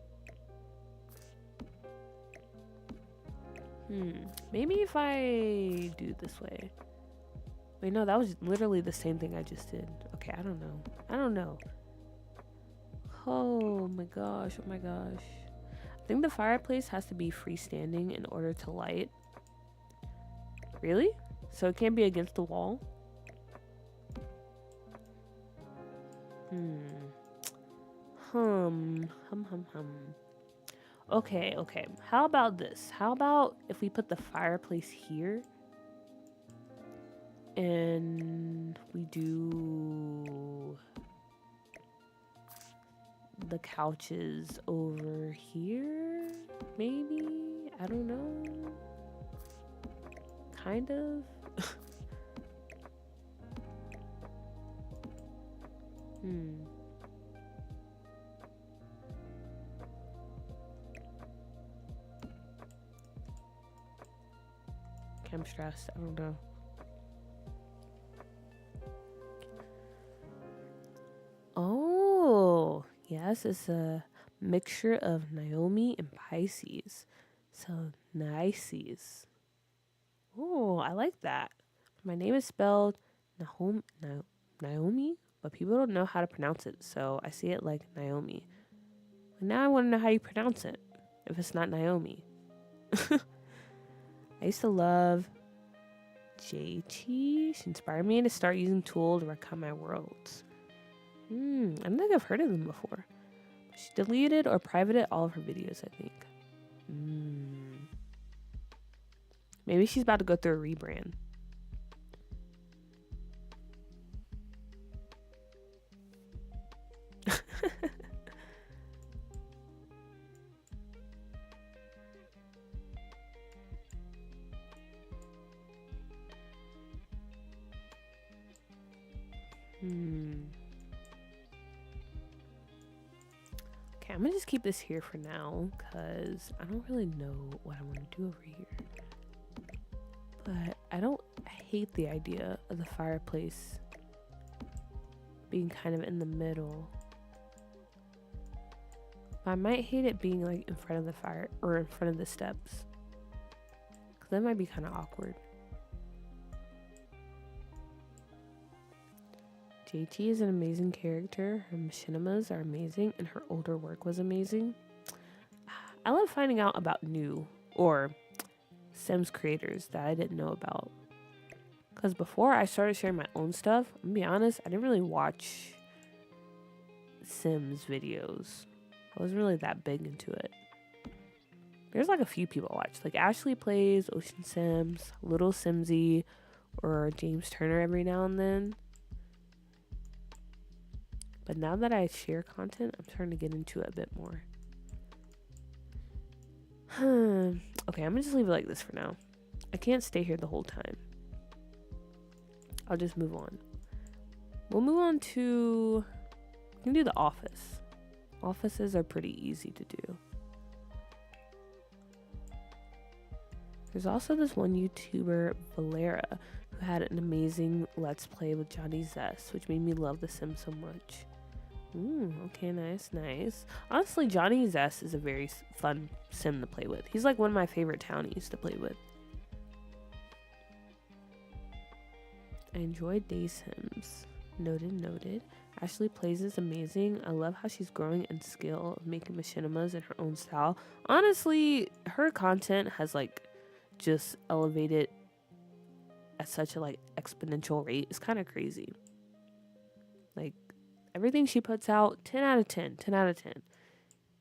Maybe if I do it this way. Wait, no, that was literally the same thing I just did. Okay, I don't know. Oh my gosh. I think the fireplace has to be freestanding in order to light. Really? So it can't be against the wall? Okay. How about this? How about if we put the fireplace here and we do the couches over here? Maybe? I don't know. Kind of. I'm stressed. I don't know. Oh, yes, it's a mixture of Naomi and Pisces. So, Nices. Oh, I like that. My name is spelled Naomi, but people don't know how to pronounce it, so I see it like Naomi. And now I want to know how you pronounce it, if it's not Naomi. I used to love JT. She inspired me to start using Tool to recount my worlds. I don't think I've heard of them before. She deleted or privated all of her videos, I think. Maybe she's about to go through a rebrand. Okay, I'm gonna just keep this here for now because I don't really know what I want to do over here. But I hate the idea of the fireplace being kind of in the middle. But I might hate it being like in front of the fire or in front of the steps. Because that might be kind of awkward. JT is an amazing character. Her machinimas are amazing, and her older work was amazing. I love finding out about new or Sims creators that I didn't know about. Because before I started sharing my own stuff, I'm gonna be honest, I didn't really watch Sims videos. I wasn't really that big into it. There's like a few people I watch. Like Ashley Plays, Ocean Sims, Little Simsy, or James Turner every now and then. But now that I share content, I'm starting to get into it a bit more. Okay, I'm gonna just leave it like this for now. I can't stay here the whole time. I'll just move on. We'll move on to... We can do the office. Offices are pretty easy to do. There's also this one YouTuber, Valera, who had an amazing Let's Play with Johnny Zest, which made me love The Sims so much. Okay, nice. Honestly, Johnny Zest is a very fun sim to play with. He's like one of my favorite townies to play with. I enjoy Day Sims. Noted. Ashley Plays is amazing. I love how she's growing in skill of making machinimas in her own style. Honestly, her content has like just elevated at such a like exponential rate. It's kind of crazy. Like everything she puts out, 10 out of 10.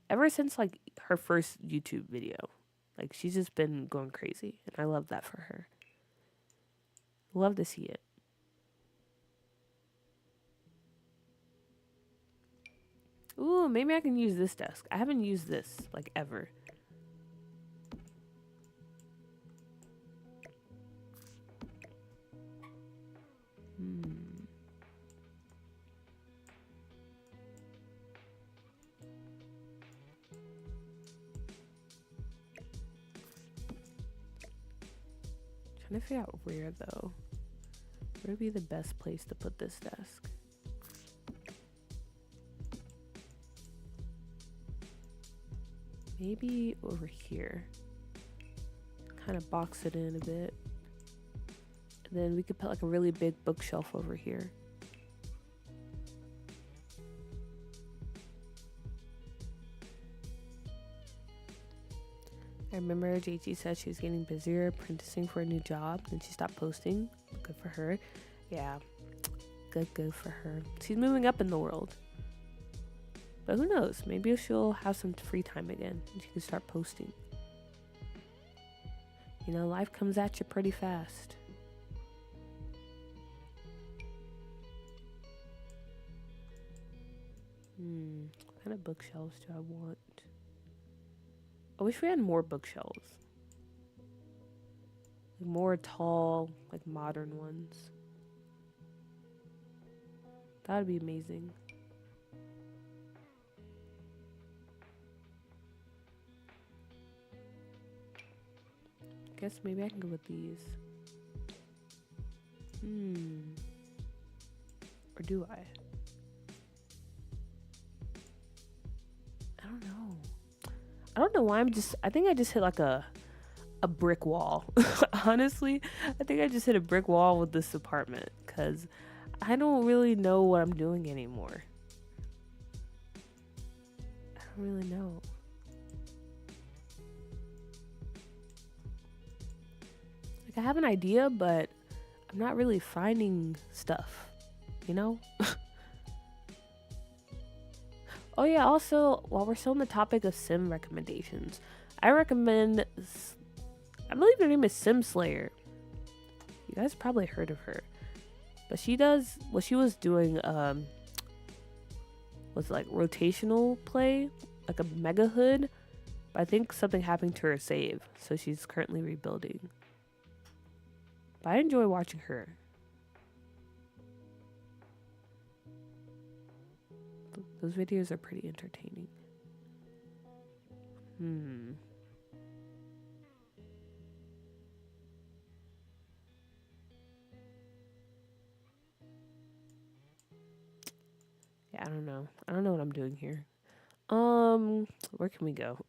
Ever since like her first YouTube video. Like she's just been going crazy, and I love that for her. Love to see it. Ooh, maybe I can use this desk. I haven't used this like ever. Trying to figure out where though. Where would be the best place to put this desk? Maybe over here. Kind of box it in a bit. And then we could put like a really big bookshelf over here. I remember JT said she was getting busier apprenticing for a new job, then she stopped posting. Good for her. Yeah, good for her. She's moving up in the world. But who knows? Maybe she'll have some free time again and she can start posting. You know, life comes at you pretty fast. What kind of bookshelves do I want? I wish we had more bookshelves. Like more tall, like modern ones. That would be amazing. I guess maybe I can go with these. Or do I? I don't know. I don't know why I think I just hit like a brick wall. Honestly, I think I just hit a brick wall with this apartment because I don't really know what I'm doing anymore. I don't really know. Like I have an idea, but I'm not really finding stuff, you know? Oh yeah, also, while we're still on the topic of sim recommendations, I recommend, I believe her name is Sim Slayer. You guys probably heard of her. But she does, what she was doing was like rotational play, like a mega hood. But I think something happened to her save, so she's currently rebuilding. But I enjoy watching her. Those videos are pretty entertaining. Yeah, I don't know. I don't know what I'm doing here. Where can we go?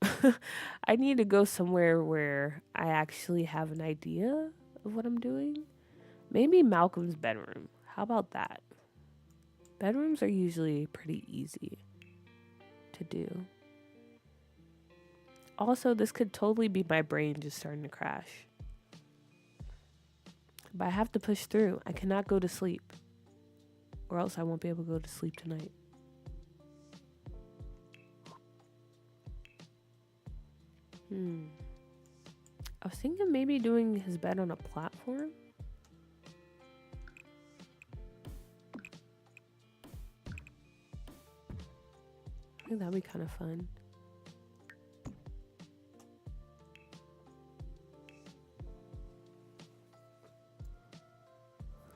I need to go somewhere where I actually have an idea of what I'm doing. Maybe Malcolm's bedroom. How about that? Bedrooms are usually pretty easy to do. Also, this could totally be my brain just starting to crash. But I have to push through. I cannot go to sleep. Or else I won't be able to go to sleep tonight. I was thinking maybe doing his bed on a platform. I think that'd be kind of fun.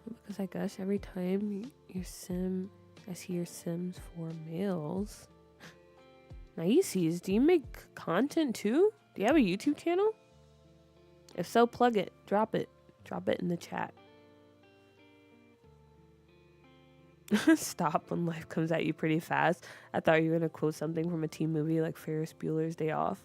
Because I guess every time I see your Sims 4 males. Nice's, do you make content too? Do you have a YouTube channel? If so, plug it. Drop it. Drop it in the chat. Stop when life comes at you pretty fast. I thought you were going to quote something from a teen movie like Ferris Bueller's Day Off.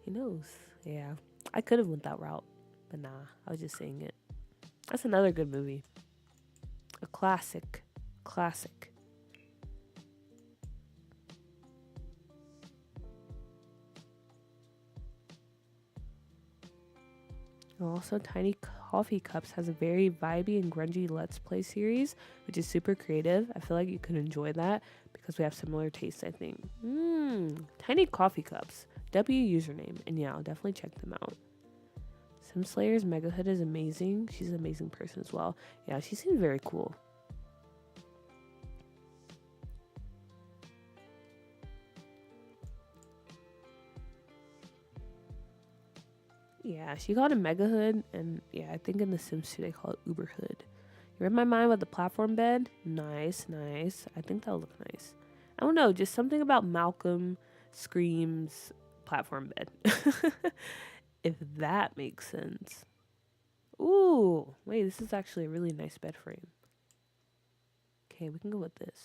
He knows. Yeah. I could have went that route. But nah, I was just saying it. That's another good movie. A classic. Classic. Also, Tiny Coffee Cups has a very vibey and grungy Let's Play series, which is super creative. I feel like you could enjoy that because we have similar tastes, I think. Tiny Coffee Cups. W username. And yeah, I'll definitely check them out. Simslayer's Mega Hood is amazing. She's an amazing person as well. Yeah, she seems very cool. Yeah, she got a Mega Hood, and yeah, I think in The Sims 2 they call it Uber Hood. You read my mind with the platform bed? Nice, nice. I think that'll look nice. I don't know, just something about Malcolm screams platform bed. If that makes sense. Ooh, wait, this is actually a really nice bed frame. Okay, we can go with this.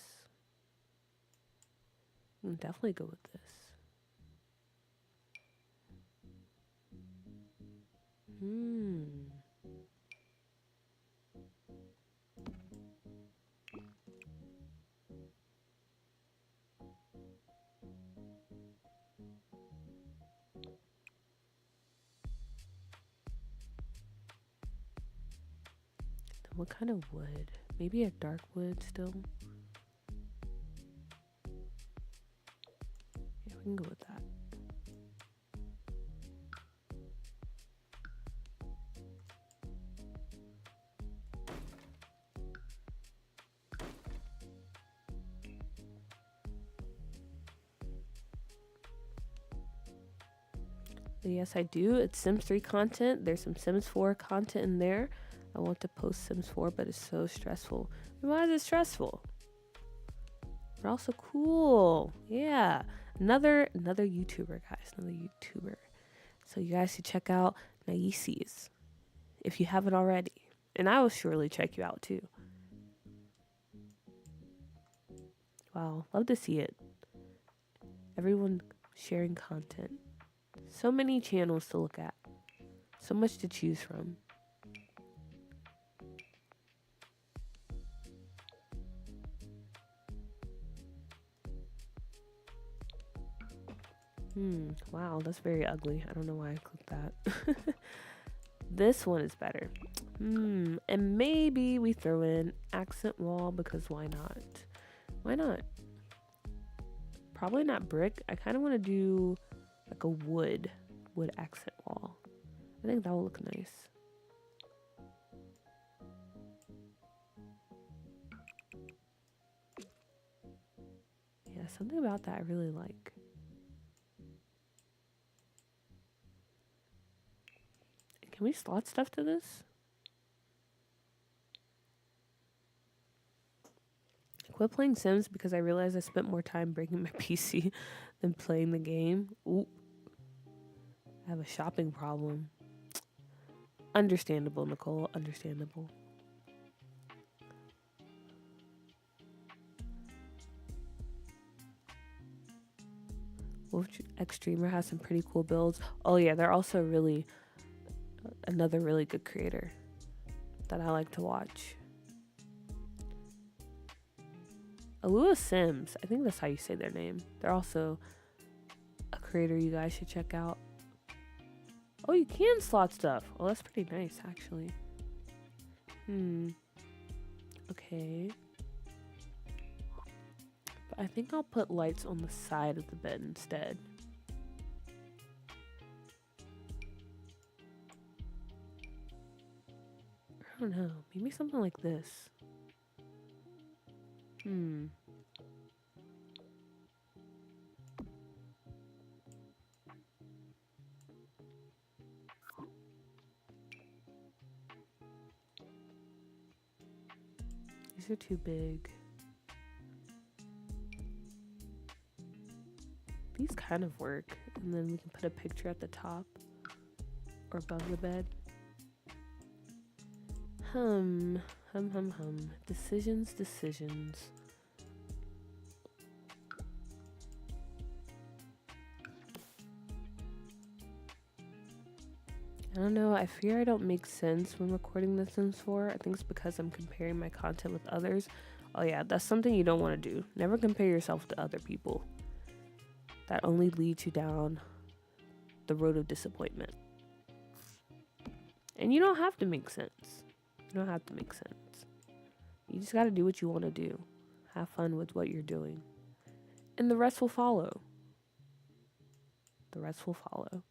We can definitely go with this. What kind of wood? Maybe a dark wood still? Yeah, we can go with that. Yes, I do. It's Sims 3 content. There's some Sims 4 content in there. I want to post Sims 4, but it's so stressful. Why is it stressful? But also cool. Yeah. Another YouTuber, guys. Another YouTuber. So you guys should check out Nice's if you haven't already. And I will surely check you out too. Wow. Love to see it. Everyone sharing content. So many channels to look at. So much to choose from. Wow, that's very ugly. I don't know why I clicked that. This one is better. And maybe we throw in accent wall because why not? Why not? Probably not brick. I kind of want to do like a wood accent wall. I think that will look nice. Yeah, something about that I really like. Can we slot stuff to this? I quit playing Sims because I realized I spent more time breaking my PC than playing the game. Ooh. I have a shopping problem. Understandable, Nicole. Understandable. Wolf Extremer has some pretty cool builds. Oh yeah, they're also another really good creator that I like to watch. Alua Sims. I think that's how you say their name. They're also a creator you guys should check out. Oh, you can slot stuff. Oh, that's pretty nice, actually. Okay. But I think I'll put lights on the side of the bed instead. I don't know. Maybe something like this. These are too big. These kind of work. And then we can put a picture at the top or above the bed. Decisions. I don't know, I fear I don't make sense when recording The Sims 4. I think it's because I'm comparing my content with others. Oh yeah, that's something you don't want to do. Never compare yourself to other people. That only leads you down the road of disappointment. And you don't have to make sense. You don't have to make sense. You just gotta do what you want to do. Have fun with what you're doing. And the rest will follow. The rest will follow.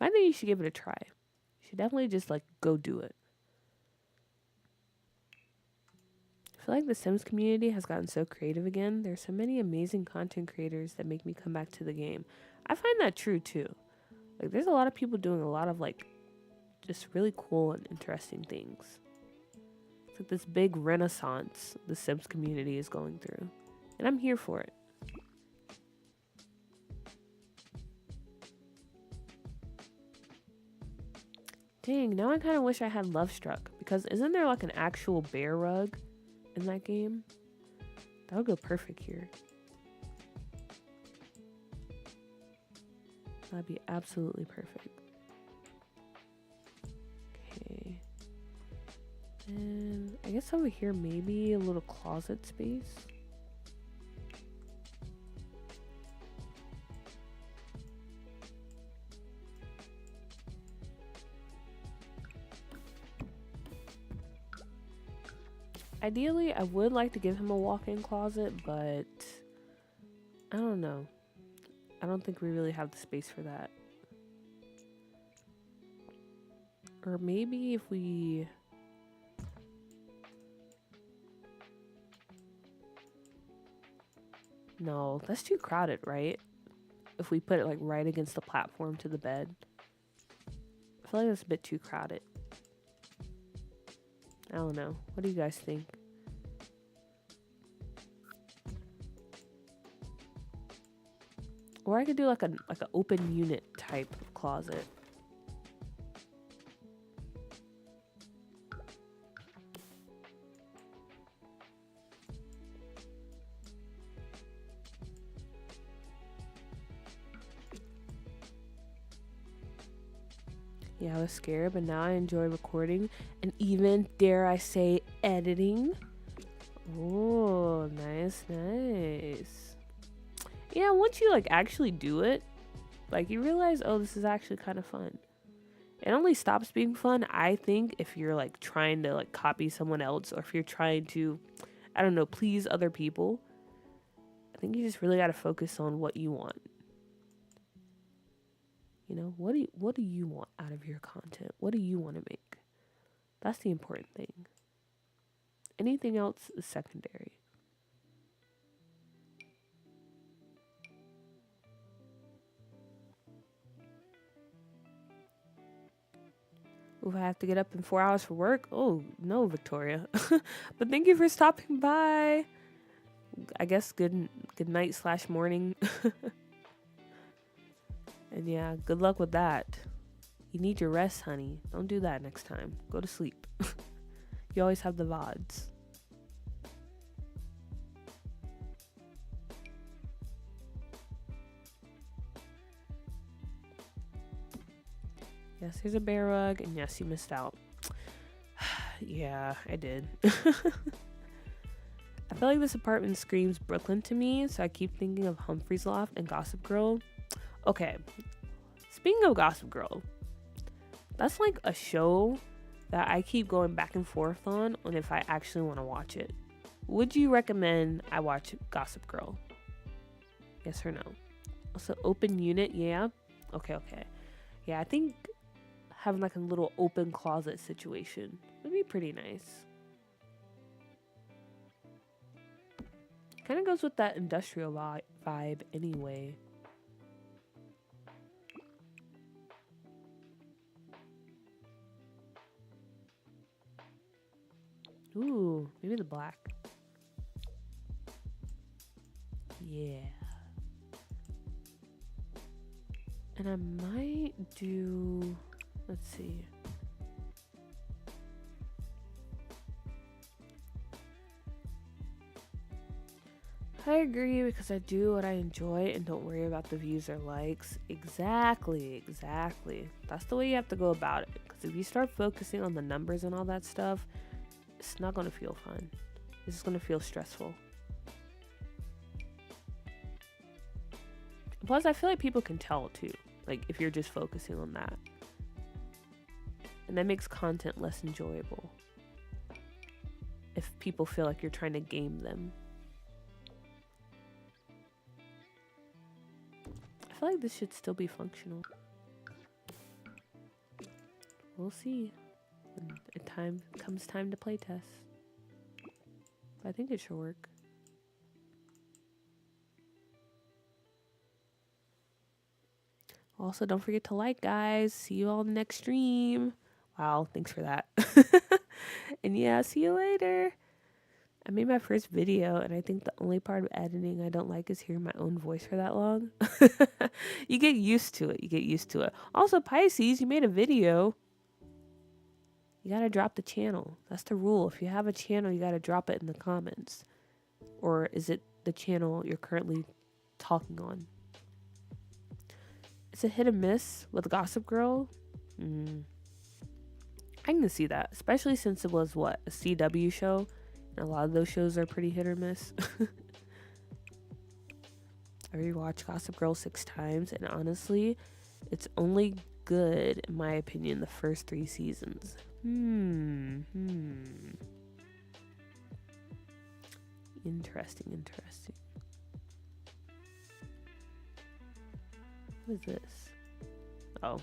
I think you should give it a try. You should definitely just like go do it. I feel like the Sims community has gotten so creative again. There's so many amazing content creators that make me come back to the game. I find that true too. Like there's a lot of people doing a lot of like just really cool and interesting things. It's like this big renaissance the Sims community is going through. And I'm here for it. Dang, now I kind of wish I had Love Struck, because isn't there like an actual bear rug in that game? That would go perfect here. That'd be absolutely perfect. Okay. And I guess over here maybe a little closet space. Ideally, I would like to give him a walk-in closet, but I don't know. I don't think we really have the space for that. Or maybe if we... No, that's too crowded, right? If we put it like right against the platform to the bed. I feel like that's a bit too crowded. I don't know. What do you guys think? Or I could do like an open unit type of closet. Yeah, I was scared, but now I enjoy recording and even, dare I say, editing. Oh, nice. Yeah, once you like actually do it, like you realize, oh, this is actually kind of fun. It only stops being fun, I think, if you're like trying to like copy someone else, or if you're trying to, I don't know, please other people. I think you just really got to focus on what you want. You know, what do you want out of your content? What do you want to make? That's the important thing. Anything else is secondary. Ooh, I have to get up in 4 hours for work. Oh, no, Victoria. But thank you for stopping by. I guess good night / morning. And yeah, good luck with that. You need your rest, honey. Don't do that next time. Go to sleep. You always have the VODs. Yes, here's a bear rug, and yes, you missed out. Yeah, I did. feel like this apartment screams Brooklyn to me, so I keep thinking of Humphrey's Loft and Gossip Girl. Okay, speaking of Gossip Girl, that's like a show that I keep going back and forth on if I actually want to watch it. Would you recommend I watch Gossip Girl? Yes or no? Also, open unit, yeah? Okay. Yeah, I think having like a little open closet situation would be pretty nice. Kind of goes with that industrial vibe anyway. Ooh, maybe the black. Yeah. And I might do, let's see. I agree, because I do what I enjoy and don't worry about the views or likes. Exactly. That's the way you have to go about it. Because if you start focusing on the numbers and all that stuff, it's not going to feel fun. It's just going to feel stressful. Plus, I feel like people can tell too. Like, if you're just focusing on that. And that makes content less enjoyable. If people feel like you're trying to game them. I feel like this should still be functional. We'll see when it comes time to play test. But I think it should work. Also, don't forget to like, guys. See you all in the next stream. Wow, thanks for that. And yeah, see you later. I made my first video, and I think the only part of editing I don't like is hearing my own voice for that long. You get used to it. Also, Pisces, you made a video. You gotta drop the channel. That's the rule. If you have a channel, you gotta drop it in the comments. Or is it the channel you're currently talking on? It's a hit or miss with Gossip Girl. I can see that, especially since it was a CW show. A lot of those shows are pretty hit or miss. I rewatched Gossip Girl 6 times, and honestly, it's only good, in my opinion, the first 3 seasons. Interesting. What is this? Oh.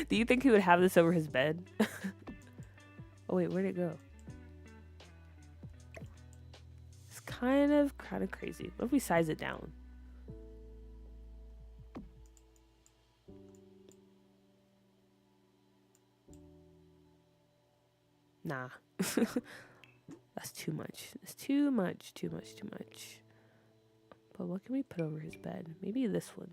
Do you think he would have this over his bed? Oh, wait, where'd it go? Kind of crazy. What if we size it down? Nah. That's too much. It's too much. But what can we put over his bed? Maybe this one.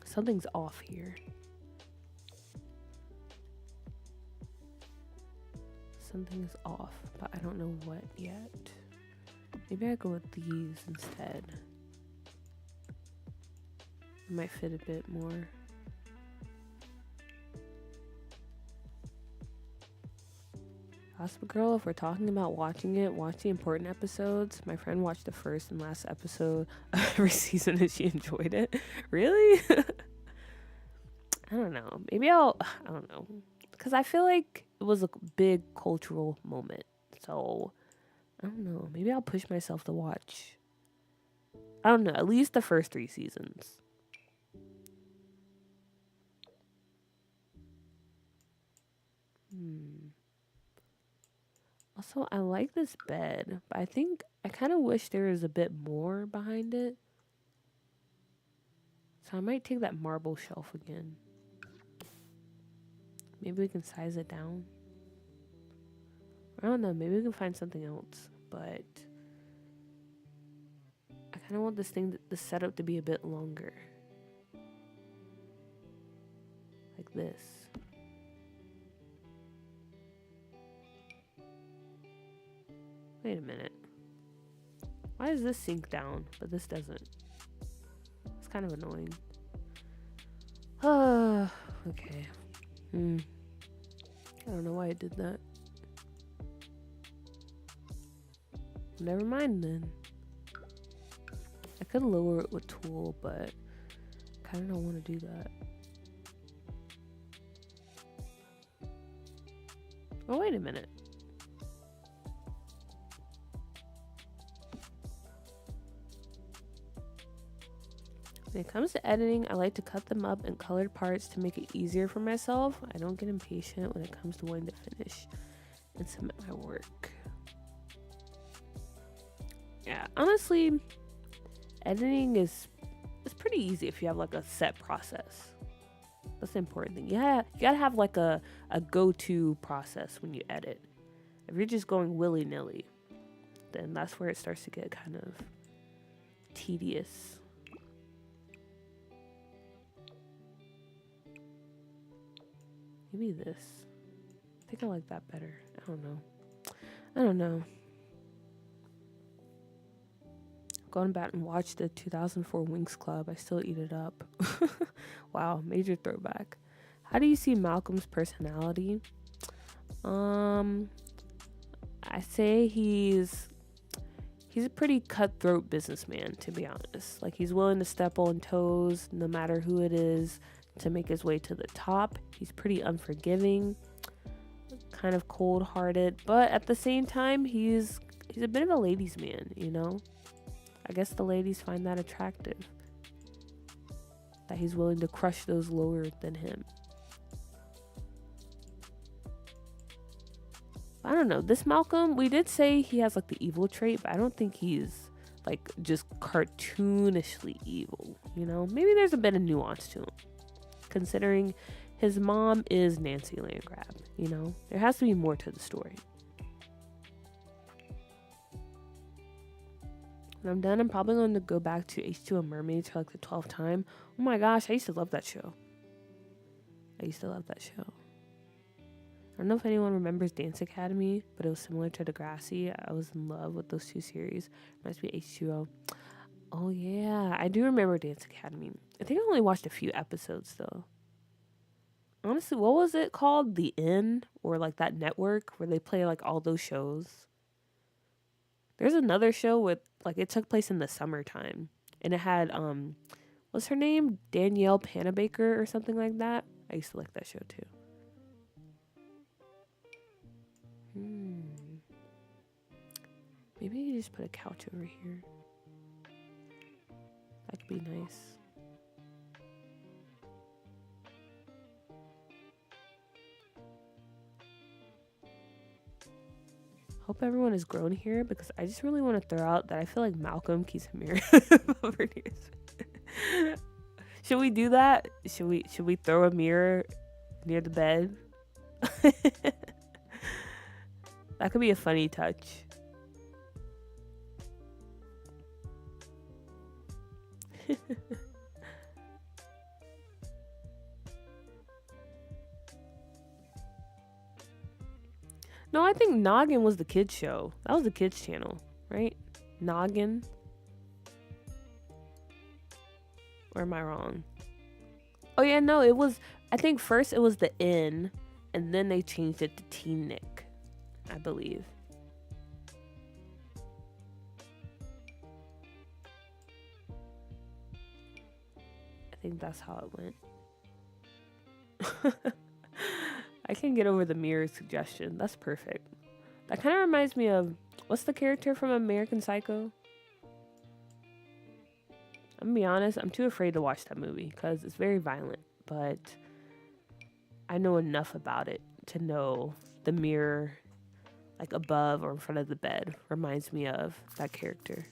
Something's off here. Something's off, but I don't know what yet. Maybe I go with these instead. It might fit a bit more. Gossip Girl, if we're talking about watching it, watch the important episodes. My friend watched the first and last episode of every season and she enjoyed it. Really? I don't know. Maybe I don't know. Because I feel like it was a big cultural moment. So, I don't know. Maybe I'll push myself to watch. I don't know. At least the first 3 seasons. Also, I like this bed, but I think I kind of wish there was a bit more behind it. So I might take that marble shelf again. Maybe we can size it down. I don't know. Maybe we can find something else. But I kind of want this setup to be a bit longer. like this. Wait a minute. Why does this sink down, but this doesn't? It's kind of annoying. Okay. I don't know why I did that. Never mind then. I could lower it with tool, but I kind of don't want to do that. Oh, wait a minute. When it comes to editing, I like to cut them up in colored parts to make it easier for myself. I don't get impatient when it comes to wanting to finish and submit my work. Yeah, honestly, editing is pretty easy if you have like a set process. That's the important thing. Yeah, you gotta have like a go-to process when you edit. If you're just going willy-nilly, then that's where it starts to get kind of tedious. Maybe this. I think I like that better. I don't know. Going back and watch the 2004 Winx Club. I still eat it up. Wow, major throwback. How do you see Malcolm's personality? I say he's a pretty cutthroat businessman, to be honest. Like, he's willing to step on toes no matter who it is to make his way to the top. He's pretty unforgiving, kind of cold-hearted, but at the same time, he's a bit of a ladies' man, you know? I guess the ladies find that attractive, that he's willing to crush those lower than him. I don't know. This Malcolm, we did say he has like the evil trait, but I don't think he's like just cartoonishly evil, you know? Maybe there's a bit of nuance to him, considering his mom is Nancy Landgraab, you know? There has to be more to the story. When I'm done, I'm probably going to go back to H2O Mermaids for like the 12th time. Oh my gosh, I used to love that show. I don't know if anyone remembers Dance Academy, but it was similar to Degrassi. I was in love with those two series. Reminds me of H2O. Oh yeah, I do remember Dance Academy. I think I only watched a few episodes though. Honestly, what was it called? The Inn, or like that network where they play like all those shows? There's another show with like it took place in the summertime, and it had what's her name? Danielle Panabaker or something like that. I used to like that show too. Maybe you just put a couch over here. That could be nice. Hope everyone is grown here, because I just really want to throw out that I feel like Malcolm keeps a mirror over here. Should we do that? Should we throw a mirror near the bed? That could be a funny touch. No, I think Noggin was the kids show. That was the kids channel, right? Noggin. Or am I wrong? Oh yeah, no, it was, I think first it was the Inn, and then they changed it to Teen Nick, I believe. I think that's how it went. I can get over the mirror suggestion. That's perfect. That kind of reminds me of, what's the character from American Psycho? I'm gonna be honest, I'm too afraid to watch that movie because it's very violent, but I know enough about it to know the mirror like above or in front of the bed reminds me of that character.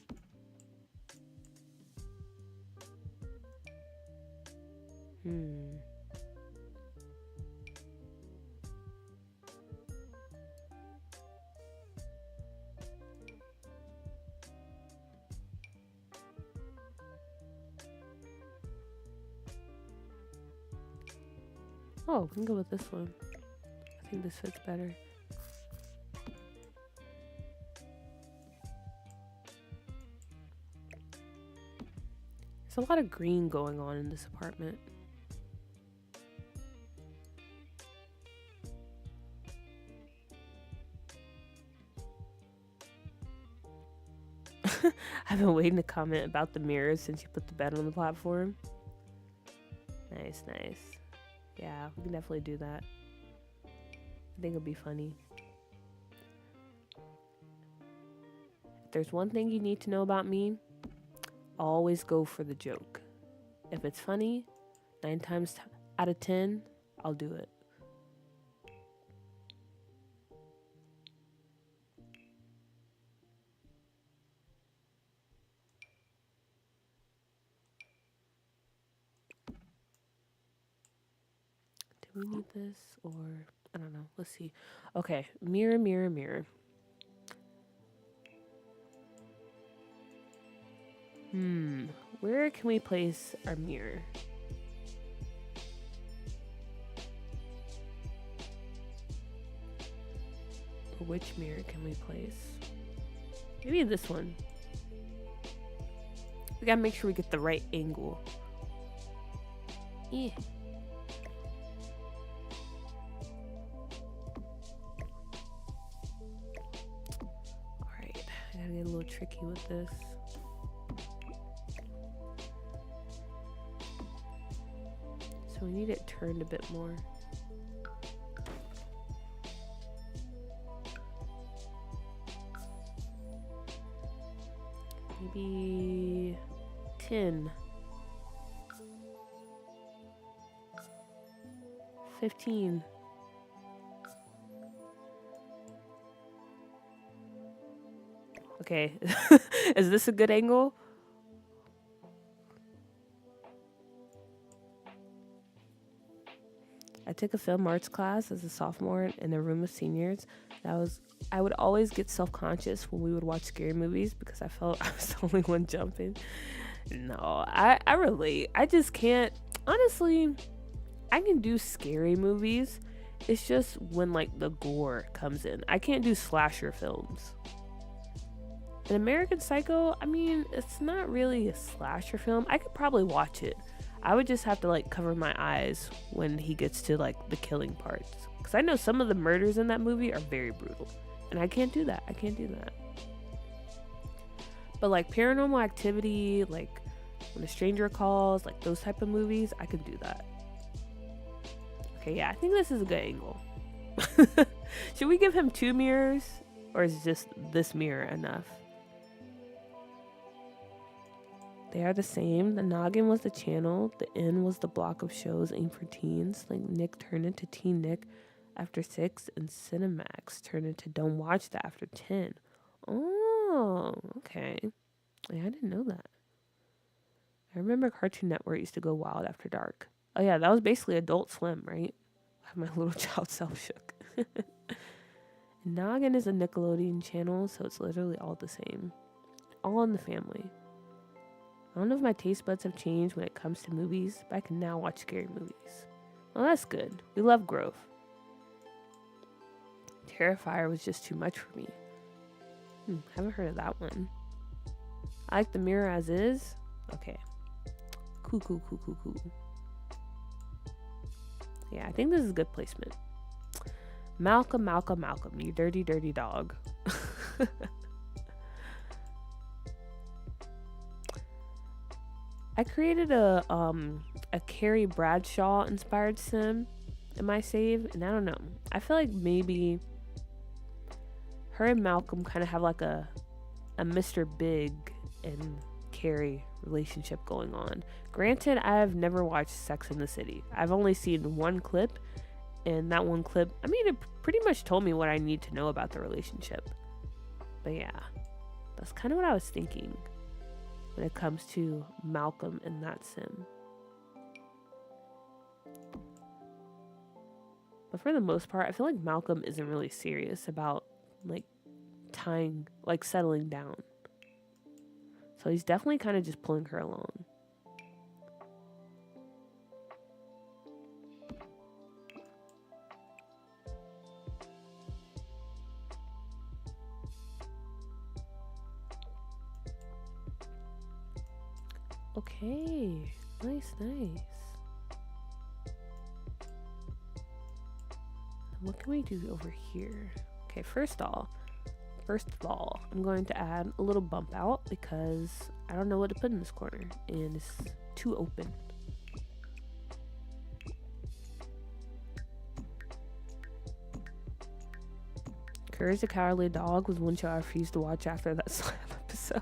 Oh, we can go with this one. I think this fits better. There's a lot of green going on in this apartment. I've been waiting to comment about the mirrors since you put the bed on the platform. Nice, nice. Yeah, we can definitely do that. I think it'll be funny. If there's one thing you need to know about me, always go for the joke. If it's funny, 9 times out of 10, I'll do it. Do we need this or I don't know. Let's see. Okay, mirror, mirror, mirror. Where can we place our mirror? Or which mirror can we place? Maybe this one. We gotta make sure we get the right angle. Yeah. Alright, I gotta get a little tricky with this. So we need it turned a bit more. Maybe 10. 15. Okay. Is this a good angle? I took a film arts class as a sophomore in a room of seniors. I would always get self-conscious when we would watch scary movies because I felt I was the only one jumping. No, I relate. I just can't. Honestly, I can do scary movies. It's just when like the gore comes in. I can't do slasher films. An American Psycho, I mean, it's not really a slasher film. I could probably watch it. I would just have to like cover my eyes when he gets to like the killing parts. Because I know some of the murders in that movie are very brutal. And I can't do that. I can't do that. But like Paranormal Activity, like When a Stranger Calls, like those type of movies, I can do that. Okay, yeah, I think this is a good angle. Should we give him 2 mirrors? Or is just this mirror enough? They are the same. The Noggin was the channel. The N was the block of shows aimed for teens. Like Nick turned into Teen Nick after 6, and Cinemax turned into Don't Watch That after 10. Oh, okay. Yeah, I didn't know that. I remember Cartoon Network used to go wild after dark. Oh yeah, that was basically Adult Swim, right? My little child self shook. Noggin is a Nickelodeon channel, so it's literally all the same. All in the family. I don't know if my taste buds have changed when it comes to movies, but I can now watch scary movies. Well, that's good. We love growth. Terrifier was just too much for me. Haven't heard of that one. I like the mirror as is. Okay. Cool. Yeah, I think this is a good placement. Malcolm, you dirty, dirty dog. I created a Carrie Bradshaw inspired sim in my save, and I don't know. I feel like maybe her and Malcolm kind of have like a Mr. Big and Carrie relationship going on. Granted, I've never watched Sex and the City. I've only seen one clip, and that one clip, I mean, it pretty much told me what I need to know about the relationship. But yeah, that's kind of what I was thinking when it comes to Malcolm and that sim. But for the most part, I feel like Malcolm isn't really serious about like settling down. So he's definitely kind of just pulling her along. Okay. Nice, nice. What can we do over here? Okay, first of all, I'm going to add a little bump out because I don't know what to put in this corner and it's too open. Courage the Cowardly Dog was one show I refused to watch after that slime episode.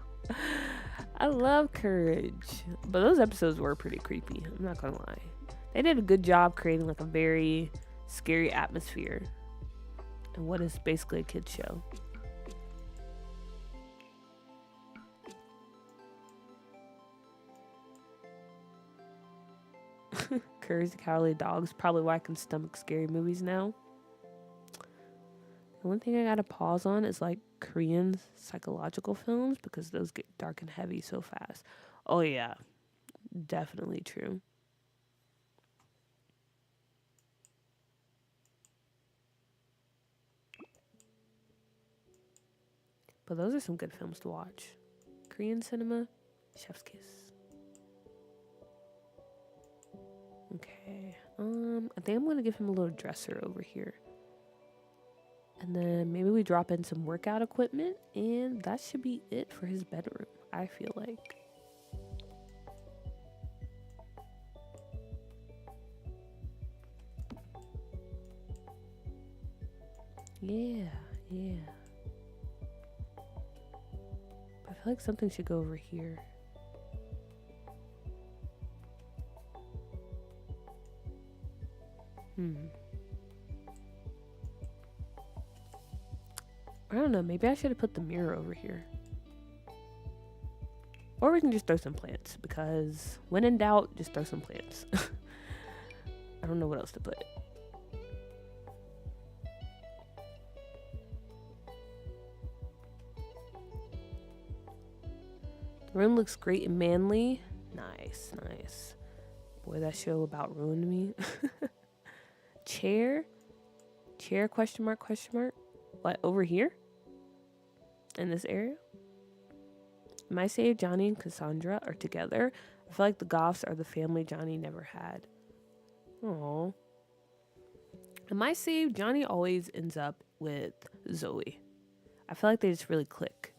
I love Courage, but those episodes were pretty creepy. I'm not gonna lie. They did a good job creating like a very scary atmosphere and what is basically a kid's show. Courage the Cowardly Dog is probably why I can stomach scary movies now. The one thing I gotta pause on is like Korean psychological films because those get dark and heavy so fast. Oh yeah, definitely true. But those are some good films to watch. Korean cinema, Chef's Kiss. Okay, I think I'm gonna give him a little dresser over here. And then maybe we drop in some workout equipment and that should be it for his bedroom, I feel like. Yeah. I feel like something should go over here. I don't know, maybe I should have put the mirror over here. Or we can just throw some plants, because when in doubt, just throw some plants. I don't know what else to put. The room looks great and manly. Nice. Boy, that show about ruined me. Chair, question mark. What, over here? In this area? Am I saying Johnny and Cassandra are together? I feel like the Goths are the family Johnny never had. Aww. Am I saying Johnny always ends up with Zoe? I feel like they just really click.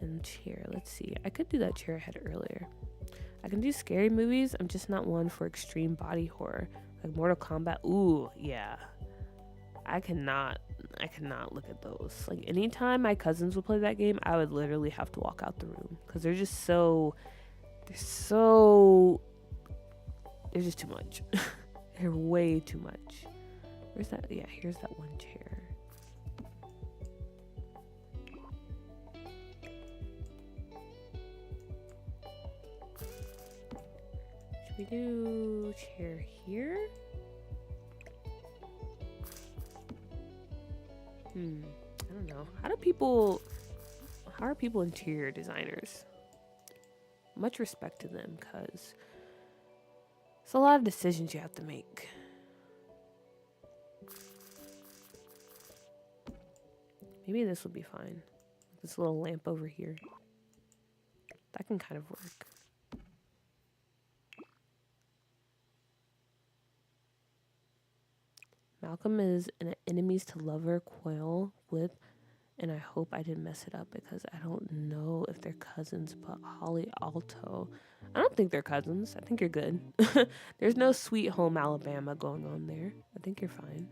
And chair, let's see. I could do that chair I had earlier. I can do scary movies. I'm just not one for extreme body horror. Like Mortal Kombat. Ooh, yeah. I cannot look at those. Like anytime my cousins would play that game, I would literally have to walk out the room because they're just too much. They're way too much. Where's that? Yeah, here's that one chair. Should we do chair here? I don't know. How are people interior designers? Much respect to them, because it's a lot of decisions you have to make. Maybe this will be fine. This little lamp over here. That can kind of work. Malcolm is an enemies to lover quail with, and I hope I didn't mess it up because I don't know if they're cousins, but Holly Alto. I don't think they're cousins. I think you're good. There's no Sweet Home Alabama going on there. I think you're fine.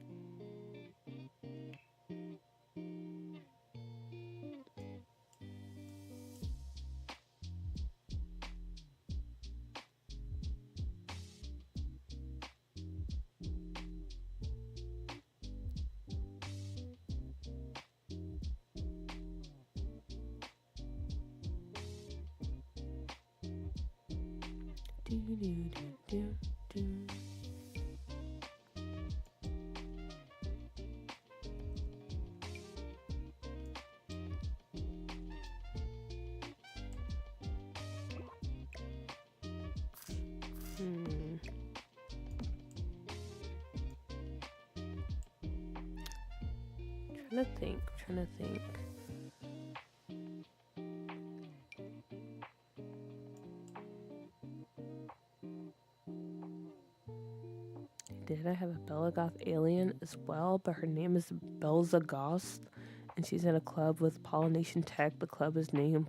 Trying to think. I have a Bella Goth alien as well, but her name is Belza Goth, and she's in a club with Pollination Tech. The club is named.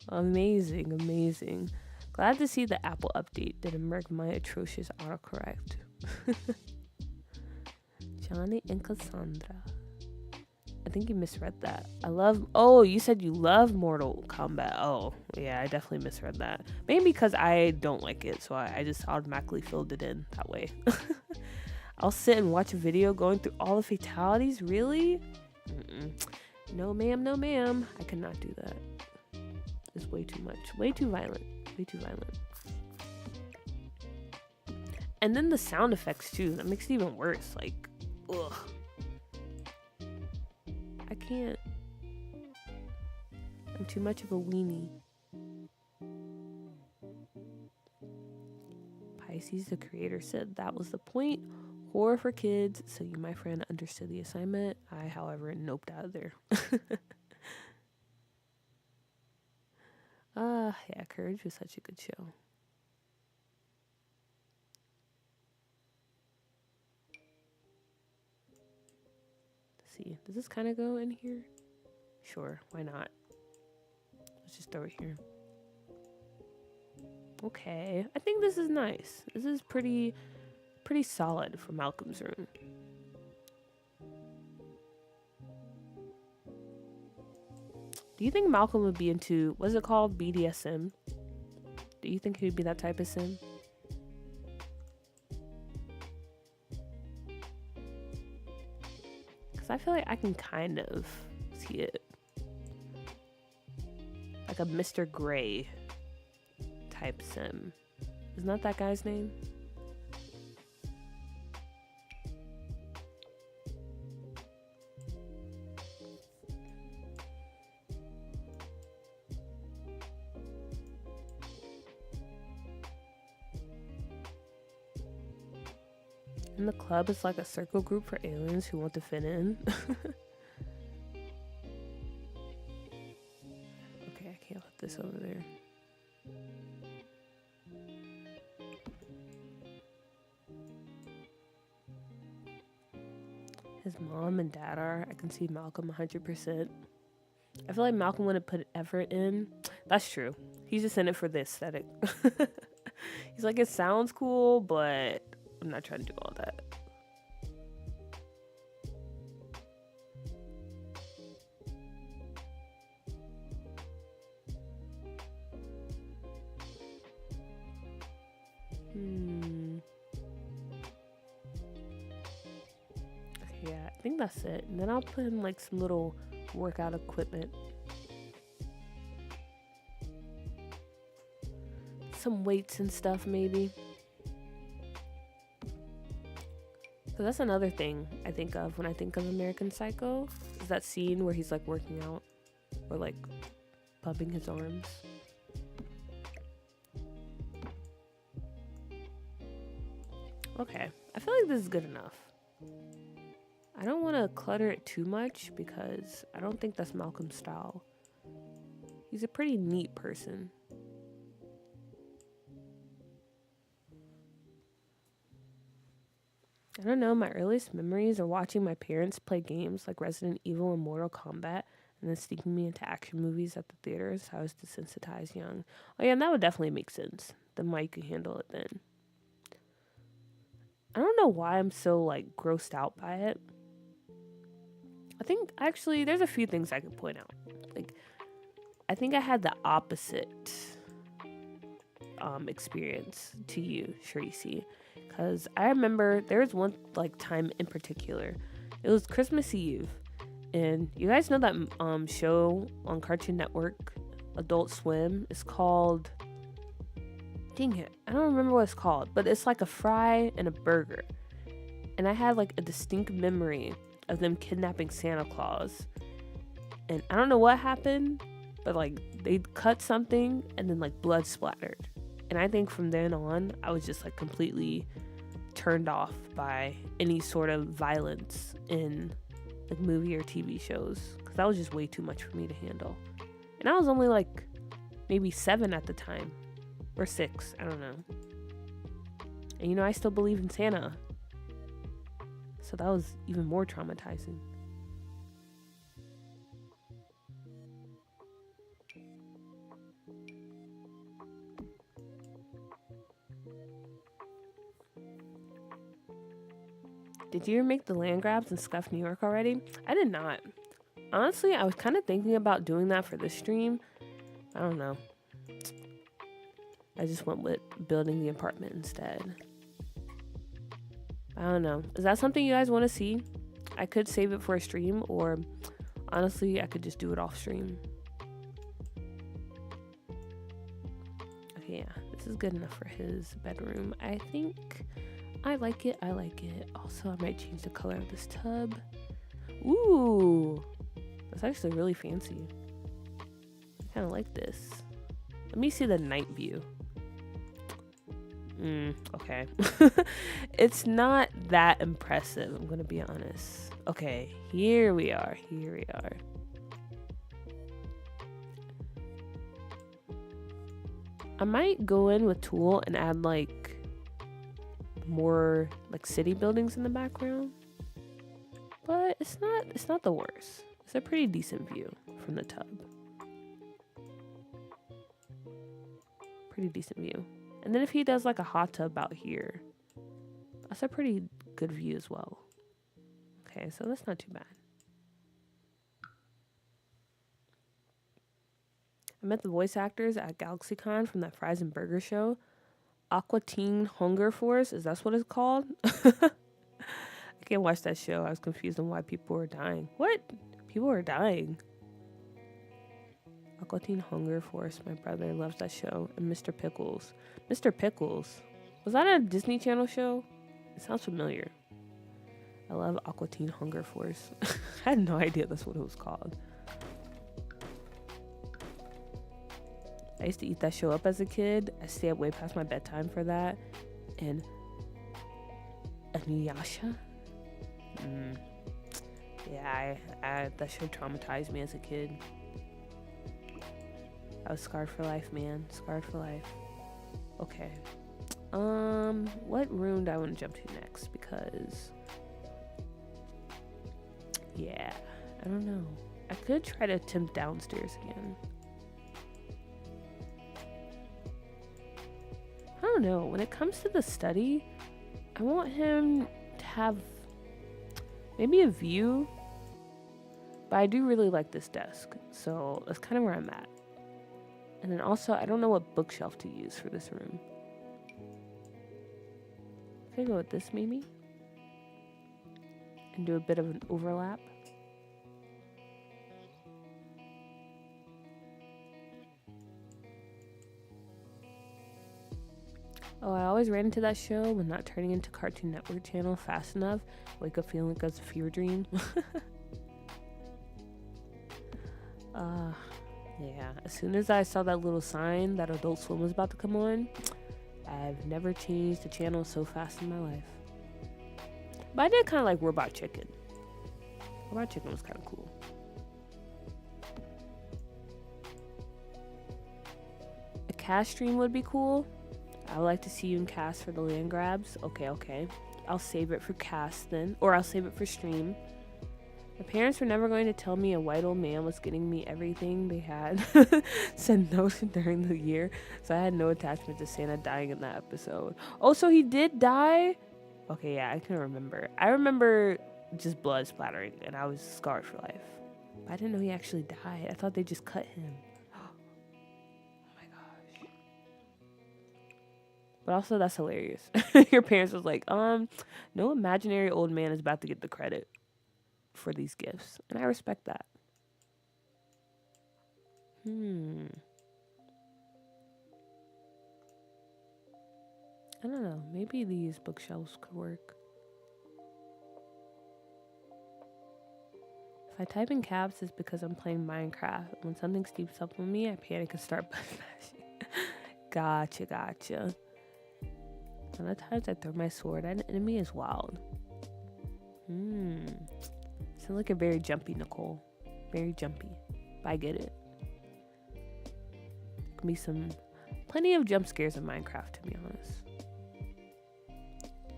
Amazing, amazing. Glad to see the Apple update didn't merge my atrocious autocorrect. Johnny and Cassandra. I think you misread that. Oh, you said you love Mortal Kombat. Oh, yeah, I definitely misread that. Maybe because I don't like it, so I just automatically filled it in that way. I'll sit and watch a video going through all the fatalities? Really? No, ma'am, no, ma'am. I could not do that. It's way too much. Way too violent. Way too violent. And then the sound effects, too. That makes it even worse. Like, ugh. I can't. I'm too much of a weenie. Pisces, the creator, said that was the point. Horror for kids. So you, my friend, understood the assignment. I, however, noped out of there. Yeah, Courage was such a good show. Let's see, does this kind of go in here? Sure, why not? Let's just throw it here. Okay, I think this is nice. This is pretty solid for Malcolm's room. Do you think Malcolm would be into, what's it called, BDSM? Do you think he would be that type of sim? Because I feel like I can kind of see it. Like a Mr. Gray type sim. Isn't that guy's name? And the club is like a circle group for aliens who want to fit in. Okay, I can't put this over there. His mom and dad are. I can see Malcolm 100%. I feel like Malcolm wouldn't put effort in. That's true. He's just in it for the aesthetic. He's like, it sounds cool, but I'm not trying to do all that. Okay, yeah, I think that's it. And then I'll put in like some little workout equipment. Some weights and stuff, maybe. So that's another thing I think of when I think of American Psycho, is that scene where he's like working out or like pumping his arms. Okay, I feel like this is good enough. I don't want to clutter it too much because I don't think that's Malcolm's style. He's a pretty neat person. I don't know, my earliest memories are watching my parents play games like Resident Evil and Mortal Kombat, and then sneaking me into action movies at the theaters. I was desensitized young. Oh yeah, and that would definitely make sense. Then why you can handle it then. I don't know why I'm so like grossed out by it. I think actually there's a few things I could point out. Like, I think I had the opposite experience to you, Tracy. Because I remember there was one like time in particular. It was Christmas Eve, and you guys know that show on Cartoon Network, Adult Swim. It's called, dang it, I don't remember what it's called, but it's like a fry and a burger. And I had like a distinct memory of them kidnapping Santa Claus, and I don't know what happened, but like they cut something and then like blood splattered. And I think from then on, I was just like completely turned off by any sort of violence in like movie or TV shows, because that was just way too much for me to handle. And I was only like maybe 7 at the time, or 6, I don't know. And you know, I still believe in Santa. So that was even more traumatizing. Did you make the land grabs in Scuff, New York already? I did not. Honestly, I was kind of thinking about doing that for this stream. I don't know. I just went with building the apartment instead. I don't know. Is that something you guys want to see? I could save it for a stream, or honestly, I could just do it off stream. Okay, yeah. This is good enough for his bedroom. I think I like it. I like it. Also, I might change the color of this tub. Ooh. That's actually really fancy. I kind of like this. Let me see the night view. Okay. It's not that impressive, I'm gonna be honest. Okay, here we are. Here we are. I might go in with Tool and add like more like city buildings in the background. But it's not the worst. It's a pretty decent view from the tub. Pretty decent view. And then if he does like a hot tub out here, that's a pretty good view as well. Okay, so that's not too bad. I met the voice actors at GalaxyCon from that Fries and Burger show. Aqua Teen Hunger Force, is that what it's called? I can't watch that show. I was confused on why people were dying. What? People are dying. Aqua Teen Hunger Force. My brother loves that show. And Mr. Pickles. Mr. Pickles. Was that a Disney Channel show? It sounds familiar. I love Aqua Teen Hunger Force. I had no idea that's what it was called. I used to eat that show up as a kid. I stayed up way past my bedtime for that. And Inuyasha? Yeah, that show traumatized me as a kid. I was scarred for life, man. Scarred for life. Okay. What room do I want to jump to next? Because, yeah, I don't know. I could try to attempt downstairs again. I don't know. When it comes to the study, I want him to have maybe a view. But I do really like this desk. So that's kind of where I'm at. And then also, I don't know what bookshelf to use for this room. Can I go with this maybe? And do a bit of an overlap. Oh, I always ran into that show when not turning into Cartoon Network channel fast enough. Wake up feeling like it was a fever dream. Yeah, as soon as I saw that little sign that Adult Swim was about to come on, I've never changed the channel so fast in my life. But I did kind of like Robot Chicken. Robot Chicken was kind of cool. A cast stream would be cool. I would like to see you in cast for the land grabs. Okay. I'll save it for cast then. Or I'll save it for stream. My parents were never going to tell me a white old man was getting me everything they had said no to during the year. So I had no attachment to Santa dying in that episode. Oh, so he did die? Okay, yeah, I can remember. I remember just blood splattering and I was scarred for life. But I didn't know he actually died. I thought they just cut him. Oh my gosh. But also that's hilarious. Your parents was like, no imaginary old man is about to get the credit for these gifts, and I respect that. I don't know, maybe these bookshelves could work. If I type in caps, it's because I'm playing Minecraft. When something steeps up on me, I panic and start button mashing. Gotcha. Sometimes I throw my sword at an enemy is wild. Sound like a very jumpy Nicole. Very jumpy. But I get it. There can be plenty of jump scares in Minecraft, to be honest.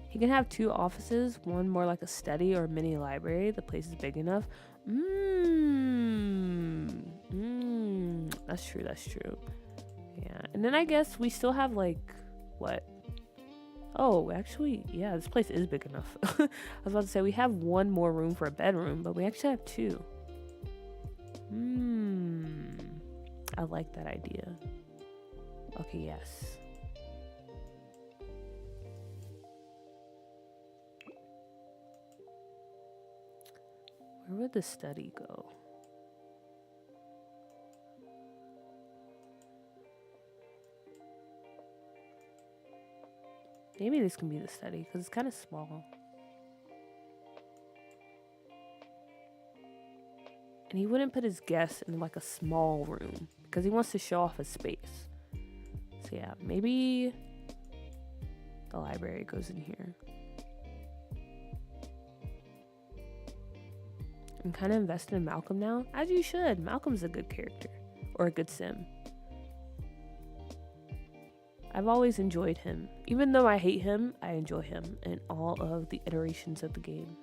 He can have 2 offices, one more like a study or a mini library. The place is big enough. That's true, that's true. Yeah, and then I guess we still have like, what? Oh, actually, yeah, this place is big enough. I was about to say we have 1 more room for a bedroom, but we actually have 2. I like that idea. Okay, yes. Where would the study go? Maybe this can be the study because it's kind of small. And he wouldn't put his guests in like a small room because he wants to show off his space. So yeah, maybe the library goes in here. I'm kind of invested in Malcolm now, as you should. Malcolm's a good character, or a good sim. I've always enjoyed him. Even though I hate him, I enjoy him in all of the iterations of the game.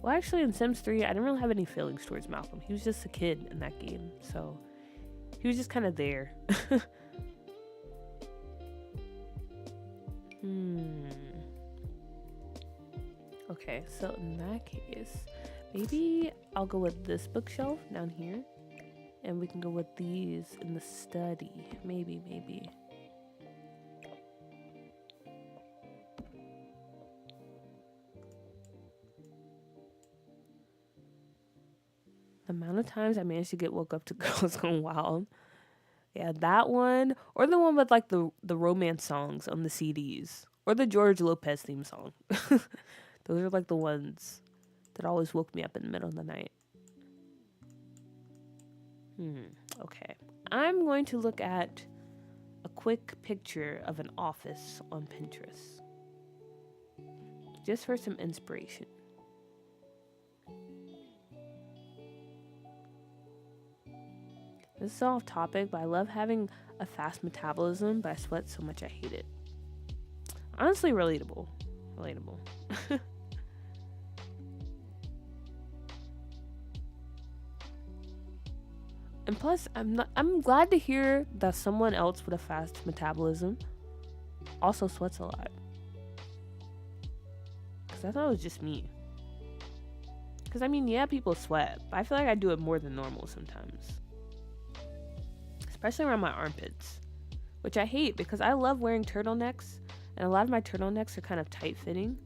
Well, actually, in Sims 3, I didn't really have any feelings towards Malcolm. He was just a kid in that game, so he was just kind of there. Okay, so in that case, maybe I'll go with this bookshelf down here, and we can go with these in the study. Maybe. The amount of times I managed to get woke up to Girls Gone Wild. Yeah, that one, or the one with like the romance songs on the CDs, or the George Lopez theme song. Those are like the ones that always woke me up in the middle of the night. Okay. I'm going to look at a quick picture of an office on Pinterest. Just for some inspiration. This is off topic, but I love having a fast metabolism, but I sweat so much I hate it. Honestly, relatable. And plus, I'm glad to hear that someone else with a fast metabolism also sweats a lot. Because I thought it was just me. Because I mean, yeah, people sweat, but I feel like I do it more than normal sometimes. Especially around my armpits, which I hate because I love wearing turtlenecks, and a lot of my turtlenecks are kind of tight fitting.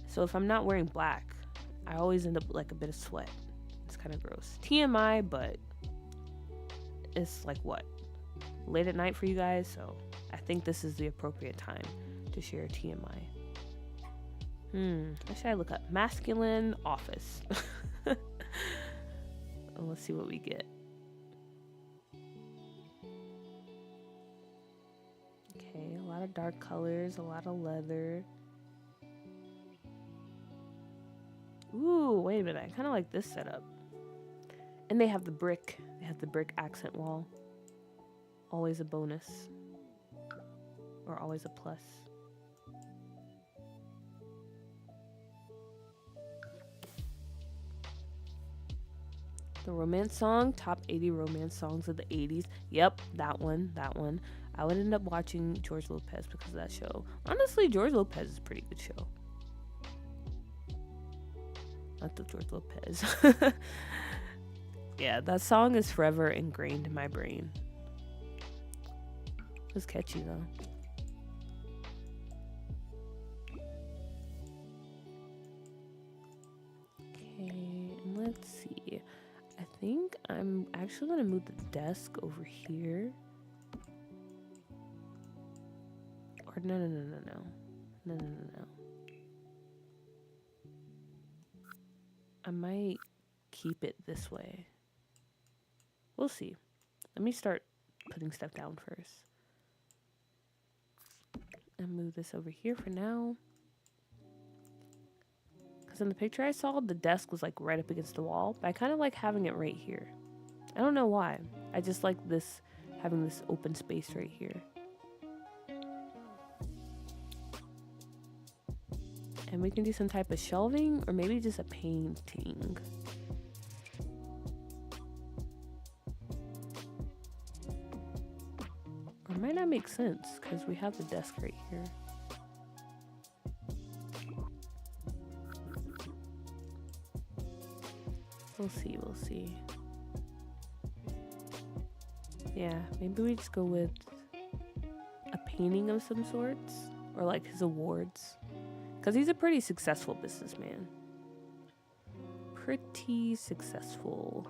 So if I'm not wearing black, I always end up with like a bit of sweat. It's kind of gross. TMI, but it's like what? Late at night for you guys, so I think this is the appropriate time to share TMI. What should I look up? Masculine office. Let's see what we get. Okay, a lot of dark colors, a lot of leather. Ooh, wait a minute. I kind of like this setup. And they have the brick. They have the brick accent wall. Always a bonus. Or always a plus. The romance song, top 80 romance songs of the 80s. Yep, that one. I would end up watching George Lopez because of that show. Honestly, George Lopez is a pretty good show. Not the George Lopez. Yeah, that song is forever ingrained in my brain. It was catchy though. Okay, and let's see. I think I'm actually gonna move the desk over here. Or no. I might keep it this way. We'll see. Let me start putting stuff down first. And move this over here for now. Because in the picture I saw, the desk was like right up against the wall. But I kind of like having it right here. I don't know why. I just like this, having this open space right here. And we can do some type of shelving or maybe just a painting. Or it might not make sense because we have the desk right here. We'll see, we'll see. Yeah, maybe we just go with a painting of some sorts, or like his awards, because he's a pretty successful businessman. Pretty successful.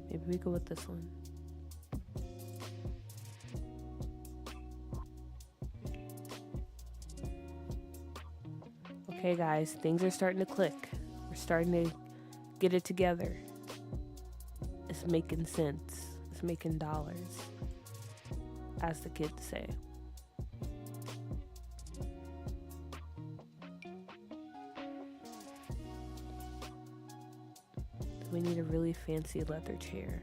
Maybe we go with this one. Okay guys, things are starting to click. We're starting to get it together. It's making sense. It's making dollars, as the kids say. We need a really fancy leather chair.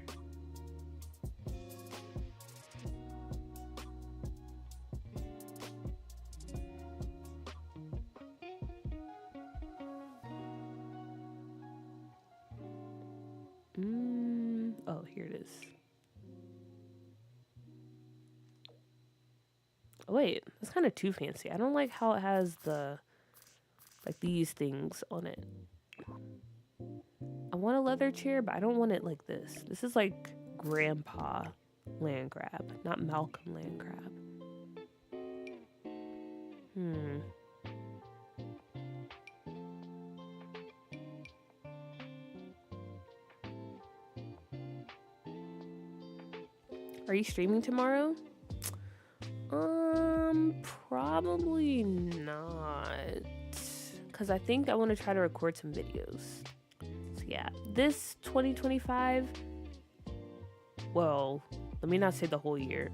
Oh, here it is. Oh, wait, that's kind of too fancy. I don't like how it has the, like, these things on it. I want a leather chair, but I don't want it like this. This is like Grandpa Landgrab, not Malcolm Landgrab. Are you streaming tomorrow? Probably not. Because I think I want to try to record some videos. So yeah, this 2025, well, let me not say the whole year.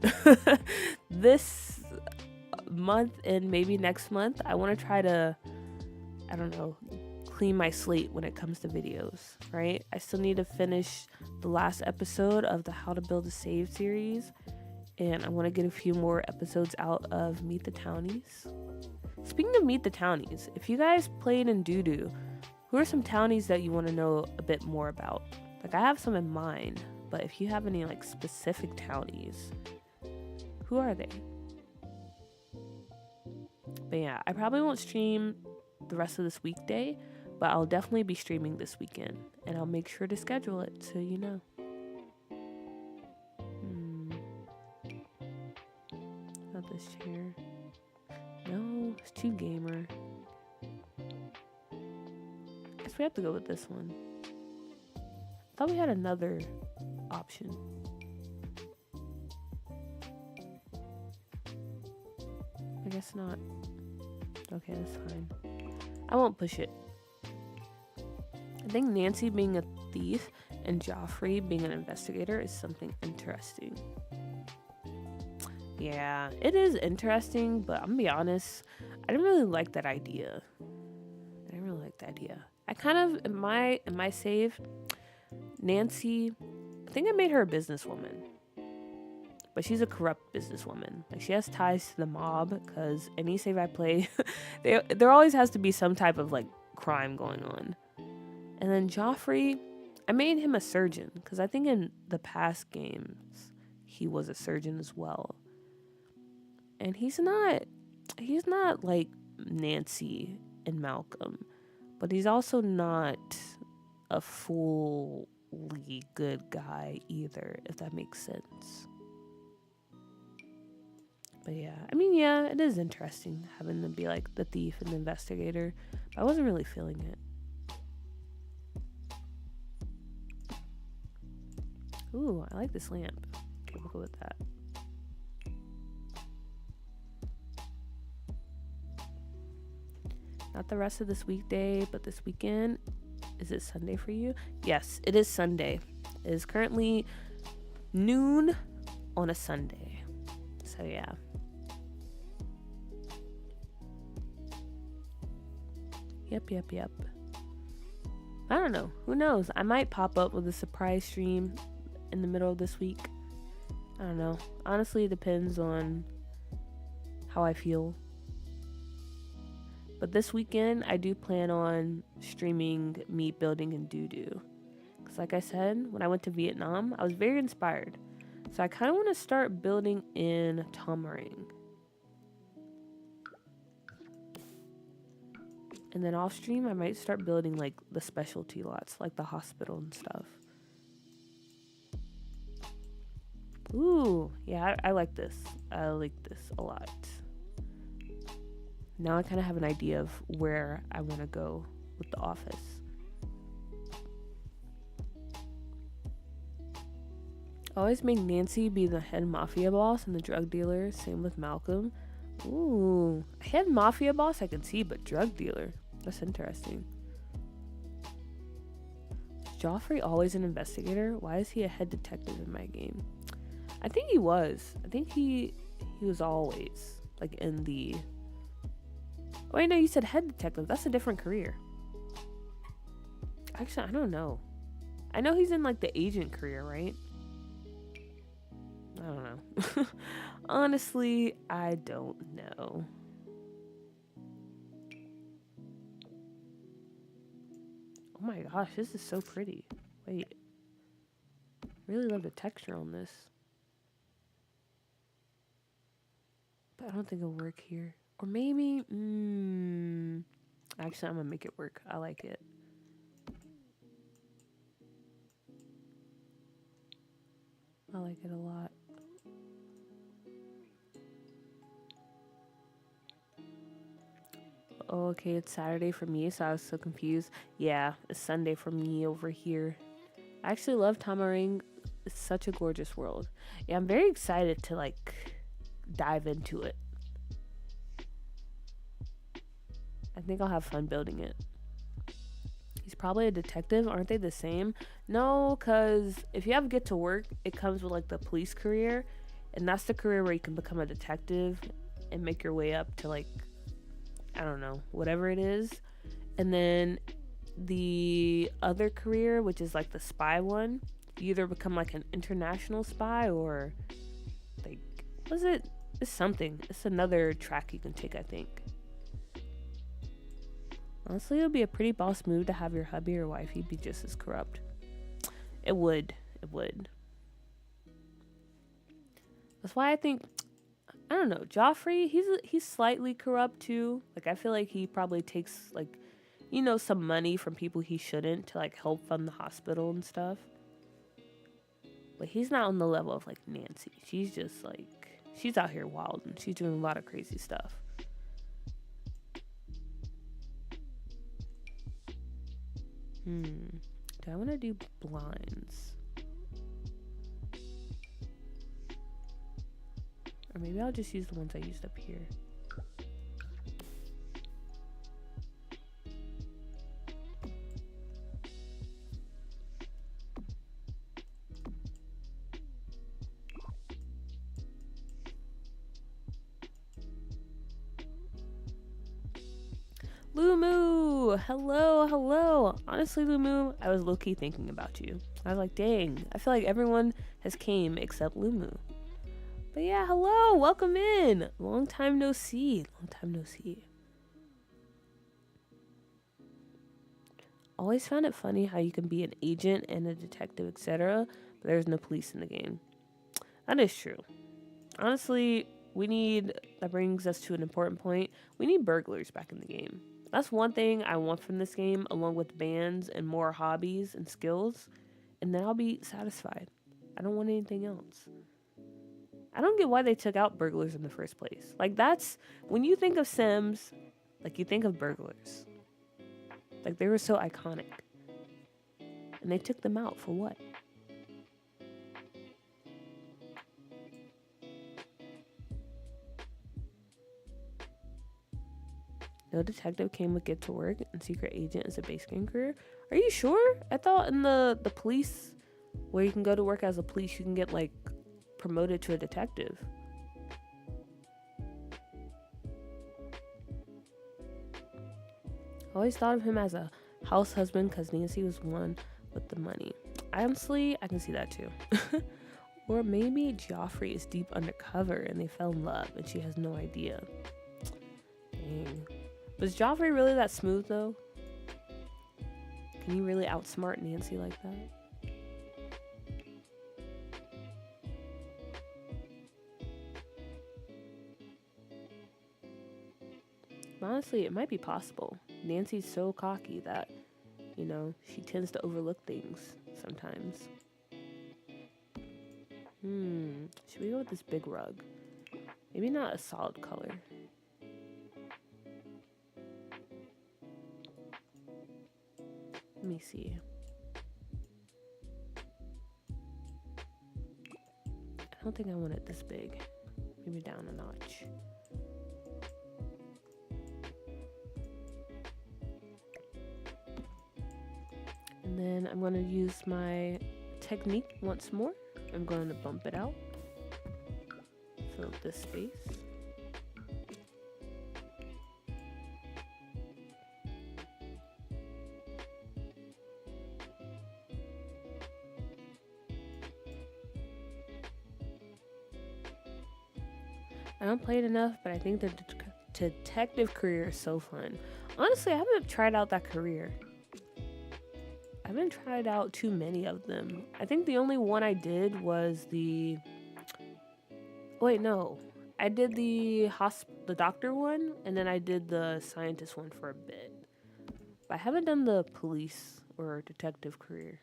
This month and maybe next month, I want to try to, I don't know, clean my slate when it comes to videos, right? I still need to finish the last episode of the How to Build a Save series, and I want to get a few more episodes out of Meet the Townies. Speaking of Meet the Townies, if you guys played in Doo-Doo, who are some townies that you want to know a bit more about? Like, I have some in mind, but if you have any like specific townies, who are they? But yeah, I probably won't stream the rest of this weekday, but I'll definitely be streaming this weekend, and I'll make sure to schedule it so you know. Not this chair. No, it's too gamer. Guess we have to go with this one. I thought we had another option. I guess not. Okay, that's fine. I won't push it. I think Nancy being a thief and Joffrey being an investigator is something interesting. Yeah, it is interesting, but I'm gonna be honest, I didn't really like that idea. I kind of, in my save, Nancy, I think I made her a businesswoman. But she's a corrupt businesswoman. Like, she has ties to the mob, because any save I play, there always has to be some type of, like, crime going on. And then Joffrey, I made him a surgeon, because I think in the past games, he was a surgeon as well. And he's not like Nancy and Malcolm, but he's also not a fully good guy either, if that makes sense. But yeah, I mean, yeah, it is interesting having them be like the thief and the investigator, but I wasn't really feeling it. Ooh, I like this lamp. Okay, we'll go with that. Not the rest of this weekday, but this weekend. Is it Sunday for you? Yes, it is Sunday. It is currently noon on a Sunday. So yeah. Yep. I don't know. Who knows? I might pop up with a surprise stream in the middle of this week. I don't know. Honestly, it depends on how I feel. But this weekend, I do plan on streaming me building in Doo. Because like I said, when I went to Vietnam, I was very inspired. So I kind of want to start building in Tomarang. And then off stream, I might start building like the specialty lots, like the hospital and stuff. Ooh, yeah, I like this. I like this a lot. Now I kind of have an idea of where I want to go with the office. Always make Nancy be the head mafia boss and the drug dealer. Same with Malcolm. Ooh, head mafia boss I can see, but drug dealer. That's interesting. Is Joffrey always an investigator? Why is he a head detective in my game? I think he was. I think he was always like in the... Oh, wait, no, you said head detective. That's a different career. Actually, I don't know. I know he's in like the agent career, right? I don't know. Honestly, I don't know. Oh my gosh, this is so pretty. Wait. Really love the texture on this. But I don't think it'll work here. Or maybe, actually, I'm gonna make it work. I like it. I like it a lot. Oh, okay, it's Saturday for me, so I was so confused. Yeah, it's Sunday for me over here. I actually love Tomarang. It's such a gorgeous world. Yeah, I'm very excited to like dive into it. I think I'll have fun building it. He's probably a detective. Aren't they the same? No, because if you have Get to Work, it comes with like the police career. And that's the career where you can become a detective and make your way up to like, I don't know, whatever it is. And then the other career, which is like the spy one, you either become like an international spy or like, was it? It's something. It's another track you can take, I think. Honestly, it would be a pretty boss move to have your hubby or wifey be just as corrupt. It would. It would. That's why I think, I don't know, Joffrey, he's slightly corrupt too. Like, I feel like he probably takes, like, you know, some money from people he shouldn't to, like, help fund the hospital and stuff. But he's not on the level of, like, Nancy. She's just, like, she's out here wild and she's doing a lot of crazy stuff. Do I want to do blinds? Or maybe I'll just use the ones I used up here. Lumu! Hello. Honestly, Lumu, I was low-key thinking about you. I was like, dang, I feel like everyone has came except Lumu. But yeah, hello, welcome in. Long time no see. Always found it funny how you can be an agent and a detective, etc., but there's no police in the game. That is true. Honestly, that brings us to an important point. We need burglars back in the game. That's one thing I want from this game, along with bands and more hobbies and skills, and then I'll be satisfied. I don't want anything else. I don't get why they took out burglars in the first place. Like, that's, when you think of Sims, like, you think of burglars. Like, they were so iconic. And they took them out for what? No detective came with Get to Work and Secret Agent is a base game career. Are you sure? I thought in the police, where you can go to work as a police, you can get, like, promoted to a detective. I always thought of him as a house husband because Nancy was one with the money. Honestly, I can see that too. Or maybe Joffrey is deep undercover and they fell in love and she has no idea. Dang. Was Joffrey really that smooth though? Can he really outsmart Nancy like that? Honestly, it might be possible. Nancy's so cocky that, you know, she tends to overlook things sometimes. Should we go with this big rug? Maybe not a solid color. Let me see. I don't think I want it this big. Maybe down a notch. And then I'm going to use my technique once more. I'm going to bump it out. Fill this space. I don't play it enough, but I think the detective career is so fun. Honestly, I haven't tried out that career. I haven't tried out too many of them. I think the only one I did was the... Wait, no. I did the doctor one, and then I did the scientist one for a bit. But I haven't done the police or detective career.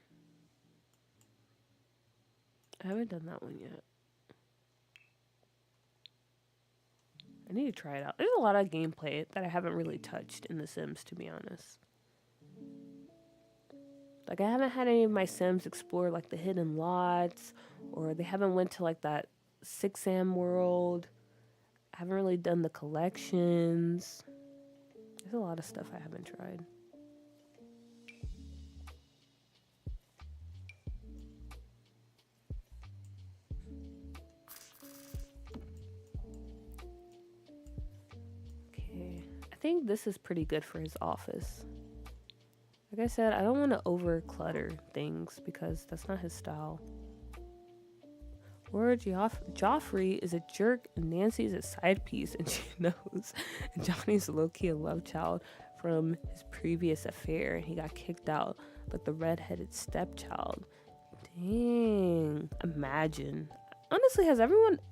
I haven't done that one yet. I need to try it out. There's a lot of gameplay that I haven't really touched in The Sims, to be honest. Like, I haven't had any of my Sims explore, like, the hidden lots, or they haven't went to, like, that 6am world. I haven't really done the collections. There's a lot of stuff I haven't tried. Okay, I think this is pretty good for his office. Like I said, I don't want to over clutter things because that's not his style. Or Joffrey is a jerk and Nancy is a side piece and she knows. And Johnny's low-key a love child from his previous affair and he got kicked out like the redheaded stepchild. Dang. Imagine. Honestly, has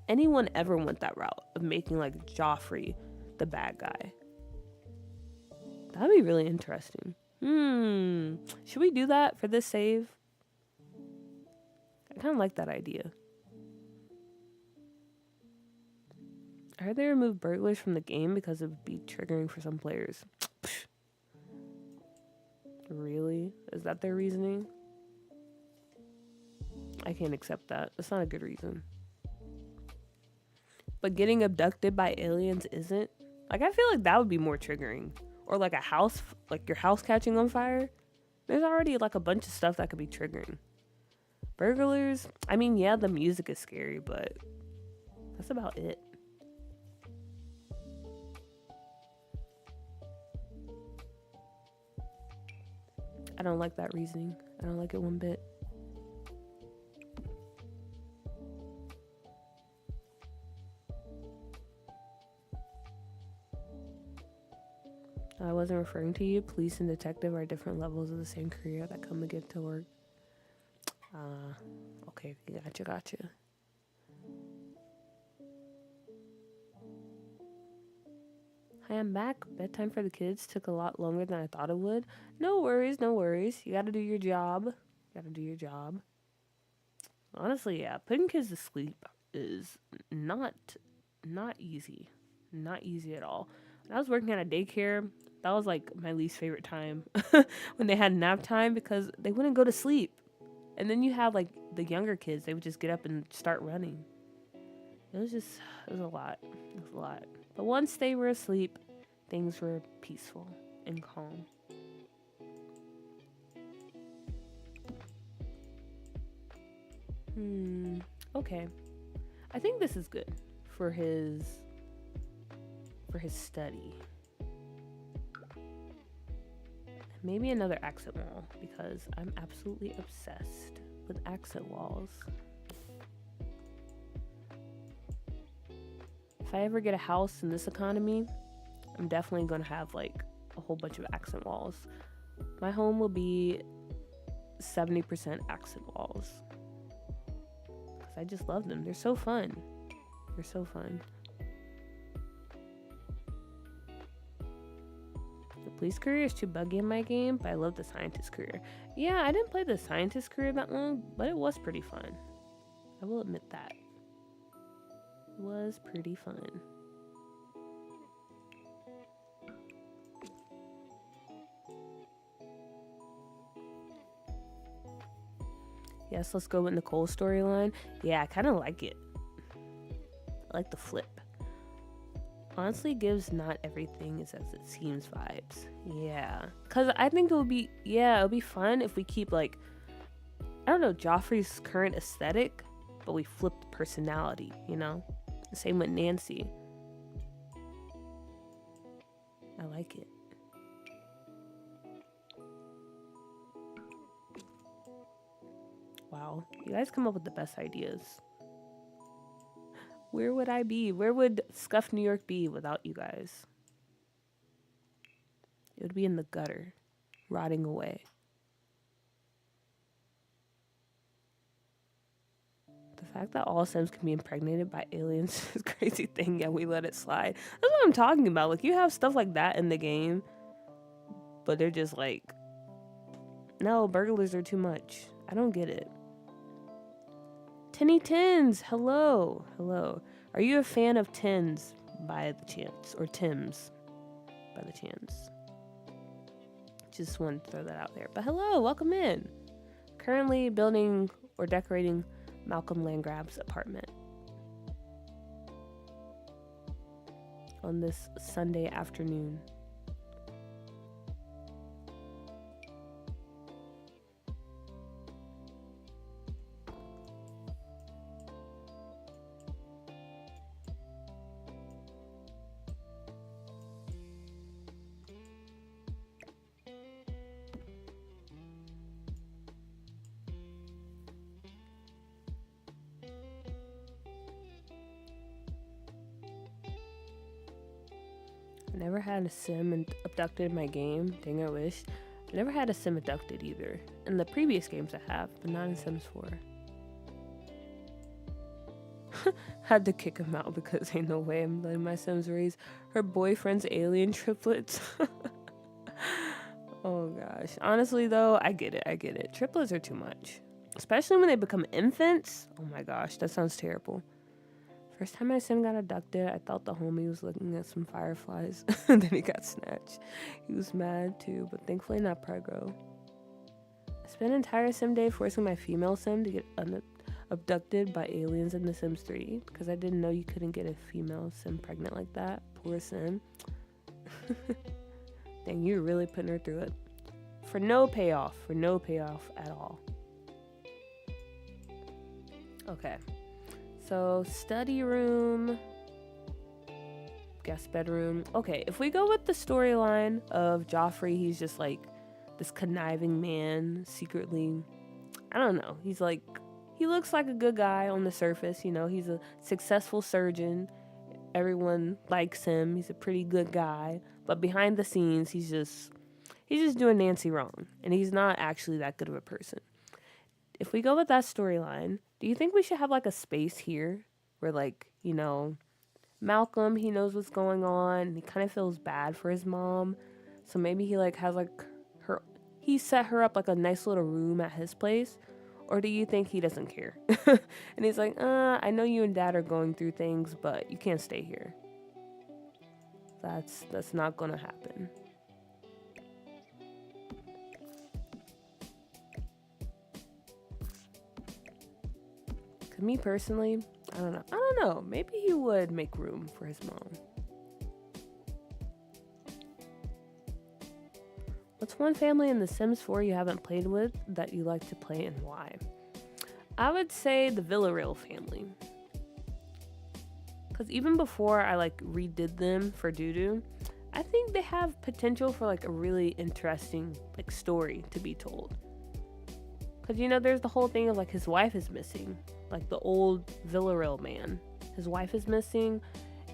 anyone ever went that route of making like Joffrey the bad guy? That'd be really interesting. Should we do that for this save? I kind of like that idea. I heard they removed burglars from the game because it would be triggering for some players. Really? Is that their reasoning? I can't accept that. That's not a good reason. But getting abducted by aliens isn't? Like, I feel like that would be more triggering. Or like a house, like your house catching on fire. There's already like a bunch of stuff that could be triggering. Burglars, I mean, yeah, the music is scary, but that's about it. I don't like that reasoning. I don't like it one bit. I wasn't referring to you. Police and detective are different levels of the same career that come to get to work. Okay, gotcha. Hi, I'm back. Bedtime for the kids took a lot longer than I thought it would. No worries. You gotta do your job. Honestly, yeah, putting kids to sleep is not easy. Not easy at all. When I was working at a daycare, that was like my least favorite time when they had nap time because they wouldn't go to sleep. And then you have like the younger kids, they would just get up and start running. It was a lot. But once they were asleep, things were peaceful and calm. Okay. I think this is good for his study. maybe another accent wall because I'm absolutely obsessed with accent walls. If I ever get a house in this economy, I'm definitely gonna have like a whole bunch of accent walls. My home will be 70% accent walls because I just love them. They're so fun. They're so fun. The police career is too buggy in my game, but I love the scientist career. Yeah, I didn't play the scientist career that long, but it was pretty fun. I will admit that. It was pretty fun. Yes, let's go with Nicole's storyline. Yeah, I kind of like it. I like the flip. Honestly, gives not everything is as it seems vibes. Yeah. Because I think it'll be fun if we keep, like, I don't know, Joffrey's current aesthetic, but we flip the personality, you know? Same with Nancy. I like it. Wow, you guys come up with the best ideas. Where would I be? Where would Scuff New York be without you guys? It would be in the gutter, rotting away. The fact that all Sims can be impregnated by aliens is a crazy thing, and we let it slide. That's what I'm talking about. Like, you have stuff like that in the game, but they're just like, no, burglars are too much. I don't get it. Tinny Tins, hello. Hello. Are you a fan of Tins by the chance? Or Tims by the chance? Just wanted to throw that out there. But hello, welcome in. Currently building or decorating Malcolm Landgrab's apartment on this Sunday afternoon. I never had a sim abducted in my game. Dang, I wish. I never had a sim abducted either. In the previous games I have, but not in Sims 4. Had to kick him out because ain't no way I'm letting my Sims raise her boyfriend's alien triplets. Oh gosh. Honestly though, I get it. Triplets are too much. Especially when they become infants. Oh my gosh, that sounds terrible. First time my sim got abducted, I thought the homie was looking at some fireflies. And then he got snatched. He was mad too, but thankfully not preggo. I spent an entire sim day forcing my female sim to get abducted by aliens in The Sims 3 because I didn't know you couldn't get a female sim pregnant like that. Poor sim. Dang, you're really putting her through it. For no payoff at all. Okay. So, study room, guest bedroom. Okay, if we go with the storyline of Joffrey, he's just like this conniving man, secretly, I don't know. He's like, he looks like a good guy on the surface, you know. He's a successful surgeon. Everyone likes him. He's a pretty good guy. But behind the scenes, he's just doing Nancy wrong. And he's not actually that good of a person. If we go with that storyline, do you think we should have like a space here where, like, you know, Malcolm, he knows what's going on and he kind of feels bad for his mom. So maybe he like has like he set her up like a nice little room at his place. Or do you think he doesn't care? And he's like, I know you and dad are going through things, but you can't stay here. That's not gonna happen. To me personally, I don't know. Maybe he would make room for his mom. What's one family in The Sims 4 you haven't played with that you like to play and why? I would say the Villarreal family. Because even before I like redid them for Dudu, I think they have potential for like a really interesting like story to be told. Cause you know, there's the whole thing of like his wife is missing, like the old Villarreal man. His wife is missing,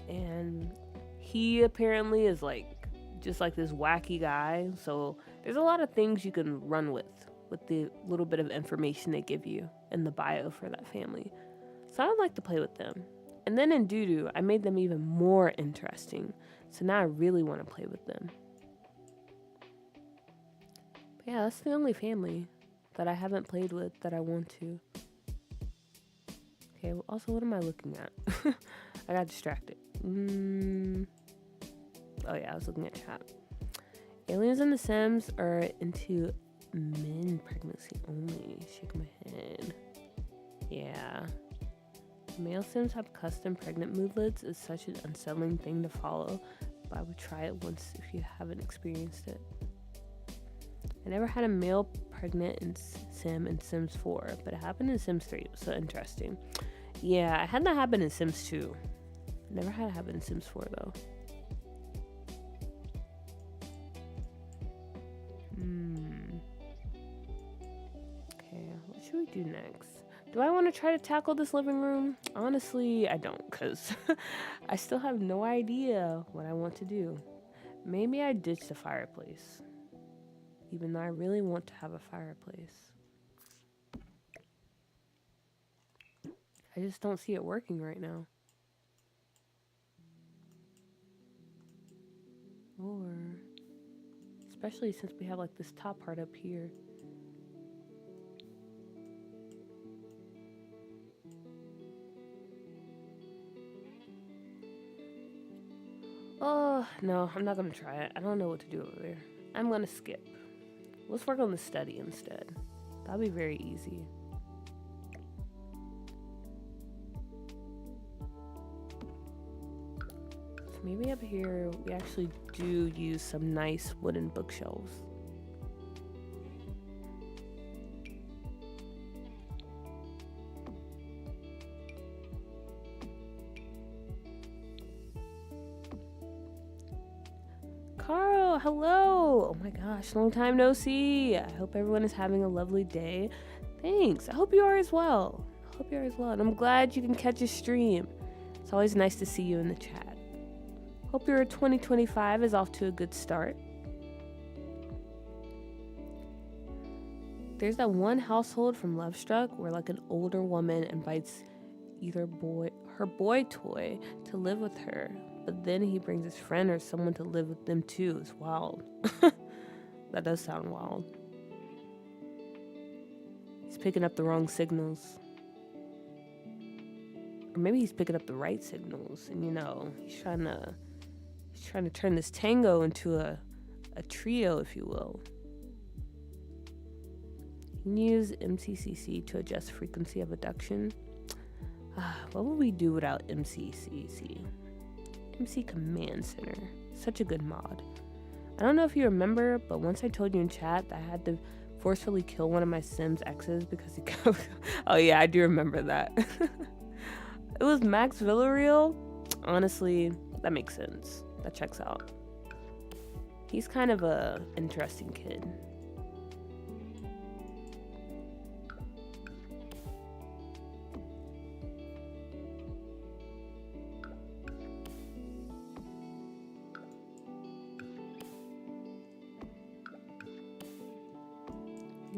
and he apparently is like just like this wacky guy. So there's a lot of things you can run with the little bit of information they give you in the bio for that family. So I would like to play with them. And then in Doodoo, I made them even more interesting. So now I really want to play with them. But yeah, that's the only family that I haven't played with that I want to. Okay, well, also, what am I looking at? I got distracted. Oh yeah, I was looking at chat. Aliens in The Sims are into men pregnancy only. Shake my head. Yeah. Male Sims have custom pregnant moodlets. It's such an unsettling thing to follow, but I would try it once if you haven't experienced it. I never had a male pregnant in Sim in Sims 4, but it happened in Sims 3. It was so interesting. Yeah, I had that happen in Sims 2. Never had it happen in Sims 4 though. Okay, what should we do next? Do I want to try to tackle this living room? Honestly, I don't, because I still have no idea what I want to do. Maybe I ditch the fireplace, even though I really want to have a fireplace. I just don't see it working right now. Or, especially since we have like this top part up here. Oh, no, I'm not gonna try it. I don't know what to do over there. I'm gonna skip. Let's work on the study instead. That'll be very easy. So maybe up here we actually do use some nice wooden bookshelves. Carl, hello! Oh my gosh, long time no see. I hope everyone is having a lovely day. Thanks. I hope you are as well. And I'm glad you can catch a stream. It's always nice to see you in the chat. Hope your 2025 is off to a good start. There's that one household from Lovestruck where like an older woman invites either her boy toy to live with her, but then he brings his friend or someone to live with them too. It's wild. That does sound wild. He's picking up the wrong signals. Or maybe he's picking up the right signals, and you know, he's trying to turn this tango into a trio, if you will. You can use MCCC to adjust frequency of abduction. What would we do without MCCC? MC Command Center. Such a good mod. I don't know if you remember, but once I told you in chat that I had to forcefully kill one of my Sims exes because he kept... Oh yeah, I do remember that. It was Max Villarreal. Honestly, that makes sense. That checks out. He's kind of a interesting kid.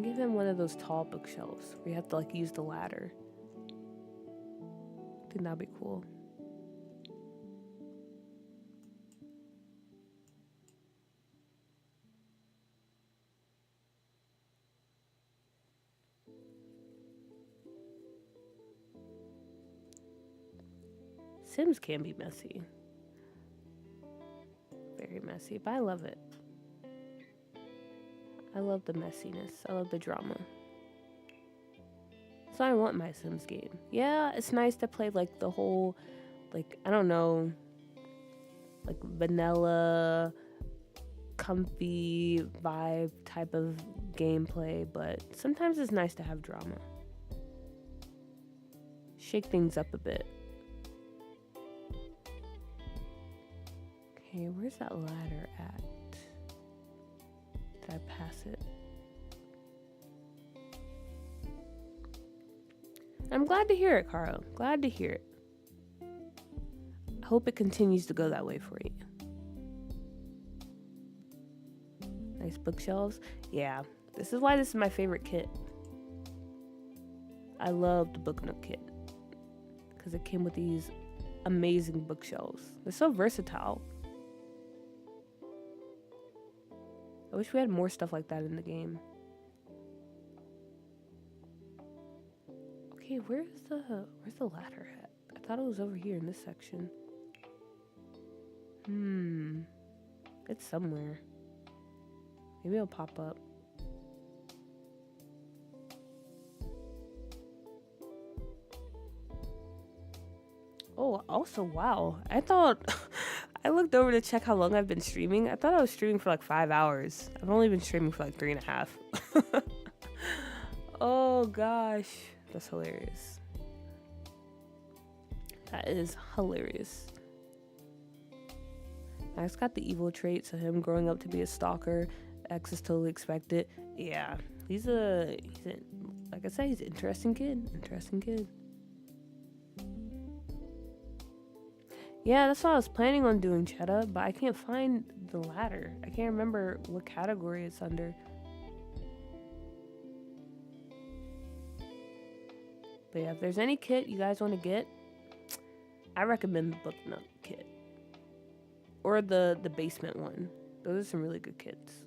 Give him one of those tall bookshelves where you have to like use the ladder. I think that'd be cool. Sims can be messy. Very messy, but I love it. I love the messiness. I love the drama. So I want my Sims game. Yeah, it's nice to play like the whole, like, I don't know, like vanilla, comfy vibe type of gameplay, but sometimes it's nice to have drama. Shake things up a bit. Okay, where's that ladder at? Did I pass it? I'm glad to hear it, Caro. Glad to hear it. I hope it continues to go that way for you. Nice bookshelves. Yeah, this is why this is my favorite kit. I love the Book Nook kit because it came with these amazing bookshelves. They're so versatile. I wish we had more stuff like that in the game. Okay, where's the ladder at? I thought it was over here in this section. It's somewhere. Maybe it'll pop up. Oh, also, wow. I thought... I looked over to check how long I've been streaming. I thought I was streaming for like 5 hours. I've only been streaming for like 3.5. Oh, gosh. That's hilarious. That is hilarious. Max got the evil trait, so him growing up to be a stalker, X is totally expected. Yeah, he's a like I said, he's an interesting kid. Interesting kid. Yeah, that's what I was planning on doing, Cheddar, but I can't find the ladder. I can't remember what category it's under. But yeah, if there's any kit you guys want to get, I recommend the Book Nook kit. Or the basement one. Those are some really good kits.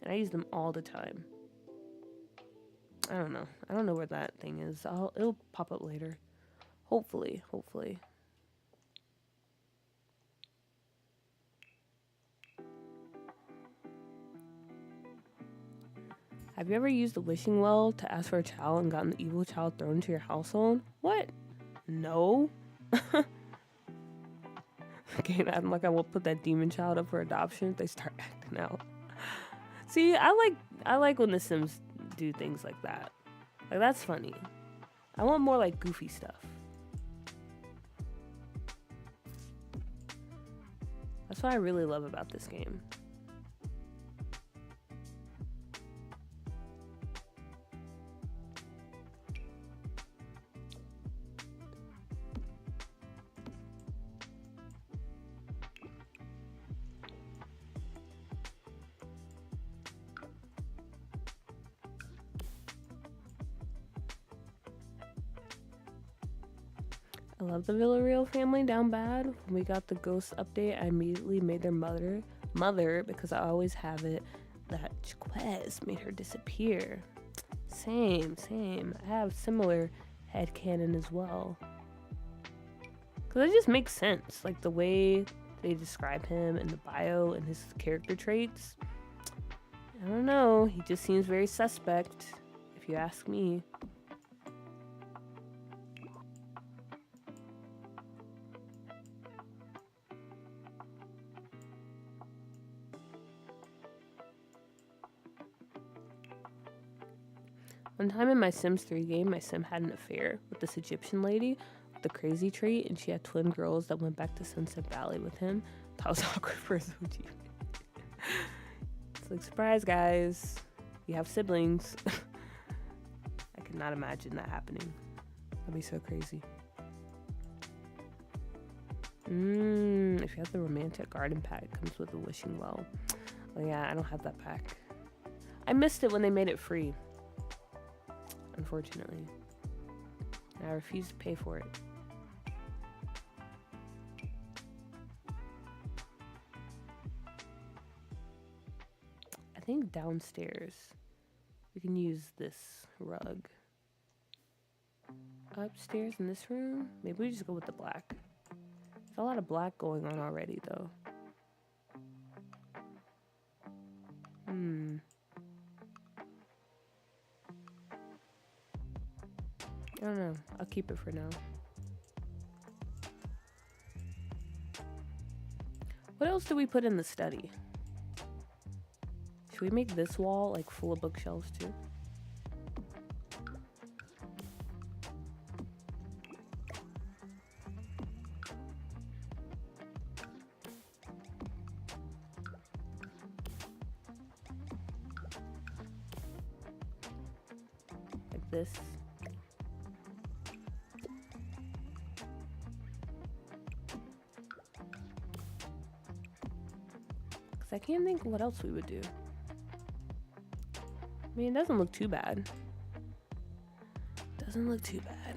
And I use them all the time. I don't know. I don't know where that thing is. It'll pop up later. Hopefully. Have you ever used the wishing well to ask for a child and gotten the evil child thrown into your household? What? No. Okay, I'm like, I will put that demon child up for adoption if they start acting out. See, I like when the Sims do things like that. Like, that's funny. I want more like goofy stuff. That's what I really love about this game. I love the Villarreal family down bad. When we got the ghost update, I immediately made their mother because I always have it that Jaquez made her disappear. Same. I have similar headcanon as well. Because it just makes sense. Like the way they describe him in the bio and his character traits. I don't know. He just seems very suspect, if you ask me. One time in my Sims 3 game, my Sim had an affair with this Egyptian lady with the crazy trait, and she had twin girls that went back to Sunset Valley with him. That was awkward for his OG. It's like, surprise, guys. You have siblings. I could not imagine that happening. That'd be so crazy. If you have the romantic garden pack, it comes with a wishing well. Oh yeah, I don't have that pack. I missed it when they made it free. Unfortunately. I refuse to pay for it. I think downstairs we can use this rug. Upstairs in this room, maybe we just go with the black. There's a lot of black going on already though. I don't know. I'll keep it for now. What else do we put in the study? Should we make this wall like full of bookshelves too? this. Because I can't think of what else we would do. I mean, it doesn't look too bad. Doesn't look too bad.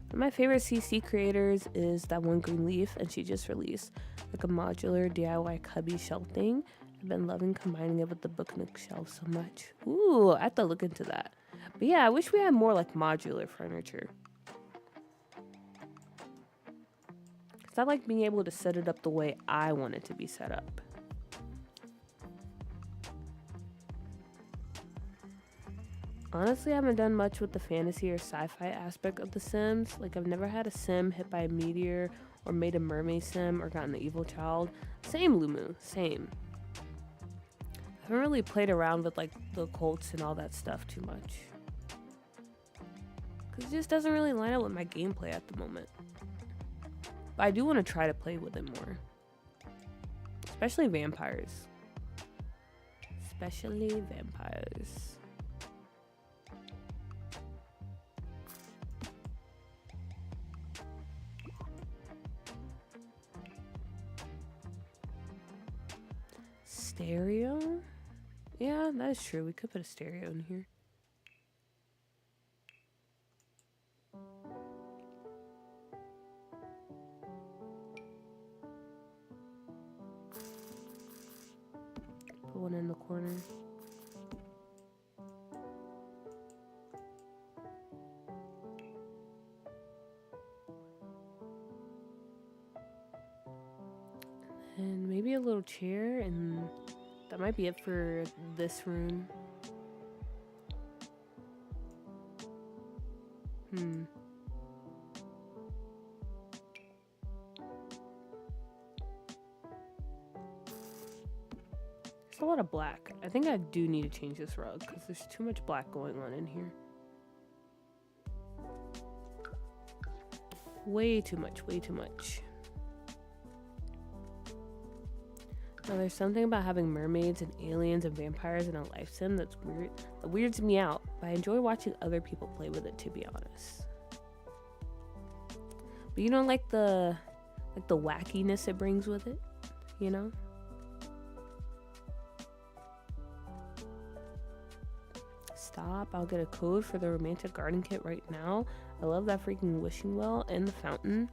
One of my favorite CC creators is that one Green Leaf, and she just released like a modular DIY cubby shelf thing. I've been loving combining it with the Book Nook shelf so much. Ooh, I have to look into that. But yeah, I wish we had more like modular furniture. Because I like being able to set it up the way I want it to be set up. Honestly, I haven't done much with the fantasy or sci-fi aspect of The Sims. Like, I've never had a sim hit by a meteor or made a mermaid sim or gotten the evil child. Same, Lumu, same. I haven't really played around with like the cults and all that stuff too much. Because it just doesn't really line up with my gameplay at the moment. But I do want to try to play with it more. Especially vampires. Especially vampires. Stereo? Yeah, that is true. We could put a stereo in here. Put one in the corner. And maybe a little chair, and that might be it for this room. There's a lot of black. I think I do need to change this rug because there's too much black going on in here. Way too much, way too much. Now, there's something about having mermaids and aliens and vampires in a life sim that's weird. That weirds me out, but I enjoy watching other people play with it, to be honest. But you don't like the wackiness it brings with it, you know? Stop, I'll get a code for the romantic garden kit right now. I love that freaking wishing well and the fountain.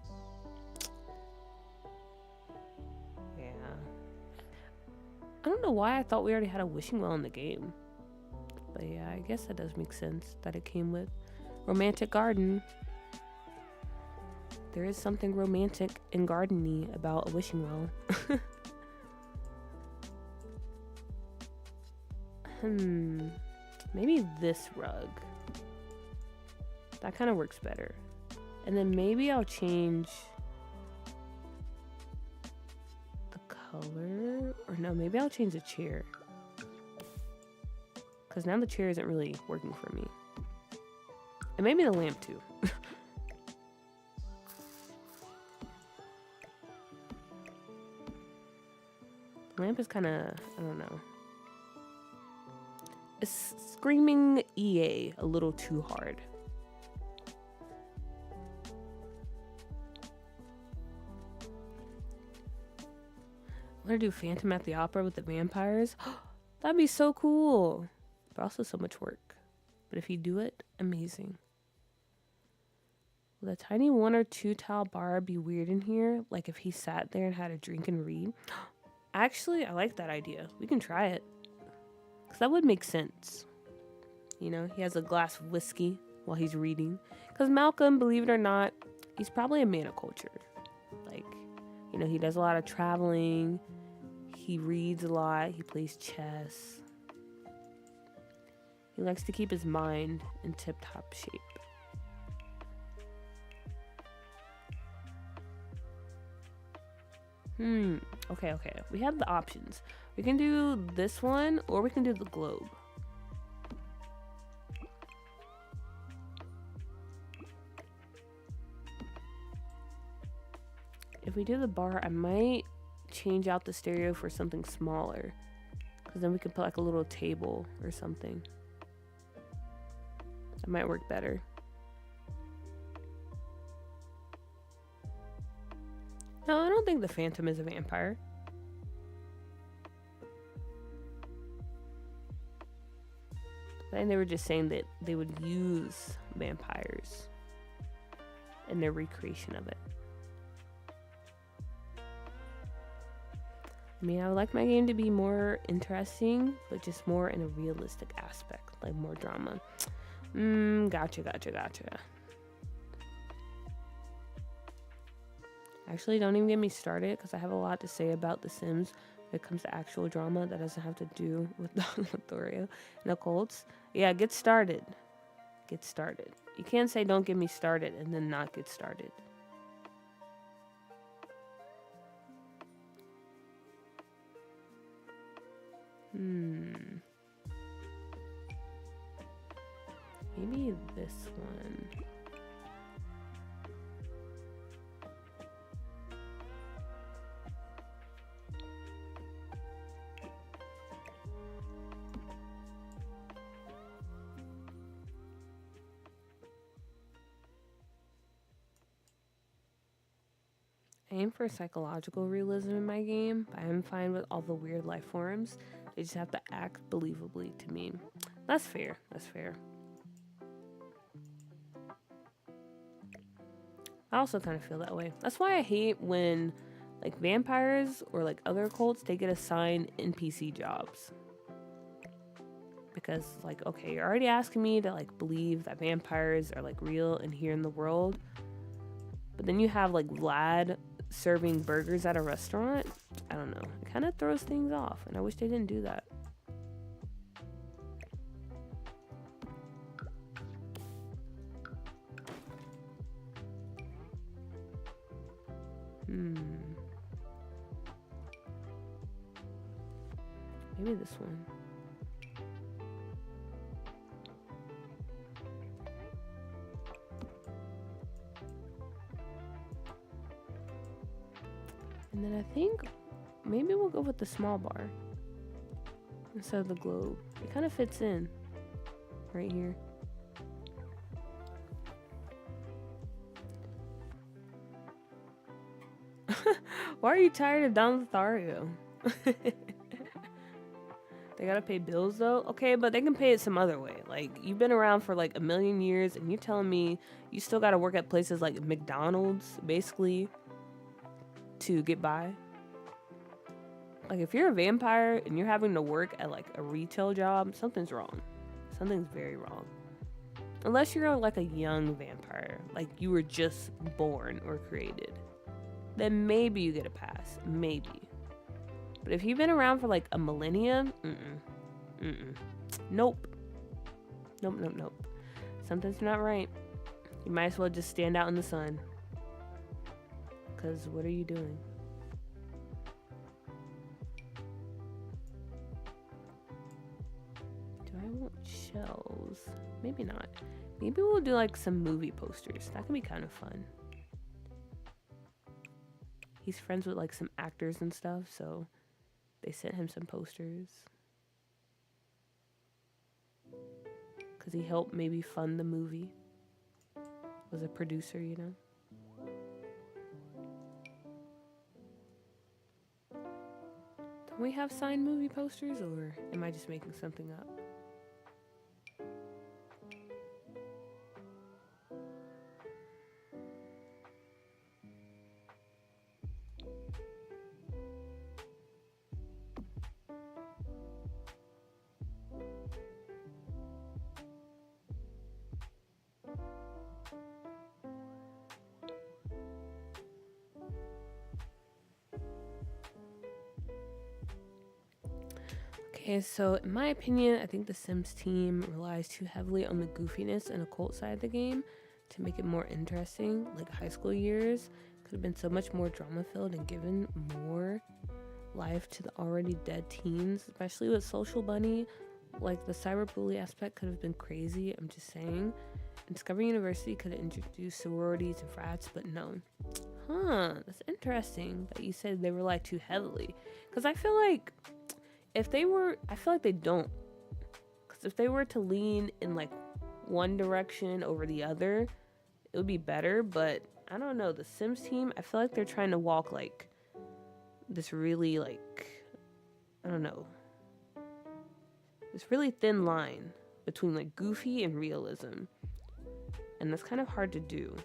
I don't know why I thought we already had a wishing well in the game. But yeah, I guess that does make sense that it came with romantic garden. There is something romantic and garden-y about a wishing well. Maybe this rug. That kind of works better. And then maybe I'll change the color. Or no, maybe I'll change the chair. Because now the chair isn't really working for me. And maybe the lamp too. Lamp is kind of, I don't know. It's screaming EA a little too hard. I want to do Phantom at the Opera with the vampires. That'd be so cool. But also so much work. But if you do it, amazing. Will the tiny 1 or 2 tile bar be weird in here? Like if he sat there and had a drink and read? Actually, I like that idea. We can try it. Because that would make sense. You know, he has a glass of whiskey while he's reading. Because Malcolm, believe it or not, he's probably a man of culture. Like, you know, he does a lot of traveling. He reads a lot. He plays chess. He likes to keep his mind in tip-top shape. Okay. We have the options. We can do this one, or we can do the globe. If we do the bar, I might change out the stereo for something smaller. Because then we could put like a little table or something. That might work better. No, I don't think the Phantom is a vampire. I think they were just saying that they would use vampires in their recreation of it. I mean, I would like my game to be more interesting, but just more in a realistic aspect, like more drama. Gotcha. Actually, don't even get me started, because I have a lot to say about The Sims when it comes to actual drama that doesn't have to do with Thorio and the cults. Yeah, get started. Get started. You can't say don't get me started and then not get started. Maybe this one. I aim for psychological realism in my game, but I'm fine with all the weird life forms. They just have to act believably to me. That's fair. That's fair. I also kind of feel that way. That's why I hate when like vampires or like other cults, they get assigned NPC jobs. Because like, okay, you're already asking me to like believe that vampires are like real and here in the world. But then you have like Vlad serving burgers at a restaurant. I don't know. It kind of throws things off, and I wish they didn't do that. Maybe this one. And then I think maybe we'll go with the small bar instead of the globe. It kind of fits in right here. Why are you tired of Don Lothario? They gotta pay bills though? Okay, but they can pay it some other way. Like, you've been around for like a million years and you're telling me you still gotta work at places like McDonald's, basically, to get by? Like, if you're a vampire and you're having to work at like a retail job, something's wrong. Something's very wrong. Unless you're like a young vampire, like you were just born or created, then maybe you get a pass. Maybe. But if you've been around for like a millennia, nope. Nope. Something's not right. You might as well just stand out in the sun. Because what are you doing? Do I want shells? Maybe not. Maybe we'll do like some movie posters. That could be kind of fun. He's friends with like some actors and stuff, so they sent him some posters. Because he helped maybe fund the movie. Was a producer, you know? Don't we have signed movie posters, or am I just making something up? Okay, so in my opinion, I think the Sims team relies too heavily on the goofiness and occult side of the game to make it more interesting. Like high school years could have been so much more drama filled and given more life to the already dead teens, especially with Social Bunny. Like the cyberbully aspect could have been crazy, I'm just saying. And Discovery University could have introduced sororities and frats, but no. That's interesting that you said they rely too heavily. Because I feel like I feel like they don't. Because if they were to lean in like one direction over the other, it would be better. But I don't know, the Sims team, I feel like they're trying to walk like this really like, I don't know, this really thin line between like goofy and realism. And that's kind of hard to do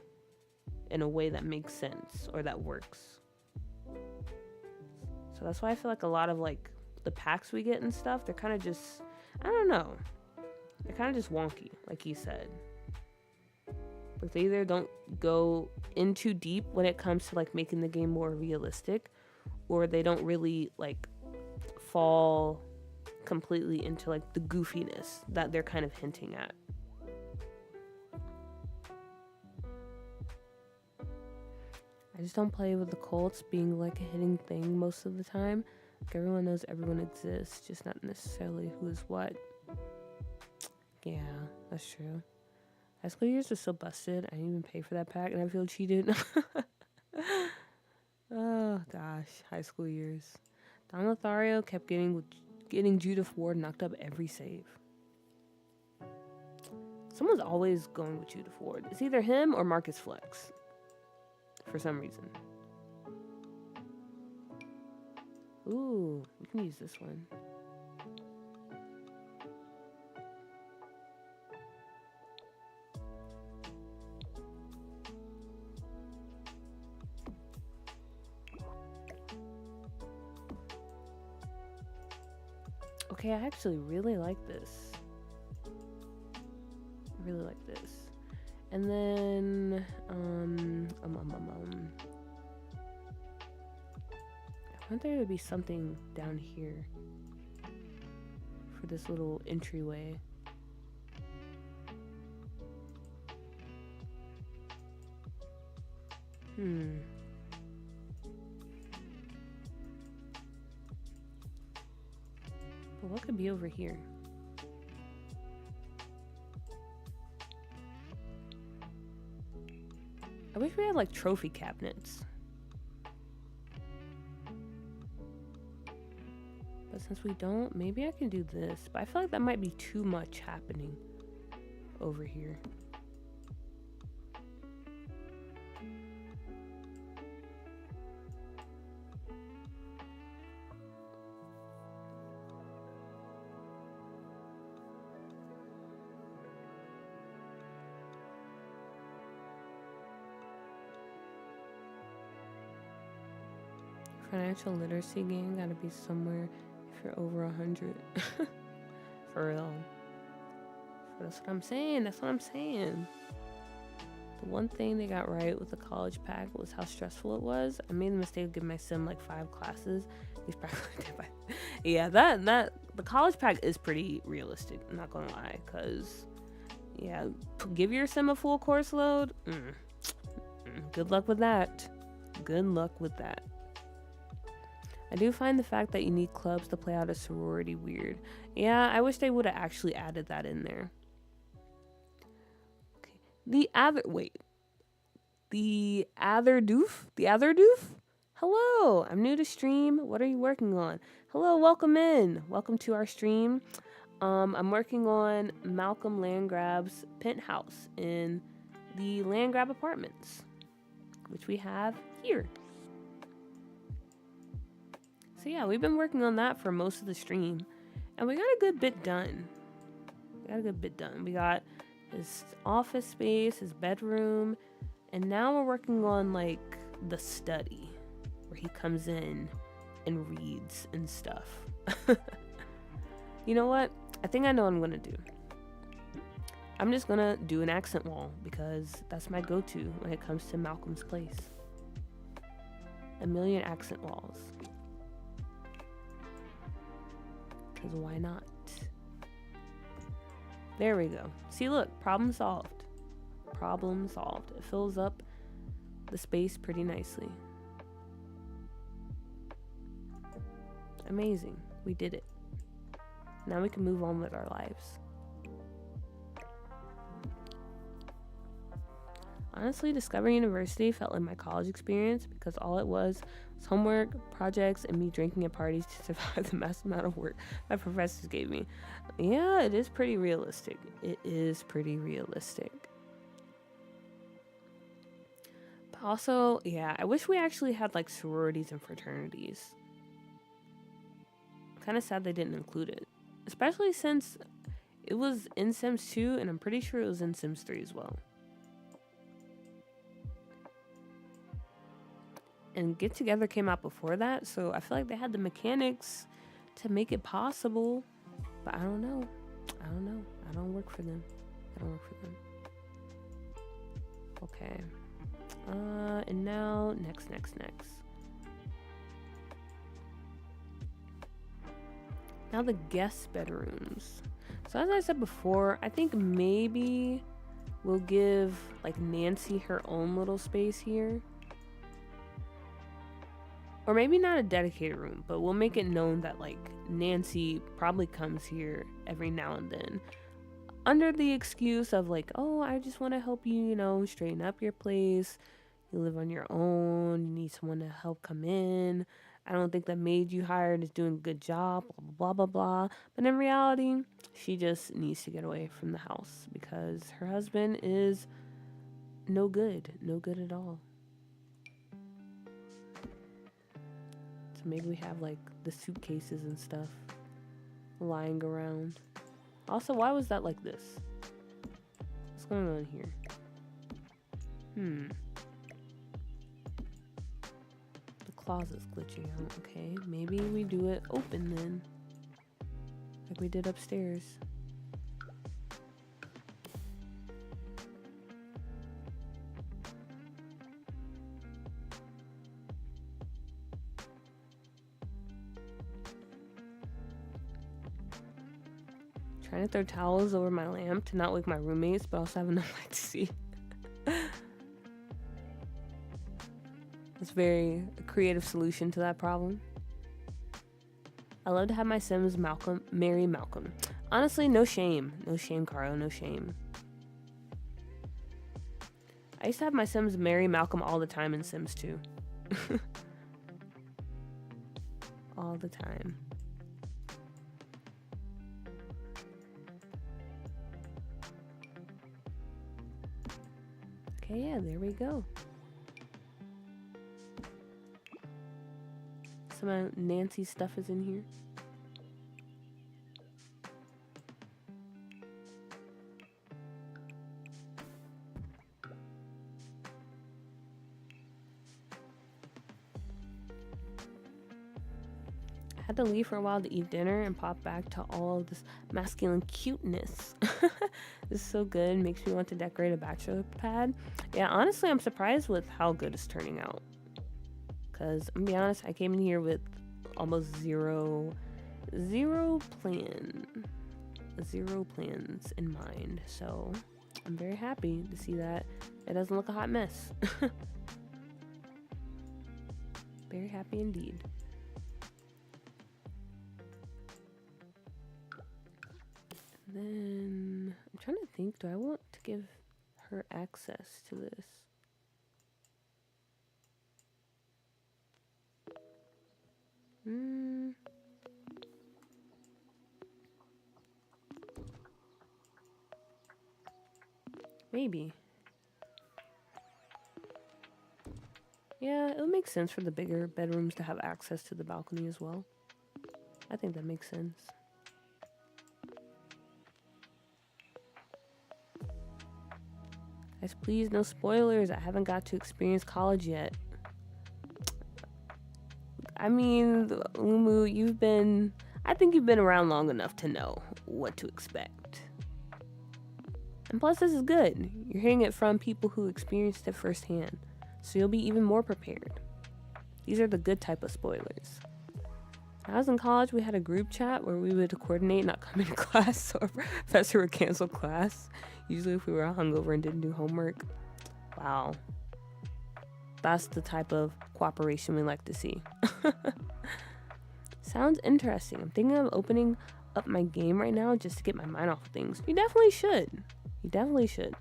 in a way that makes sense or that works. So that's why I feel like a lot of like the packs we get and stuff, they're kind of just, I don't know, they're kind of just wonky, like he said. Like they either don't go in too deep when it comes to like making the game more realistic, or they don't really like fall completely into like the goofiness that they're kind of hinting at. I just don't play with the cults being like a hidden thing most of the time. Like everyone knows everyone exists, just not necessarily who is what. Yeah, that's true. High school years was so busted. I didn't even pay for that pack and I feel cheated. Oh gosh, high school years. Don Lothario kept getting Judith Ward knocked up every save. Someone's always going with Judith Ward. It's either him or Marcus Flex. For some reason. Ooh, we can use this one. Okay, I actually really like this. I really like this. And then, I want there to be something down here for this little entryway. But what could be over here? I wish we had like trophy cabinets. But since we don't, maybe I can do this. But I feel like that might be too much happening over here. Financial literacy game gotta be somewhere if you're over 100. For real. That's what I'm saying. That's what I'm saying. The one thing they got right with the college pack was how stressful it was. I made the mistake of giving my sim like 5 classes. He's probably yeah, that the college pack is pretty realistic. I'm not gonna lie, cause yeah, give your sim a full course load. Good luck with that. Good luck with that. I do find the fact that you need clubs to play out a sorority weird. Yeah, I wish they would have actually added that in there. Okay. The other doof? Hello, I'm new to stream. What are you working on? Hello, welcome in. Welcome to our stream. I'm working on Malcolm Landgrab's penthouse in the Landgrab Apartments, which we have here. So yeah, we've been working on that for most of the stream, and we got a good bit done. We got his office space, his bedroom, and now we're working on like the study where he comes in and reads and stuff. You know what? I think I know what I'm gonna do. I'm just gonna do an accent wall because that's my go-to when it comes to Malcolm's place. A million accent walls. Because why not? There we go. See, look, problem solved. Problem solved. It fills up the space pretty nicely. Amazing. We did it. Now we can move on with our lives. Honestly, Discover University felt like my college experience because all it was It's homework, projects, and me drinking at parties to survive the massive amount of work my professors gave me. Yeah, it is pretty realistic. It is pretty realistic. But also, yeah, I wish we actually had like sororities and fraternities. Kind of sad they didn't include it, especially since it was in Sims 2 and I'm pretty sure it was in Sims 3 as well. And Get Together came out before that, so I feel like they had the mechanics to make it possible. But I don't know. I don't work for them. Okay. And now next. Now the guest bedrooms. So as I said before, I think maybe we'll give like Nancy her own little space here. Or maybe not a dedicated room, but we'll make it known that like Nancy probably comes here every now and then. Under the excuse of like, oh, I just want to help you, you know, straighten up your place. You live on your own. You need someone to help come in. I don't think the maid you hired is doing a good job, blah, blah, blah, blah. But in reality, she just needs to get away from the house because her husband is no good at all. So maybe we have like the suitcases and stuff lying around. Also, why was that like this? What's going on here? The closet's glitching out. Okay, maybe we do it open then. Like we did upstairs. Trying to throw towels over my lamp to not wake my roommates, but also have enough light to see. It's very a creative solution to that problem. I love to have my Sims marry Malcolm. Honestly, no shame. No shame, Caro, no shame. I used to have my Sims marry Malcolm all the time in Sims 2. All the time. Okay, yeah, there we go. Some of Nancy's stuff is in here. I had to leave for a while to eat dinner and pop back to all of this masculine cuteness. This is so good. Makes me want to decorate a bachelor pad. Yeah, honestly, I'm surprised with how good it's turning out. Because, I'm gonna be honest, I came in here with almost zero plans in mind. So, I'm very happy to see that it doesn't look a hot mess. Very happy indeed. And then, I'm trying to think, do I want to give her access to this? Maybe. Yeah, it would make sense for the bigger bedrooms to have access to the balcony as well. I think that makes sense. Guys, please, no spoilers. I haven't got to experience college yet. I mean, Umu, I think you've been around long enough to know what to expect. And plus, this is good. You're hearing it from people who experienced it firsthand, so you'll be even more prepared. These are the good type of spoilers. When I was in college, we had a group chat where we would coordinate not coming to class, so our professor would cancel class, usually if we were hungover and didn't do homework. Wow. That's the type of cooperation we like to see. Sounds interesting. I'm thinking of opening up my game right now just to get my mind off of things. You definitely should. You definitely should.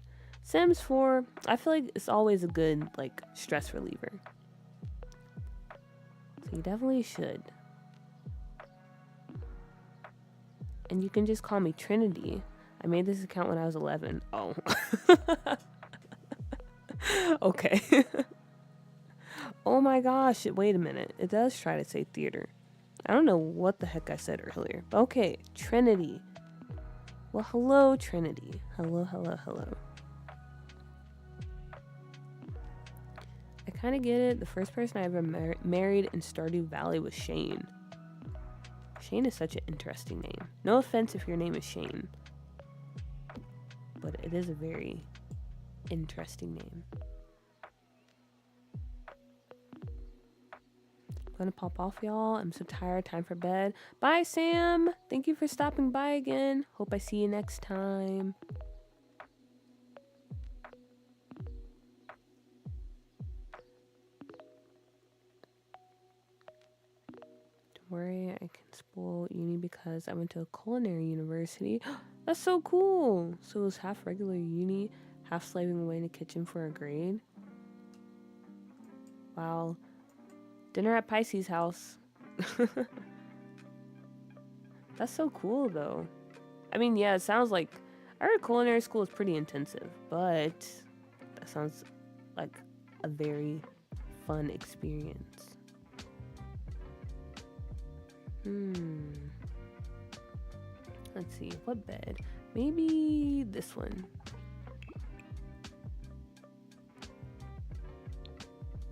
Sims 4, I feel like it's always a good, like, stress reliever. So you definitely should. And you can just call me Trinity. I made this account when I was 11. Oh. Okay. Oh my gosh. Wait a minute. It does try to say theater. I don't know what the heck I said earlier. Okay. Trinity. Well, hello, Trinity. Hello, hello, hello. I kind of get it. The first person I ever married in Stardew Valley was Shane. Shane is such an interesting name. No offense if your name is Shane. But it is a very interesting name. I'm gonna pop off, y'all. I'm so tired. Time for bed. Bye, Sam. Thank you for stopping by again. Hope I see you next time. Don't worry, I can spoil uni because I went to a culinary university. That's so cool. So it was half regular uni, half slaving away in the kitchen for a grade. Wow. Dinner at Pisces' house. That's so cool, though. I mean, yeah, it sounds like... I heard culinary school is pretty intensive, but that sounds like a very fun experience. Let's see, what bed? Maybe this one.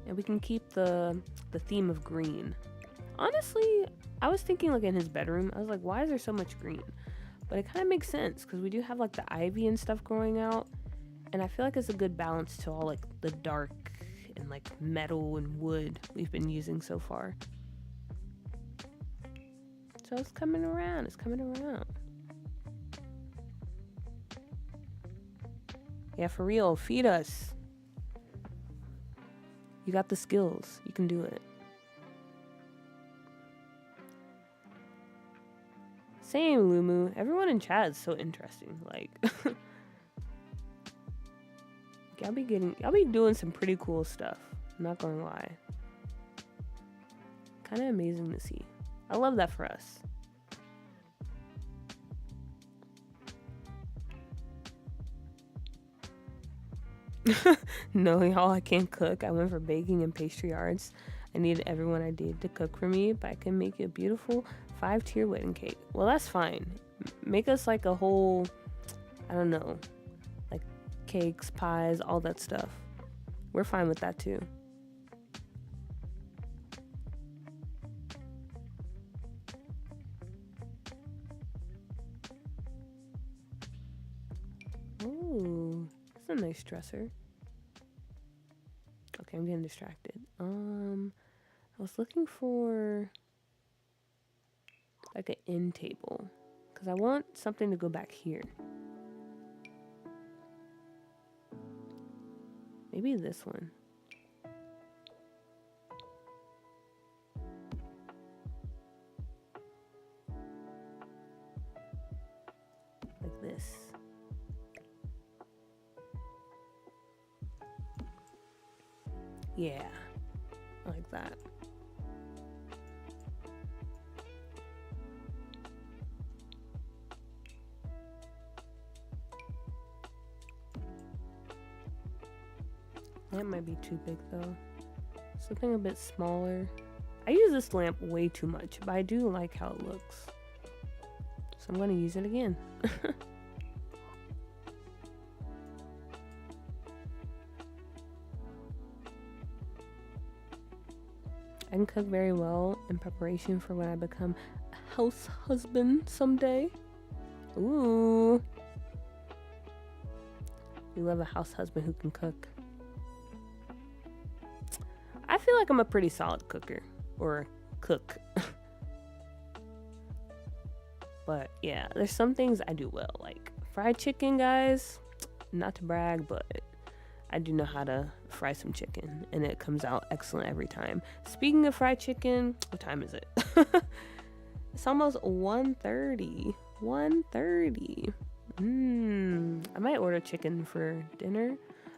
And we can keep the theme of green. Honestly, I was thinking like in his bedroom, I was like, why is there so much green? But it kind of makes sense because we do have like the ivy and stuff growing out. And I feel like it's a good balance to all like the dark and like metal and wood we've been using so far. So it's coming around. It's coming around. Yeah, for real. Feed us. You got the skills. You can do it. Same, Lumu. Everyone in chat is so interesting. Like, y'all be doing some pretty cool stuff. I'm not gonna lie. Kind of amazing to see. I love that for us. No, y'all, I can't cook. I went for baking and pastry arts. I needed everyone I dated to cook for me, but I can make you a beautiful 5-tier wedding cake. Well, that's fine. Make us like a whole, I don't know, like cakes, pies, all that stuff. We're fine with that too. Ooh, that's a nice dresser. Okay, I'm getting distracted. I was looking for like an end table because I want something to go back here. Maybe this one. Like this. Yeah, like that. That might be too big though. Something a bit smaller. I use this lamp way too much, but I do like how it looks. So I'm gonna use it again. I can cook very well in preparation for when I become a house husband someday. Ooh. We love a house husband who can cook. I feel like I'm a pretty solid cooker. Or cook. But yeah, there's some things I do well. Like fried chicken, guys. Not to brag, but I do know how to fry some chicken. And it comes out excellent every time. Speaking of fried chicken, what time is it? It's almost 1:30. 1:30. I might order chicken for dinner.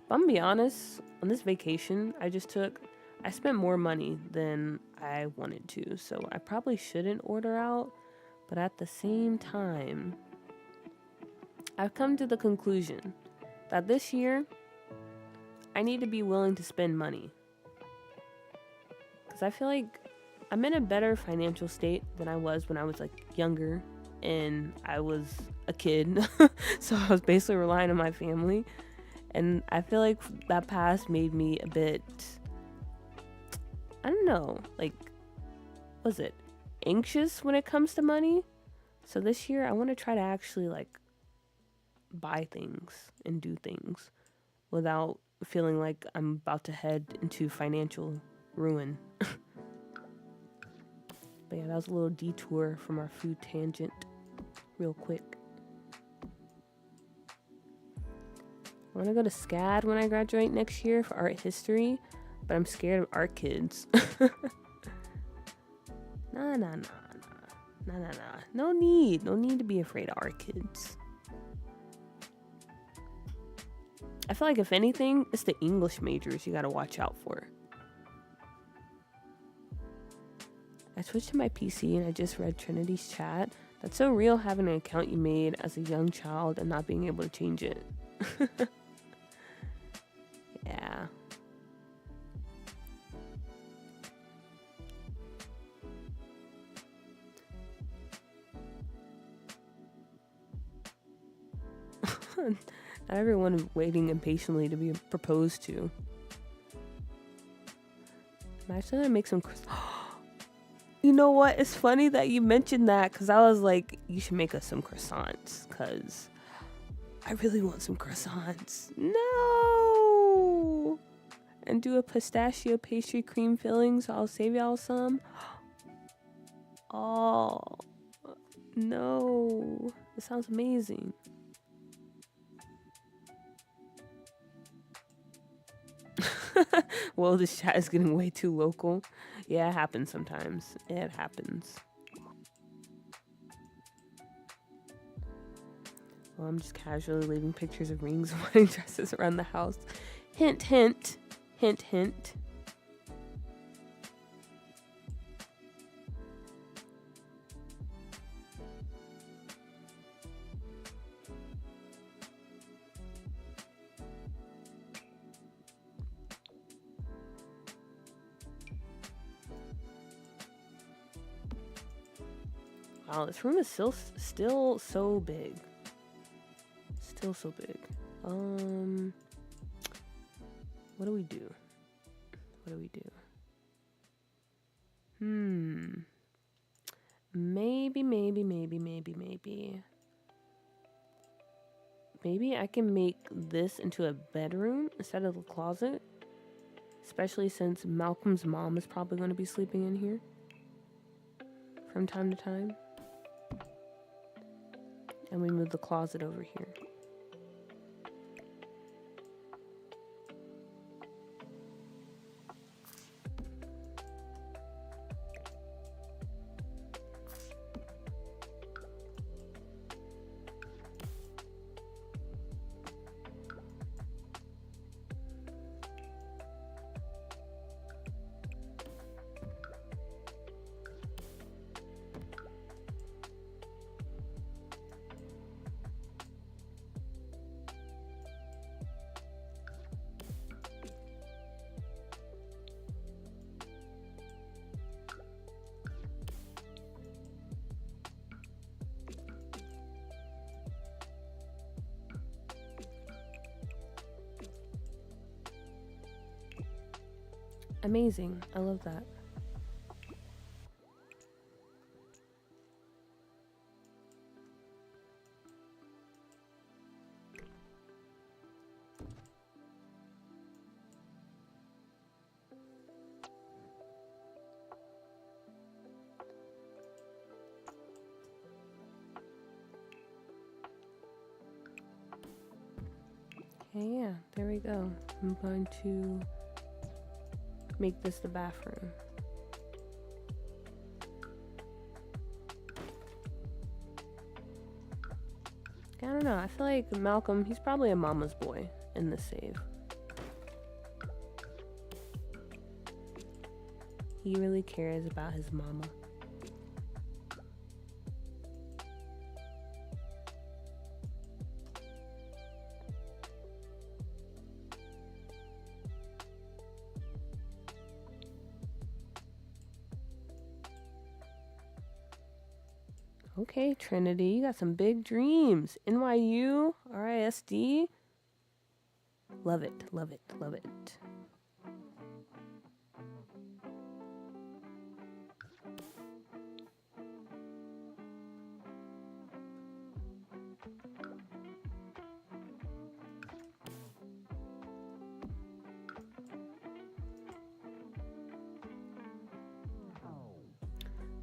But I'm gonna be honest, on this vacation I just took, I spent more money than I wanted to, so I probably shouldn't order out. But at the same time, I've come to the conclusion that this year, I need to be willing to spend money. Because I feel like I'm in a better financial state than I was when I was like younger and I was a kid. So I was basically relying on my family. And I feel like that past made me a bit, I don't know, like, was it anxious when it comes to money? So this year I want to try to actually like buy things and do things without feeling like I'm about to head into financial ruin. But yeah, that was a little detour from our food tangent real quick. I want to go to SCAD when I graduate next year for art history, but I'm scared of art kids. Nah. No need to be afraid of art kids. I feel like if anything, it's the English majors you gotta watch out for. I switched to my PC and I just read Trinity's chat. That's so real, having an account you made as a young child and not being able to change it. Yeah. Not everyone is waiting impatiently to be proposed to. Imagine I make some... You know what? It's funny that you mentioned that, because I was like, you should make us some croissants, because I really want some croissants. No! And do a pistachio pastry cream filling, so I'll save y'all some. Oh, no. It sounds amazing. Well, this chat is getting way too local. Yeah, it happens sometimes. It happens. Well, I'm just casually leaving pictures of rings and wedding dresses around the house. Hint, hint. Hint, hint. Wow, this room is still so big. Still so big. What do we do? Maybe I can make this into a bedroom instead of a closet. Especially since Malcolm's mom is probably going to be sleeping in here from time to time. And we move the closet over here. Amazing. I love that. Okay, yeah, there we go. I'm going to make this the bathroom. I don't know. I feel like Malcolm, he's probably a mama's boy in this save. He really cares about his mama. Okay, Trinity, you got some big dreams. NYU, RISD. Love it, love it, love it.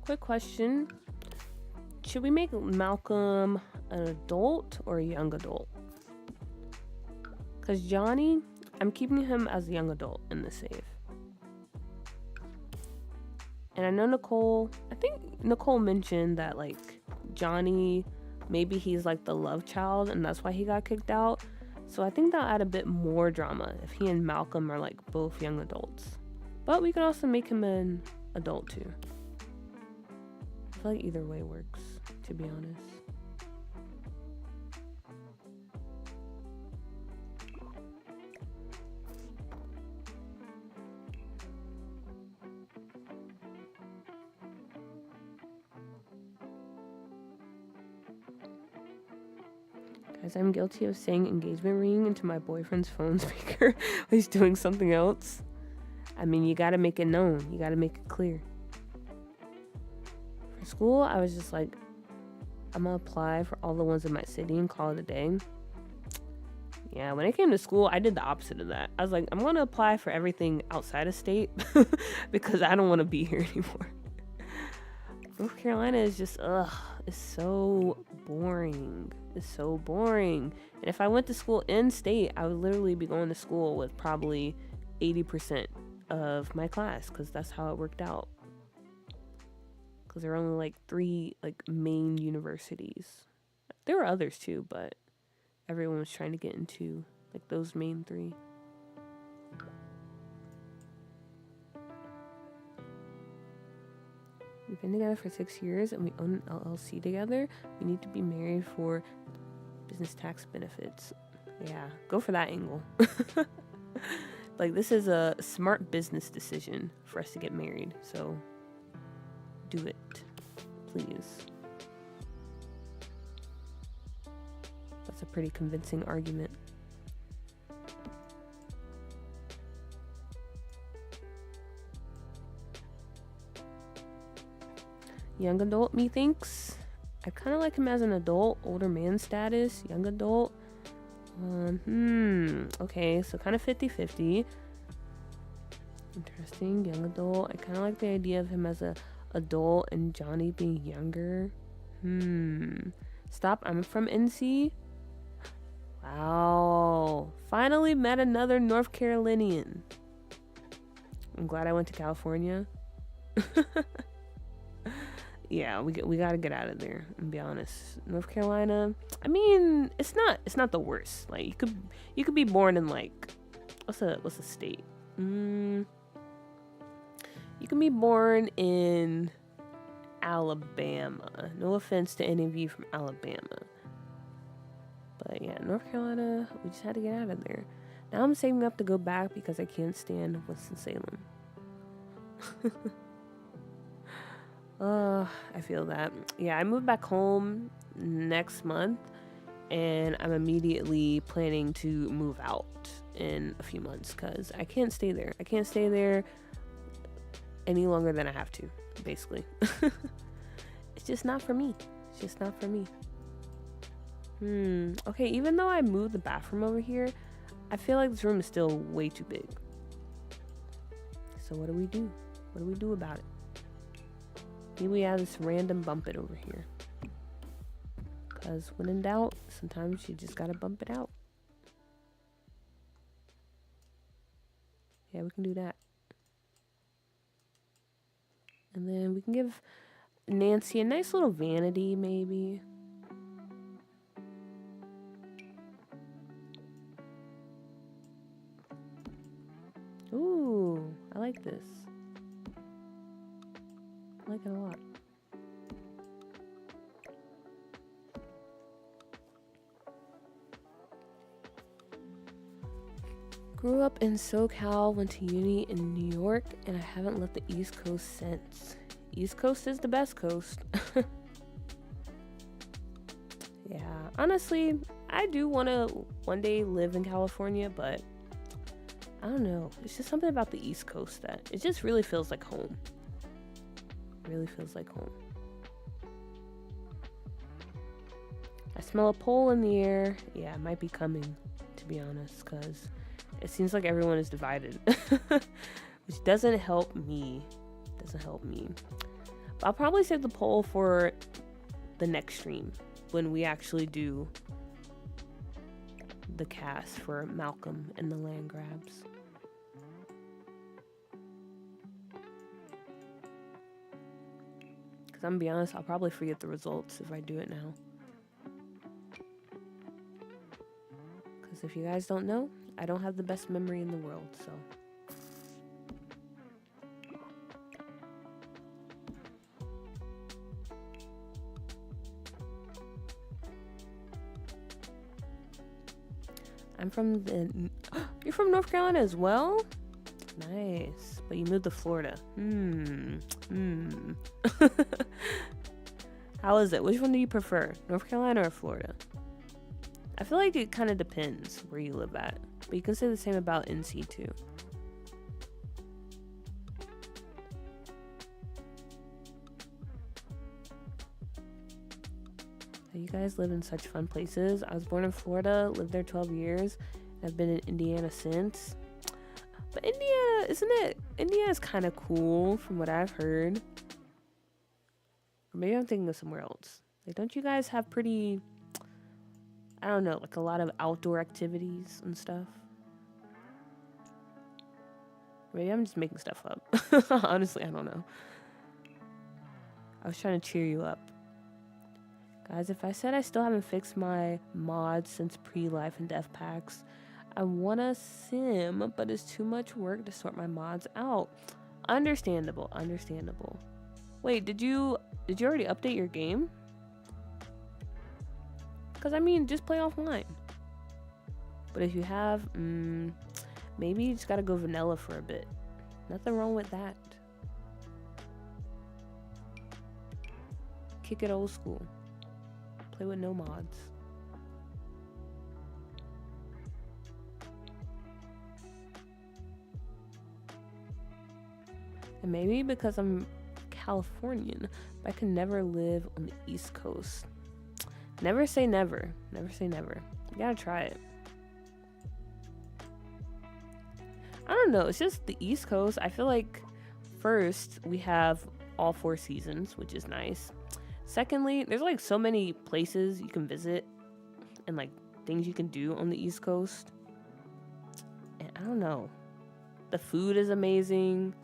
Quick question. Should we make Malcolm an adult or a young adult? Because Johnny, I'm keeping him as a young adult in the save. And I know Nicole, I think Nicole mentioned that, like, Johnny, maybe he's like the love child and that's why he got kicked out. So I think that'll add a bit more drama if he and Malcolm are like both young adults. But we can also make him an adult too. I feel like either way works, to be honest. Guys, I'm guilty of saying engagement ring into my boyfriend's phone speaker while he's doing something else. I mean, you gotta make it known. You gotta make it clear. For school, I was just like, I'm gonna apply for all the ones in my city and call it a day. Yeah, when it came to school, I did the opposite of that. I was like, I'm gonna apply for everything outside of state because I don't want to be here anymore. North Carolina is just, it's so boring. It's so boring. And if I went to school in state, I would literally be going to school with probably 80% of my class because that's how it worked out. Because there are only like 3 like main universities. There were others too, but everyone was trying to get into like those main 3. We've been together for 6 years and we own an LLC together. We need to be married for business tax benefits. Yeah, go for that angle. Like, this is a smart business decision for us to get married. So do it, please. That's a pretty convincing argument. Young adult, methinks. I kind of like him as an adult, older man status, young adult. Okay, so kind of 50-50. Interesting, young adult. I kind of like the idea of him as a adult and Johnny being younger. Stop, I'm from NC. Wow, finally met another North Carolinian. I'm glad I went to California. Yeah, we gotta get out of there and be honest. North Carolina, I mean, it's not the worst. Like, you could be born in like what's a state? You can be born in Alabama. No offense to any of you from Alabama, but yeah, North Carolina, we just had to get out of there. Now I'm saving up to go back because I can't stand Winston-Salem. I feel that. Yeah, I moved back home next month and I'm immediately planning to move out in a few months because I can't stay there. I can't stay there any longer than I have to, basically. It's just not for me. It's just not for me. Okay, even though I moved the bathroom over here, I feel like this room is still way too big. So what do we do? What do we do about it? Maybe we have this random bump it over here. Because when in doubt, sometimes you just gotta bump it out. Yeah, we can do that. And then we can give Nancy a nice little vanity, maybe. Ooh, I like this. I like it a lot. Grew up in SoCal, went to uni in New York, and I haven't left the East Coast since. East Coast is the best coast. Yeah, honestly, I do want to one day live in California, but I don't know. It's just something about the East Coast that it just really feels like home. Really feels like home. I smell a pole in the air. Yeah, it might be coming, to be honest, because it seems like everyone is divided, which doesn't help me. Doesn't help me. But I'll probably save the poll for the next stream when we actually do the cast for Malcolm and the land grabs. Because I'm gonna be honest, I'll probably forget the results if I do it now. Because if you guys don't know, I don't have the best memory in the world, so. I'm from the... You're from North Carolina as well? Nice. But you moved to Florida. How is it? Which one do you prefer? North Carolina or Florida? I feel like it kind of depends where you live at. But you can say the same about NC too. You guys live in such fun places. I was born in Florida, lived there 12 years. I've been in Indiana since. But Indiana, isn't it? Indiana is kind of cool from what I've heard. Or maybe I'm thinking of somewhere else. Like, don't you guys have pretty, I don't know, like a lot of outdoor activities and stuff? Maybe I'm just making stuff up. Honestly, I don't know. I was trying to cheer you up. Guys, if I said I still haven't fixed my mods since pre-life and death packs, I want to sim, but it's too much work to sort my mods out. Understandable, understandable. Wait, did you already update your game? Because, I mean, just play offline. But if you have, maybe you just got to go vanilla for a bit. Nothing wrong with that. Kick it old school. Play with no mods. And maybe because I'm Californian, but I can never live on the East Coast. Never say never. Never say never. You gotta try it. I don't know. It's just the East Coast. I feel like first we have all 4 seasons, which is nice. Secondly, there's like so many places you can visit and like things you can do on the East Coast. And I don't know. The food is amazing.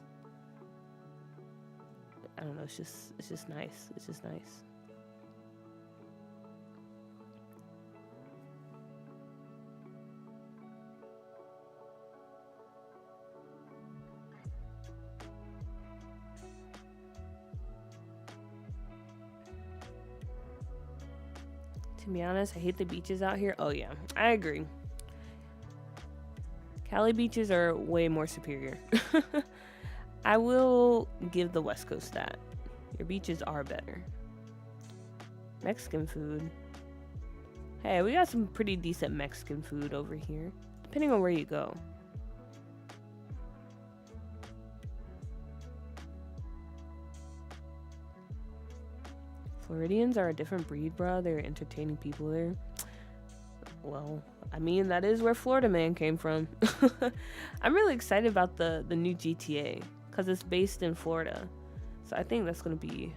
I don't know, it's just nice. It's just nice. To be honest, I hate the beaches out here. Oh yeah, I agree. Cali beaches are way more superior. I will give the West Coast that. Your beaches are better. Mexican food. Hey, we got some pretty decent Mexican food over here, depending on where you go. Floridians are a different breed, bruh. They're entertaining people there. Well, I mean, that is where Florida Man came from. I'm really excited about the new GTA because it's based in Florida. So I think that's going to be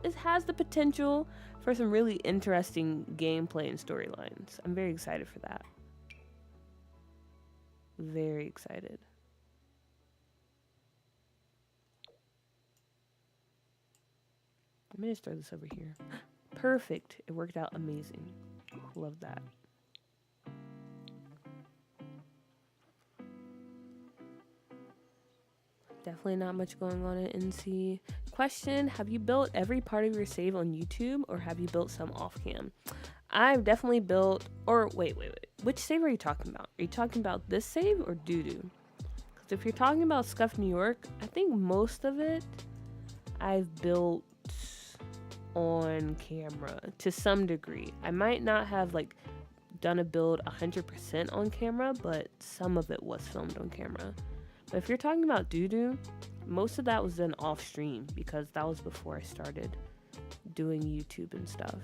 it has the potential for some really interesting gameplay and storylines. I'm very excited for that. Very excited. Let me just throw this over here. Perfect. It worked out amazing. Love that. Definitely not much going on at NC. Question, have you built every part of your save on YouTube or have you built some off cam? I've definitely built, or wait. Which save are you talking about? Are you talking about this save or Doodoo? Because if you're talking about Scuff New York, I think most of it I've built on camera to some degree. I might not have like done a build 100% on camera, but some of it was filmed on camera. But if you're talking about Doodoo, most of that was done off stream because that was before I started doing YouTube and stuff.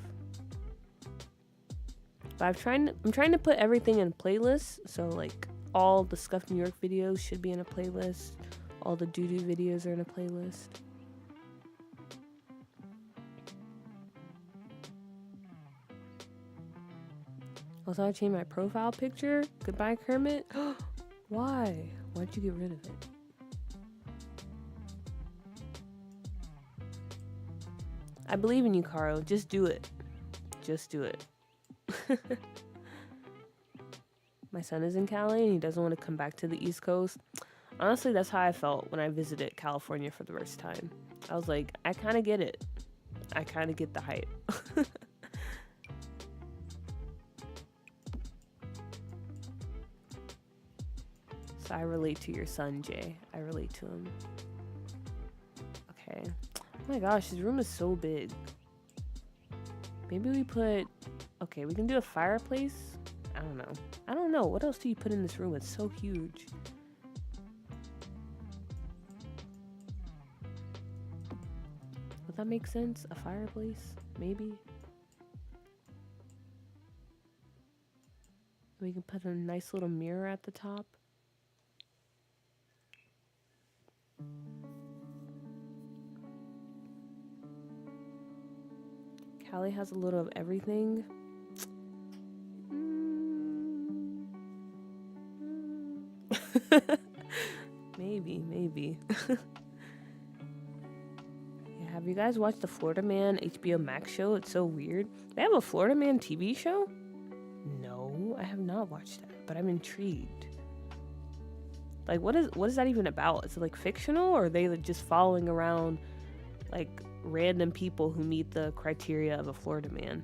But I'm trying to put everything in playlists, so like all the Scuff New York videos should be in a playlist. All the Doodoo videos are in a playlist. Also, I changed my profile picture. Goodbye, Kermit. Why? Why'd you get rid of it? I believe in you, Caro. Just do it. Just do it. My son is in Cali and he doesn't want to come back to the East Coast. Honestly, that's how I felt when I visited California for the first time. I was like, I kind of get it. I kind of get the hype. So I relate to your son, Jay. I relate to him. Okay. Oh my gosh, his room is so big. Maybe we put... Okay, we can do a fireplace. I don't know. What else do you put in this room? It's so huge. Would that make sense? A fireplace? Maybe? We can put a nice little mirror at the top. Callie has a little of everything. Maybe. Yeah, have you guys watched the Florida Man HBO Max show? It's so weird. They have a Florida Man TV show? No, I have not watched that, but I'm intrigued. Like, what is that even about? Is it like fictional, or are they just following around like random people who meet the criteria of a Florida Man?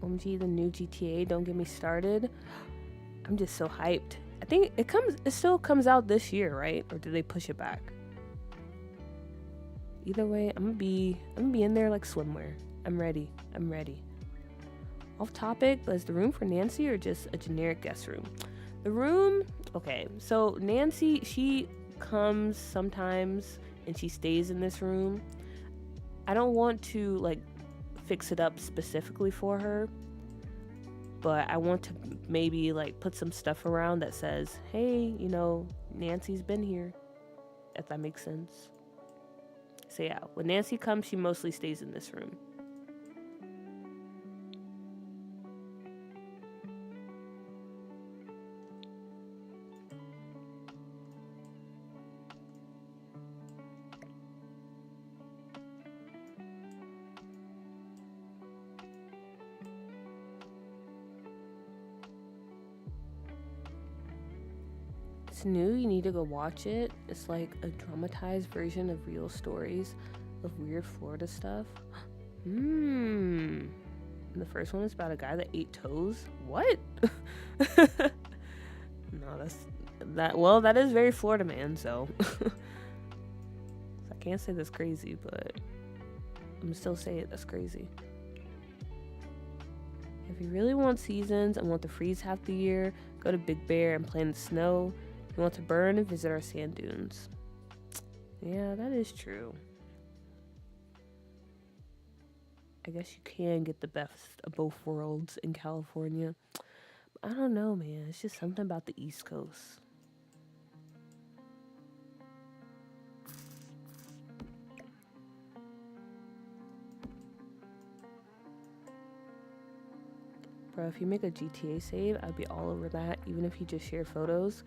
OMG, the new GTA, don't get me started. I'm just so hyped. I think it still comes out this year, right? Or did they push it back? Either way, I'm gonna be in there like swimwear. I'm ready. Off topic, but is the room for Nancy or just a generic guest room? The room, okay, so Nancy, she comes sometimes and she stays in this room. I don't want to like fix it up specifically for her, but I want to maybe like put some stuff around that says, hey, you know, Nancy's been here, if that makes sense. So yeah, when Nancy comes, she mostly stays in this room. It's new, you need to go watch it. It's like a dramatized version of real stories of weird Florida stuff. And the first one is about a guy that ate toes. What? No, that is very Florida Man, so I can't say that's crazy, but I'm gonna still say it, that's crazy. If you really want seasons and want to freeze half the year, go to Big Bear and play in the snow. You want to burn and visit our sand dunes. Yeah, that is true. I guess you can get the best of both worlds in California. I don't know, man. It's just something about the East Coast. Bro, if you make a GTA save, I'd be all over that, even if you just share photos.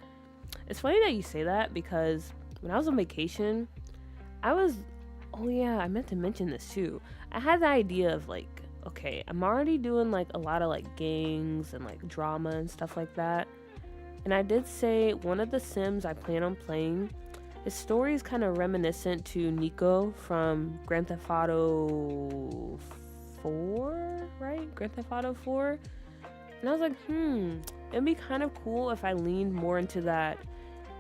It's funny that you say that because when I was on vacation, oh yeah, I meant to mention this too. I had the idea of like, okay, I'm already doing like a lot of like gangs and like drama and stuff like that. And I did say one of the Sims I plan on playing, his story is kind of reminiscent to Nico from Grand Theft Auto 4, right? Grand Theft Auto 4. And I was like, it'd be kind of cool if I leaned more into that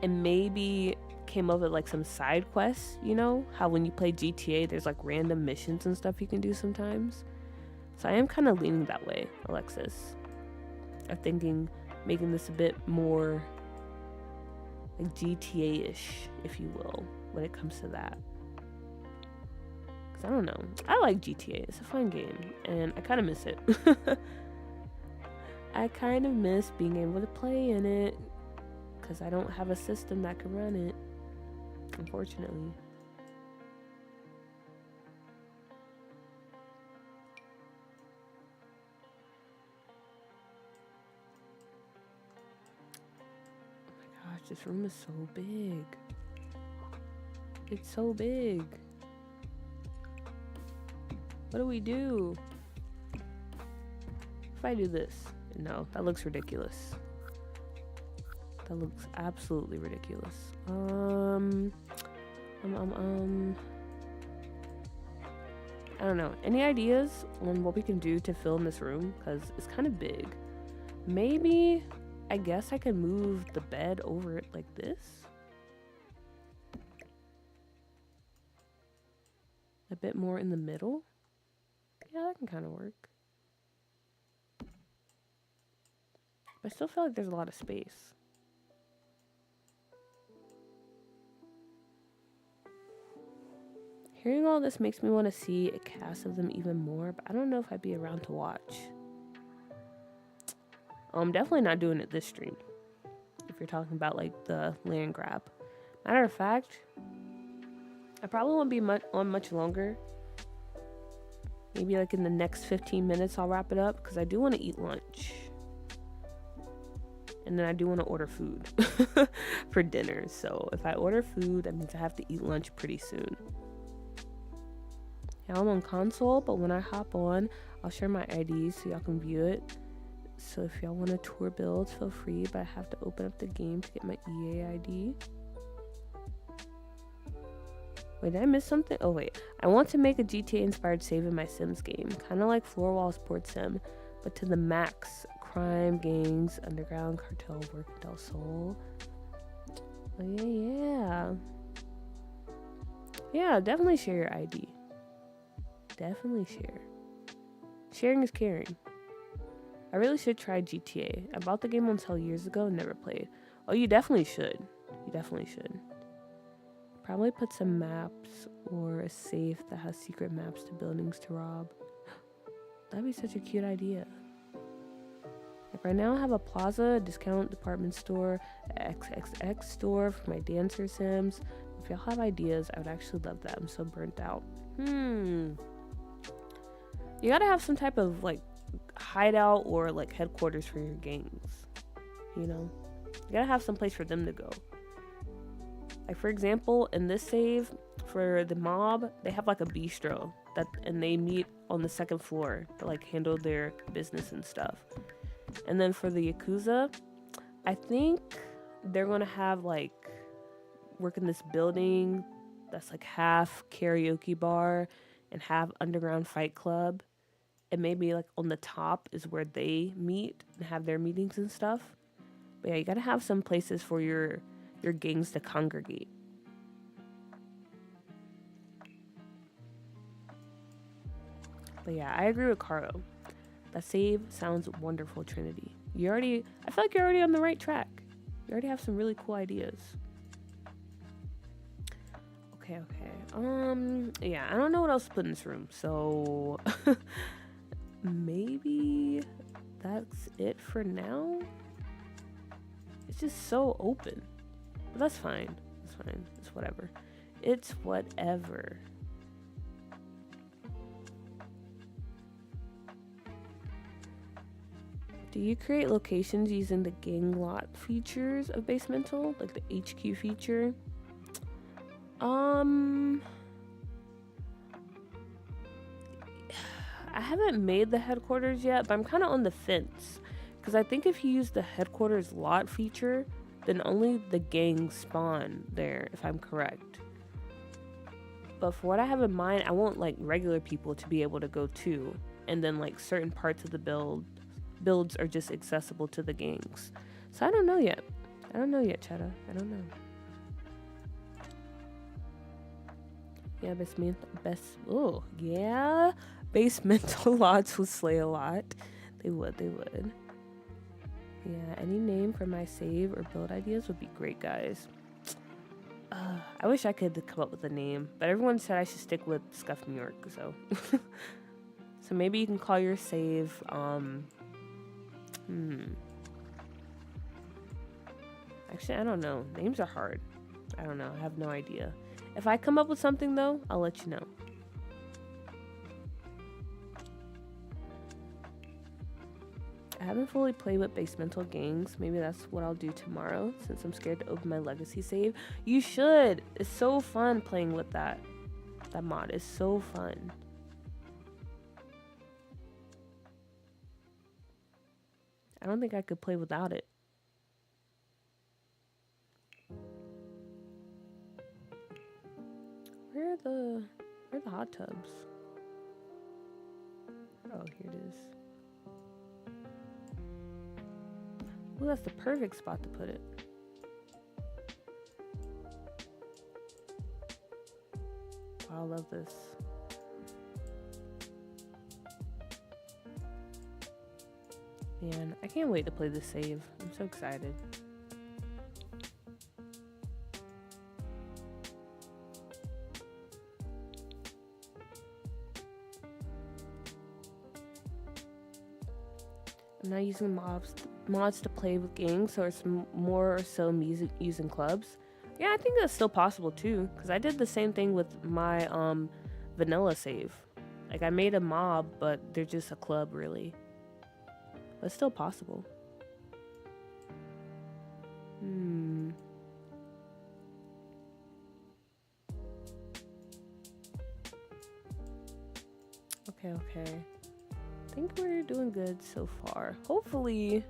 and maybe came up with like some side quests, you know? How when you play GTA, there's like random missions and stuff you can do sometimes. So I am kind of leaning that way, Alexis. I'm thinking making this a bit more like GTA-ish, if you will, when it comes to that. Because I don't know. I like GTA. It's a fun game, and I kind of miss it. I kind of miss being able to play in it because I don't have a system that can run it, unfortunately. Oh my gosh, this room is so big. It's so big. What do we do? If I do this? No, that looks ridiculous. That looks absolutely ridiculous. I don't know. Any ideas on what we can do to fill in this room? Because it's kind of big. Maybe, I guess I can move the bed over it like this. A bit more in the middle. Yeah, that can kind of work. But I still feel like there's a lot of space. Hearing all this makes me want to see a cast of them even more, but I don't know if I'd be around to watch. I'm definitely not doing it this stream. If you're talking about like the land grab. Matter of fact, I probably won't be on much longer. Maybe like in the next 15 minutes I'll wrap it up because I do want to eat lunch. And then I do want to order food for dinner. So if I order food, that means I have to eat lunch pretty soon. Yeah, I'm on console, but when I hop on, I'll share my ID so y'all can view it. So if y'all want to tour builds, feel free, but I have to open up the game to get my EA ID. Wait, did I miss something? Oh wait, I want to make a GTA inspired save in my Sims game, kind of like Floor Wall Sports Sim, but to the max. Crime, gangs, underground, cartel, work, Del Sol. Oh yeah. Yeah, definitely share your ID. Definitely share. Sharing is caring. I really should try GTA. I bought the game on sale years ago and never played. Oh, you definitely should. You definitely should. Probably put some maps or a safe that has secret maps to buildings to rob. That'd be such a cute idea. Like right now I have a plaza, a discount department store, an XXX store for my dancer Sims. If y'all have ideas, I would actually love that. I'm so burnt out. You gotta have some type of like hideout or like headquarters for your gangs. You know? You gotta have some place for them to go. Like for example, in this save, for the mob, they have like a bistro and they meet on the second floor to like handle their business and stuff. And then for the Yakuza, I think they're gonna have like work in this building that's like half karaoke bar and half underground fight club. And maybe like on the top is where they meet and have their meetings and stuff. But yeah, you gotta have some places for your gangs to congregate. But yeah, I agree with Caro. That save sounds wonderful, Trinity. I feel like you're already on the right track. You already have some really cool ideas. Okay. Yeah, I don't know what else to put in this room, so maybe that's it for now. It's just so open. But that's fine. It's fine. It's whatever. It's whatever. Do you create locations using the gang lot features of Basemental, like the HQ feature? I haven't made the headquarters yet, but I'm kind of on the fence. Because I think if you use the headquarters lot feature, then only the gang spawn there, if I'm correct. But for what I have in mind, I want like regular people to be able to go too. And then like certain parts of the builds are just accessible to the gangs. So I don't know yet. I don't know yet, Cheddar. I don't know. Yeah, oh, yeah. Basemental lots would slay a lot. They would. Yeah, any name for my save or build ideas would be great, guys. I wish I could come up with a name, but everyone said I should stick with Scuff New York, so. So maybe you can call your save, Actually, I don't know. Names are hard. I don't know. I have no idea. If I come up with something, though, I'll let you know. I haven't fully played with Basemental Gangs. Maybe that's what I'll do tomorrow, since I'm scared to open my legacy save. You should! It's so fun playing with that. That mod is so fun. I don't think I could play without it. Where are the hot tubs? Oh, here it is. Ooh, that's the perfect spot to put it. Wow, I love this. Man, I can't wait to play this save. I'm so excited. I'm not using mods to play with gangs, so it's more or so music using clubs. Yeah, I think that's still possible too, because I did the same thing with my vanilla save. Like, I made a mob, but they're just a club, really. But it's still possible. Okay. I think we're doing good so far. Hopefully,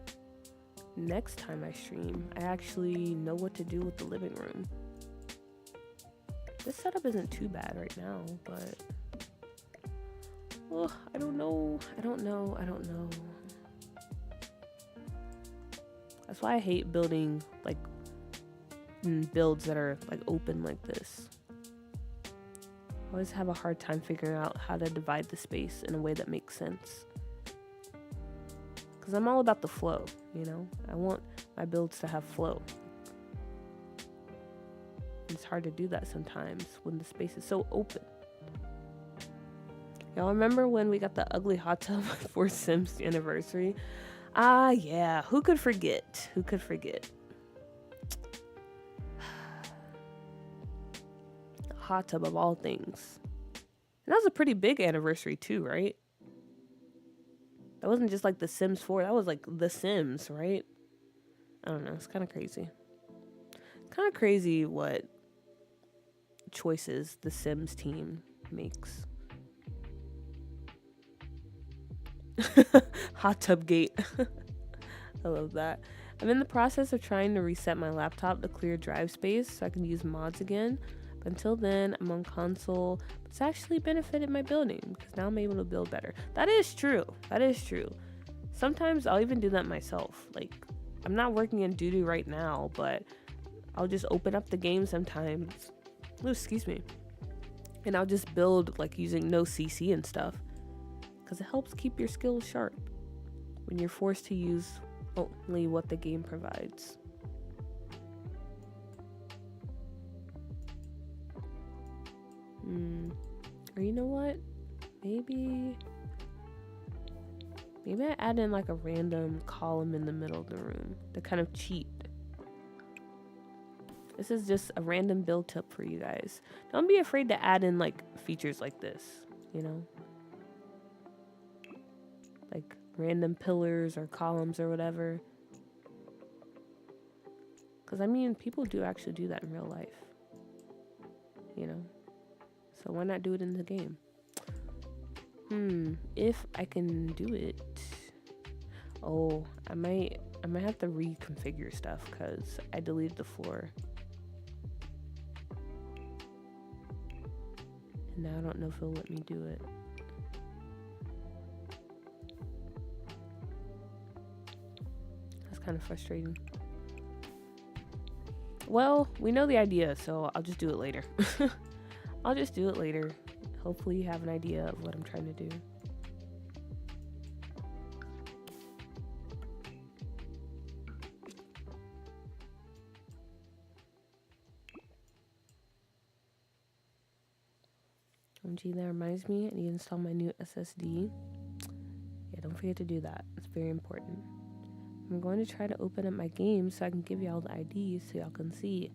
next time I stream, I actually know what to do with the living room. This setup isn't too bad right now, but... oh, I don't know. That's why I hate building, like, builds that are, like, open like this. I always have a hard time figuring out how to divide the space in a way that makes sense. Because I'm all about the flow, you know? I want my builds to have flow. It's hard to do that sometimes when the space is so open. Y'all remember when we got the ugly hot tub for Sims anniversary? Ah, yeah. Who could forget? Hot tub of all things. And that was a pretty big anniversary too, right? That wasn't just like The Sims 4. That was like The Sims, right? I don't know. It's kind of crazy. Kind of crazy what choices the Sims team makes. Hot tub gate. I love that. I'm in the process of trying to reset my laptop to clear drive space so I can use mods again. But until then, I'm on console. It's actually benefited my building because now I'm able to build better. That is true. Sometimes I'll even do that myself. Like, I'm not working in doo-doo right now, but I'll just open up the game sometimes. Oh, excuse me. And I'll just build like using no CC and stuff. Because it helps keep your skills sharp when you're forced to use only what the game provides. Or you know what? Maybe I add in like a random column in the middle of the room to kind of cheat. This is just a random build tip for you guys. Don't be afraid to add in like features like this, you know? random pillars or columns or whatever. Because, I mean, people do actually do that in real life. You know? So why not do it in the game? If I can do it. Oh, I might have to reconfigure stuff because I deleted the floor. And now I don't know if it'll let me do it. That's kind of frustrating. Well, we know the idea, so I'll just do it later. I'll just do it later. Hopefully you have an idea of what I'm trying to do. OMG, that reminds me, I need to install my new SSD. Yeah, don't forget to do that. It's very important. I'm going to try to open up my game so I can give y'all the IDs so y'all can see.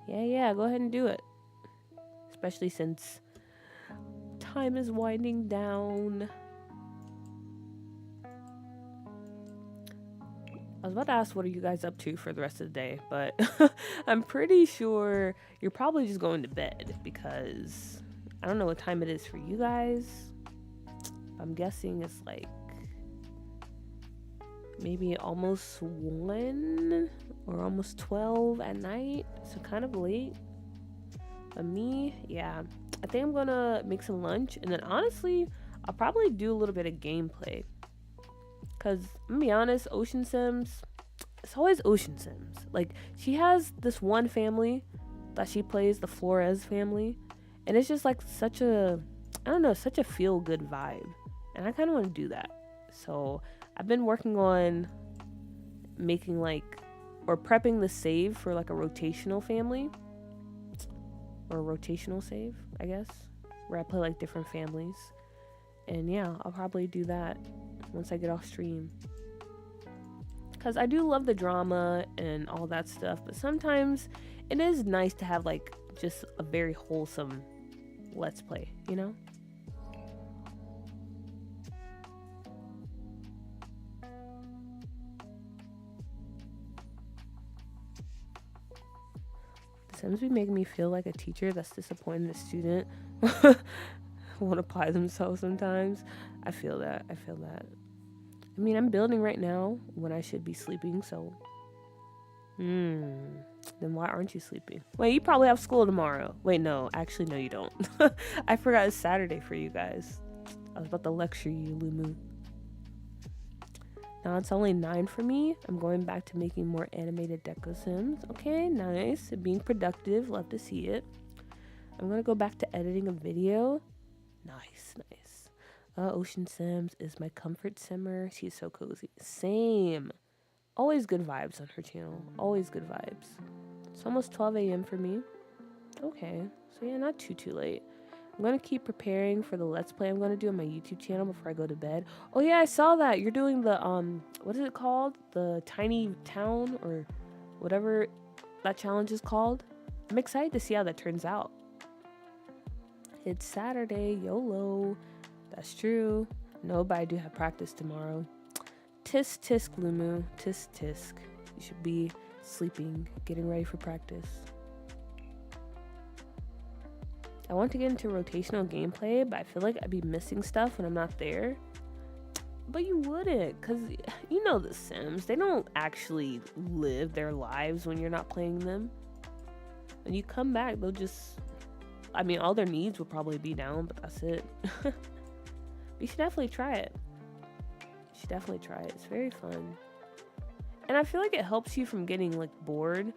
Yeah, go ahead and do it. Especially since time is winding down. I was about to ask what are you guys up to for the rest of the day, but I'm pretty sure you're probably just going to bed because I don't know what time it is for you guys. I'm guessing it's like maybe almost 1 or almost 12 at night, so kind of late. But me, yeah, I think I'm gonna make some lunch, and then honestly, I'll probably do a little bit of gameplay. Cause I'm gonna be honest, Ocean Sims, it's always Ocean Sims. Like, she has this one family that she plays, the Flores family, and it's just like such a, I don't know, such a feel-good vibe, and I kind of want to do that. So I've been working on making or prepping the save for like a rotational family. Or a rotational save, I guess. Where I play like different families. And yeah, I'll probably do that once I get off stream. Because I do love the drama and all that stuff. But sometimes it is nice to have like just a very wholesome let's play, you know? Sims be making me feel like a teacher that's disappointed a student won't apply themselves sometimes. I feel that. I mean, I'm building right now when I should be sleeping, so. Then why aren't you sleeping? Wait, you probably have school tomorrow. Wait, no. Actually, no, you don't. I forgot it's Saturday for you guys. I was about to lecture you, Lumu. Now it's only 9 for me. I'm going back to making more animated Deco Sims. Okay, nice. Being productive. Love to see it. I'm going to go back to editing a video. Nice. Ocean Sims is my comfort simmer. She's so cozy. Same. Always good vibes on her channel. Always good vibes. It's almost 12 a.m. for me. Okay. So yeah, not too late. I'm going to keep preparing for the Let's Play I'm going to do on my YouTube channel before I go to bed. Oh yeah, I saw that. You're doing the, what is it called? The Tiny Town or whatever that challenge is called. I'm excited to see how that turns out. It's Saturday, YOLO. That's true. No, but I do have practice tomorrow. Tisk tisk, Lumu. Tisk tisk. You should be sleeping, getting ready for practice. I want to get into rotational gameplay, but I feel like I'd be missing stuff when I'm not there. But you wouldn't, because you know the Sims. They don't actually live their lives when you're not playing them. When you come back, they'll just... I mean, all their needs will probably be down, but that's it. But you should definitely try it. It's very fun. And I feel like it helps you from getting, like, bored.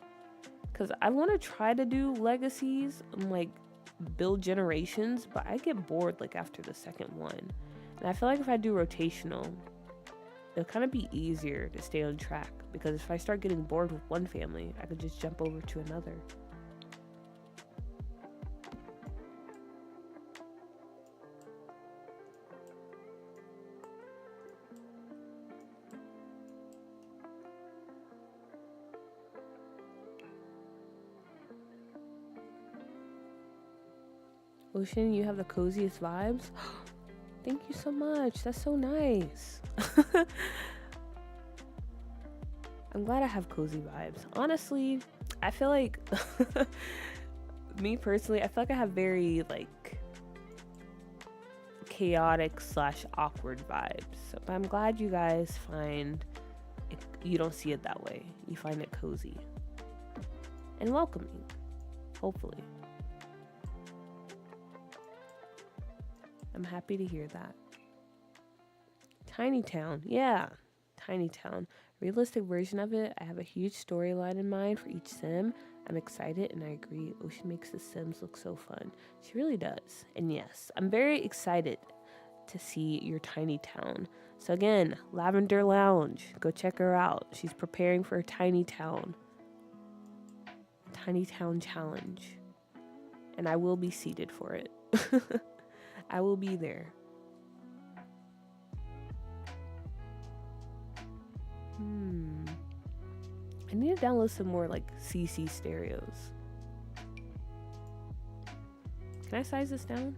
Because I want to try to do legacies and, like, build generations, but I get bored like after the second one. And I feel like if I do rotational, it'll kind of be easier to stay on track, because if I start getting bored with one family, I could just jump over to another. Ocean, you have the coziest vibes. Thank you so much. That's so nice. I'm glad I have cozy vibes. Honestly, I feel like me personally, I feel like I have very like chaotic / awkward vibes. So, but I'm glad you guys find it, you don't see it that way. You find it cozy and welcoming, hopefully. I'm happy to hear that. Tiny Town, yeah, Tiny Town. Realistic version of it. I have a huge storyline in mind for each sim. I'm excited and I agree. Ocean makes the Sims look so fun. She really does. And yes, I'm very excited to see your tiny town. So again, Lavender Lounge. Go check her out. She's preparing for a Tiny Town challenge. And I will be seated for it. I will be there. I need to download some more like CC stereos. Can I size this down?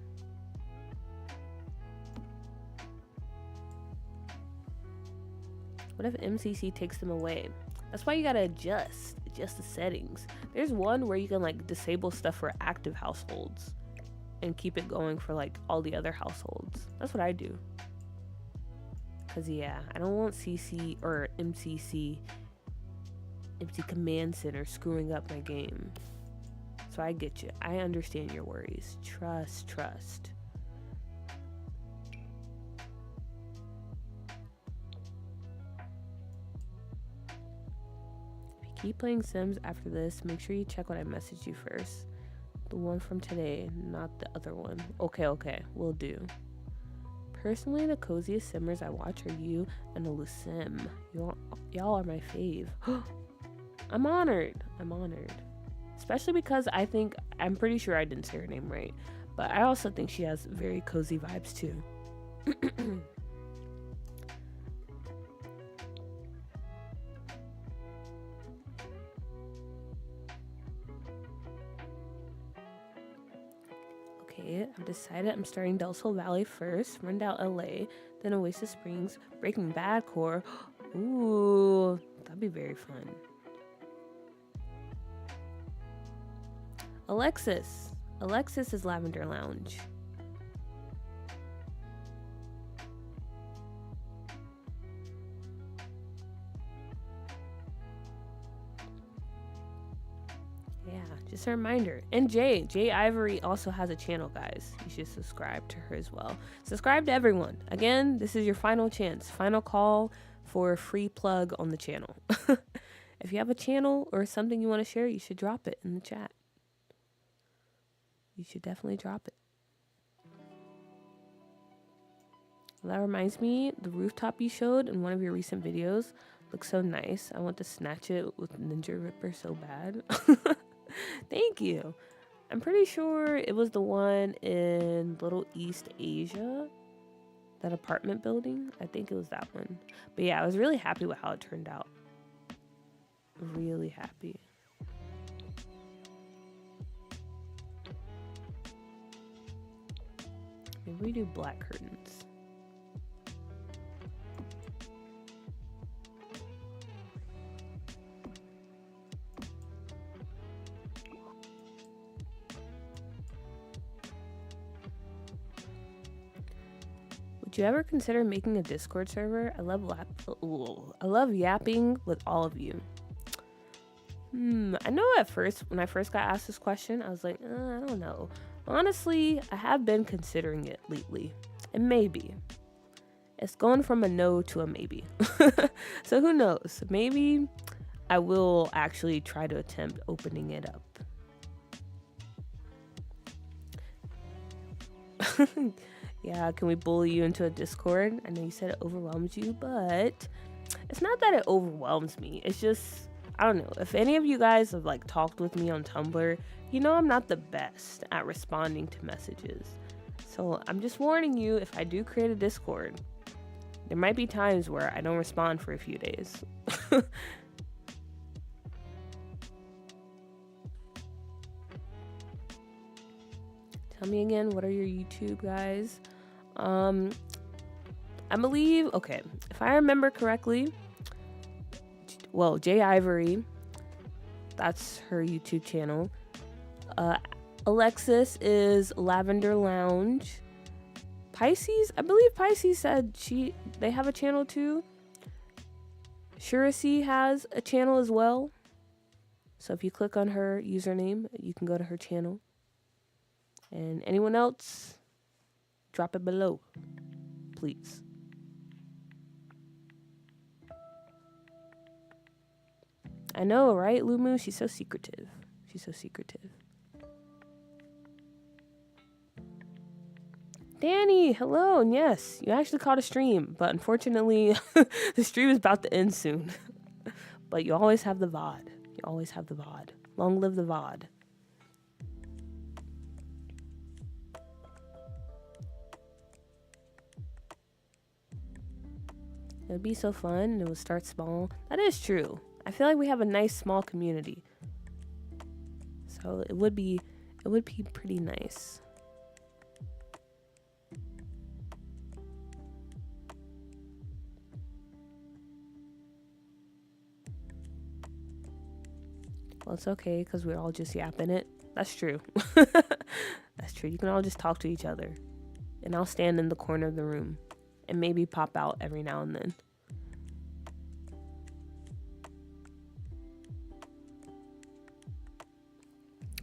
What if MCC takes them away? That's why you gotta adjust the settings. There's one where you can like disable stuff for active households and keep it going for like all the other households. That's what I do. Cause yeah, I don't want CC or MC Command Center screwing up my game. So I get you. I understand your worries. Trust. If you keep playing Sims after this, make sure you check what I messaged you first. The one from today, not the other one. Okay, will do. Personally, the coziest simmers I watch are you and the Lusim. Y'all are my fave. I'm honored. Especially because I'm pretty sure I didn't say her name right. But I also think she has very cozy vibes too. Okay, I've decided I'm starting Del Sol Valley first, Rundown LA, then Oasis Springs, Breaking Bad Core. Ooh, that'd be very fun. Alexis is Lavender Lounge. Yeah, just a reminder. And Jay Ivory also has a channel, guys. You should subscribe to her as well. Subscribe to everyone. Again, this is your final chance, final call for a free plug on the channel. If you have a channel or something you want to share, you should drop it in the chat. You should definitely drop it. Well, that reminds me, the rooftop you showed in one of your recent videos looks so nice. I want to snatch it with Ninja Ripper so bad. Thank you. I'm pretty sure it was the one in Little East Asia, that apartment building. I think it was that one. But yeah, I was really happy with how it turned out. Really happy. Maybe we do black curtains. Would you ever consider making a Discord server? I love yapping with all of you. I know at first, when I first got asked this question, I was like, I don't know. Honestly, I have been considering it lately. And maybe. It's going from a no to a maybe. So who knows? Maybe I will actually try to attempt opening it up. Yeah, can we bully you into a Discord? I know you said it overwhelms you, but it's not that it overwhelms me. It's just, I don't know. If any of you guys have like talked with me on Tumblr, you know I'm not the best at responding to messages. So I'm just warning you, if I do create a Discord, there might be times where I don't respond for a few days. Tell me again, what are your YouTube guys? I believe, okay, if I remember correctly, well, Jay Ivory, that's her YouTube channel. Alexis is Lavender Lounge. Pisces, I believe Pisces said they have a channel too. Shurasi has a channel as well. So if you click on her username, you can go to her channel. And anyone else, drop it below, please. I know, right, Lumu? She's so secretive. She's so secretive. Danny, hello, and yes, you actually caught a stream, but unfortunately, the stream is about to end soon. But you always have the VOD. You always have the VOD. Long live the VOD. It would be so fun, and it would start small. That is true. I feel like we have a nice small community. So it would be pretty nice. Well, it's okay because we're all just yapping it. That's true. That's true. You can all just talk to each other. And I'll stand in the corner of the room and maybe pop out every now and then.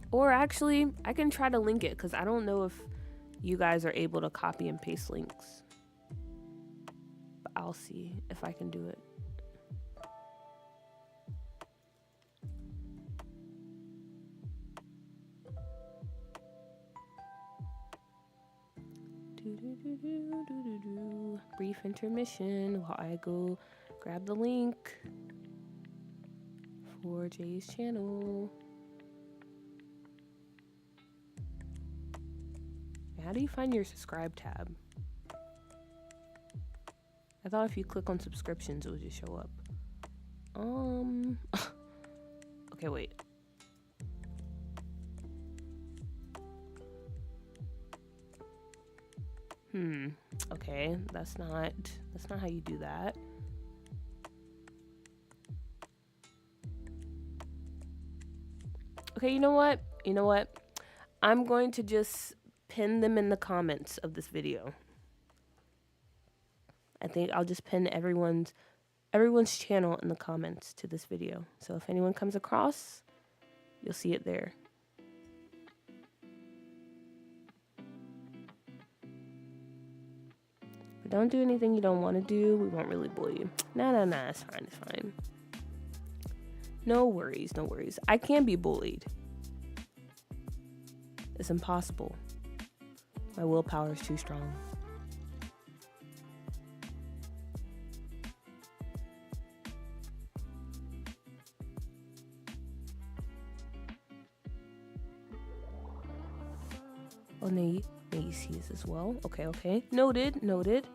Or actually, I can try to link it because I don't know if you guys are able to copy and paste links. But I'll see if I can do it. Brief intermission while I go grab the link for Jay's channel. How do you find your subscribe tab? I thought if you click on subscriptions it would just show up. Okay, wait. Okay, that's not how you do that. Okay, you know what? I'm going to just pin them in the comments of this video. I think I'll just pin everyone's channel in the comments to this video. So if anyone comes across, you'll see it there. But don't do anything you don't want to do. We won't really bully you. Nah, it's fine. No worries. I can be bullied. It's impossible. My willpower is too strong. Oh, Macy's as well. Okay. Noted.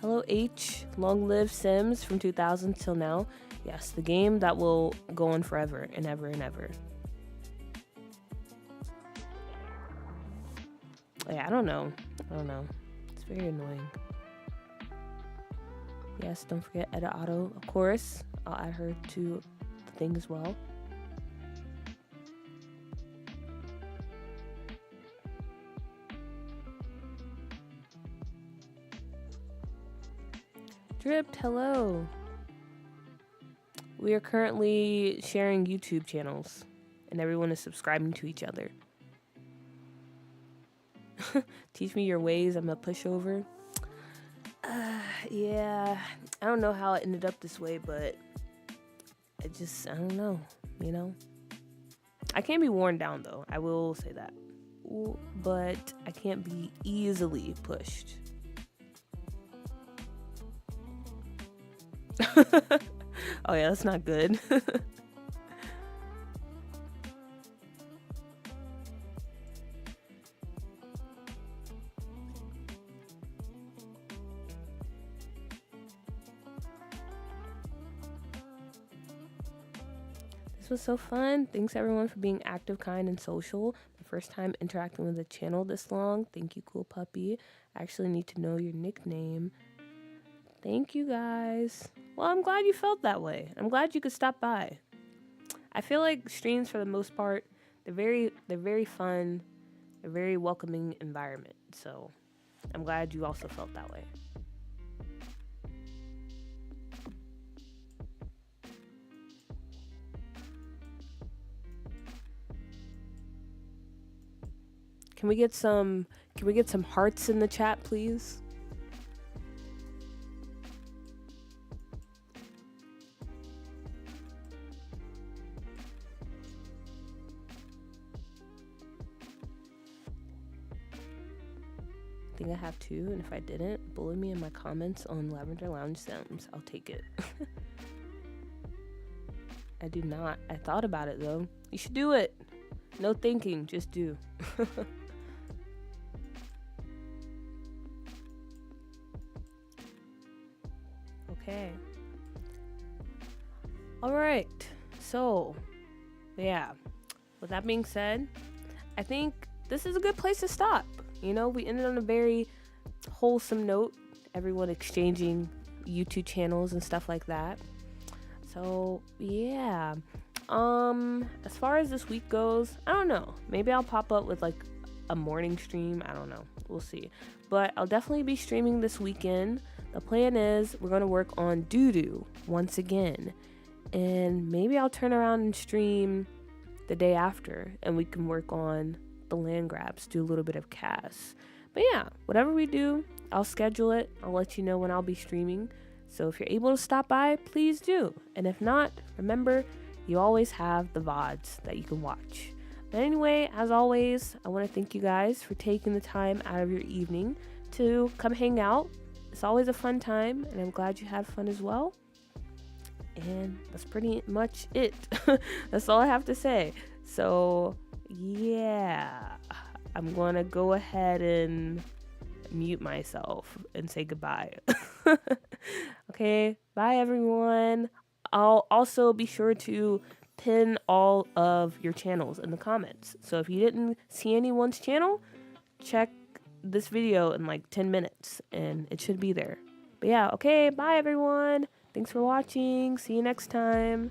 Hello H, long live Sims from 2000 till now. Yes, the game that will go on forever and ever and ever. Yeah, I don't know. It's very annoying. Yes, don't forget Edit Auto, of course. I'll add her to the thing as well. Dripped, hello. We are currently sharing YouTube channels, and everyone is subscribing to each other. Teach me your ways, I'm a pushover. Yeah, I don't know how it ended up this way, but I don't know, I can't be worn down, though. I will say that. But I can't be easily pushed. Oh yeah, that's not good. This was so fun. Thanks everyone for being active, kind, and social. My first time interacting with the channel this long. Thank you, Cool Puppy. I actually need to know your nickname. Thank you guys. Well, I'm glad you felt that way. I'm glad you could stop by. I feel like streams, for the most part, they're very fun. They're very welcoming environment. So I'm glad you also felt that way. Can we get some hearts in the chat, please? I think I have two, and if I didn't, bully me in my comments on Lavender Lounge Sims. I'll take it. I do not. I thought about it though. You should do it. No thinking, just do. Okay. All right. So, yeah. With that being said, I think this is a good place to stop. You know, we ended on a very wholesome note, everyone exchanging YouTube channels and stuff like that. So, yeah. As far as this week goes, I don't know. Maybe I'll pop up with like a morning stream. I don't know. We'll see. But I'll definitely be streaming this weekend. The plan is we're going to work on Doo-Doo once again. And maybe I'll turn around and stream the day after and we can work on the land grabs, do a little bit of CAS. But yeah, whatever we do, I'll schedule it. I'll let you know when I'll be streaming. So if you're able to stop by, please do. And if not, remember, you always have the VODs that you can watch. But anyway, as always, I want to thank you guys for taking the time out of your evening to come hang out. It's always a fun time, and I'm glad you had fun as well. And that's pretty much it. That's all I have to say. So, yeah, I'm going to go ahead and mute myself and say goodbye. Okay, bye everyone. I'll also be sure to pin all of your channels in the comments. So if you didn't see anyone's channel, check this video in like 10 minutes and it should be there. But yeah, okay, bye everyone. Thanks for watching. See you next time.